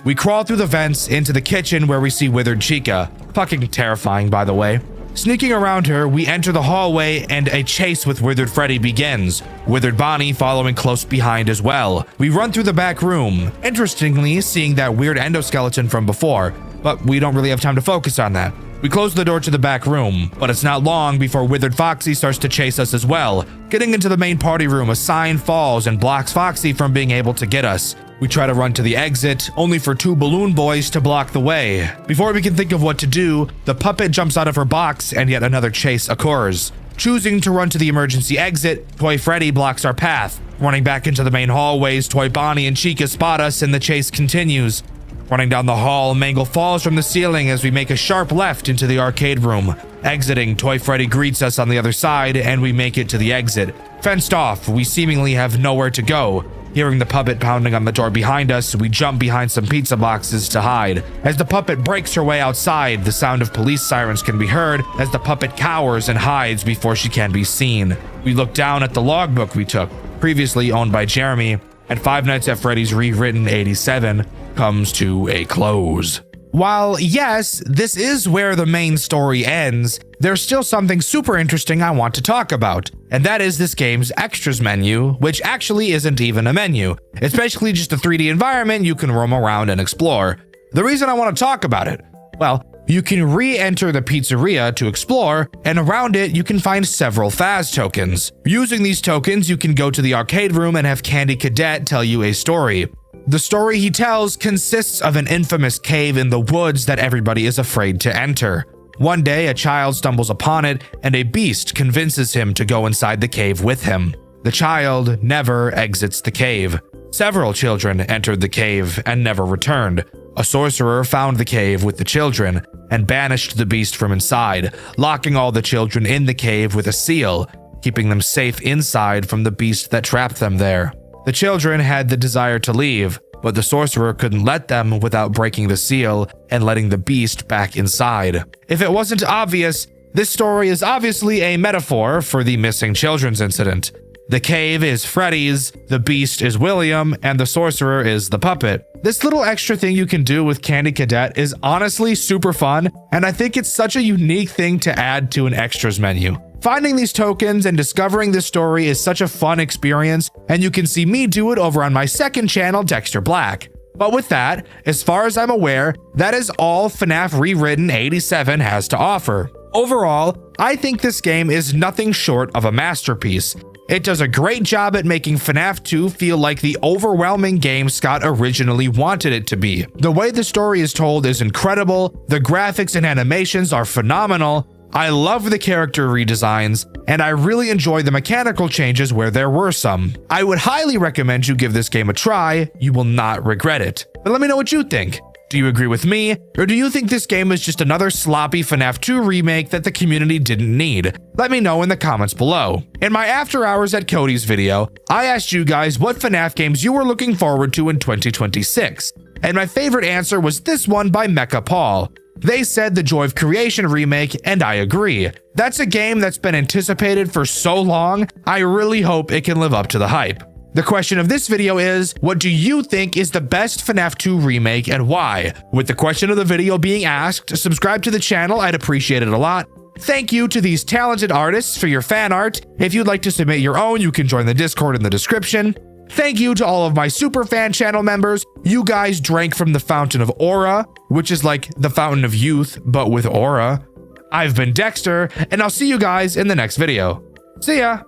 We crawl through the vents into the kitchen where we see withered Chica. Fucking terrifying, by the way. Sneaking around her, we enter the hallway and a chase with Withered Freddy begins, Withered Bonnie following close behind as well. We run through the back room, interestingly seeing that weird endoskeleton from before, but we don't really have time to focus on that. We close the door to the back room, but it's not long before Withered Foxy starts to chase us as well. Getting into the main party room, a sign falls and blocks Foxy from being able to get us. We try to run to the exit, only for two balloon boys to block the way. Before we can think of what to do, the puppet jumps out of her box and yet another chase occurs. Choosing to run to the emergency exit, Toy Freddy blocks our path. Running back into the main hallways, Toy Bonnie and Chica spot us and the chase continues. Running down the hall, Mangle falls from the ceiling as we make a sharp left into the arcade room. Exiting, Toy Freddy greets us on the other side and we make it to the exit. Fenced off, we seemingly have nowhere to go. Hearing the puppet pounding on the door behind us, we jump behind some pizza boxes to hide. As the puppet breaks her way outside, the sound of police sirens can be heard as the puppet cowers and hides before she can be seen. We look down at the logbook we took, previously owned by Jeremy, and Five Nights at Freddy's Rewritten 87 comes to a close. While yes, this is where the main story ends, there's still something super interesting I want to talk about, and that is this game's extras menu, which actually isn't even a menu. It's basically just a 3D environment you can roam around and explore. The reason I want to talk about it, well, you can re-enter the pizzeria to explore, and around it you can find several Faz tokens. Using these tokens, you can go to the arcade room and have Candy Cadet tell you a story. The story he tells consists of an infamous cave in the woods that everybody is afraid to enter. One day, a child stumbles upon it, and a beast convinces him to go inside the cave with him. The child never exits the cave. Several children entered the cave and never returned. A sorcerer found the cave with the children and banished the beast from inside, locking all the children in the cave with a seal, keeping them safe inside from the beast that trapped them there. The children had the desire to leave, but the sorcerer couldn't let them without breaking the seal and letting the beast back inside. If it wasn't obvious, this story is obviously a metaphor for the missing children's incident. The cave is Freddy's, the beast is William, and the sorcerer is the puppet. This little extra thing you can do with Candy Cadet is honestly super fun, and I think it's such a unique thing to add to an extras menu. Finding these tokens and discovering this story is such a fun experience, and you can see me do it over on my second channel, Dexter Black. But with that, as far as I'm aware, that is all FNAF Rewritten 87 has to offer. Overall, I think this game is nothing short of a masterpiece. It does a great job at making FNAF 2 feel like the overwhelming game Scott originally wanted it to be. The way the story is told is incredible, the graphics and animations are phenomenal, I love the character redesigns, and I really enjoy the mechanical changes where there were some. I would highly recommend you give this game a try, you will not regret it. But let me know what you think. Do you agree with me, or do you think this game is just another sloppy FNAF 2 remake that the community didn't need? Let me know in the comments below. In my After Hours at Cody's video, I asked you guys what FNAF games you were looking forward to in 2026, and my favorite answer was this one by Mecha Paul. They said the Joy of Creation remake, and I agree. That's a game that's been anticipated for so long, I really hope it can live up to the hype. The question of this video is, what do you think is the best FNAF 2 remake and why? With the question of the video being asked, subscribe to the channel, I'd appreciate it a lot. Thank you to these talented artists for your fan art. If you'd like to submit your own, you can join the Discord in the description. Thank you to all of my super fan channel members. You guys drank from the fountain of aura, which is like the fountain of youth, but with aura. I've been Dexter, and I'll see you guys in the next video. See ya!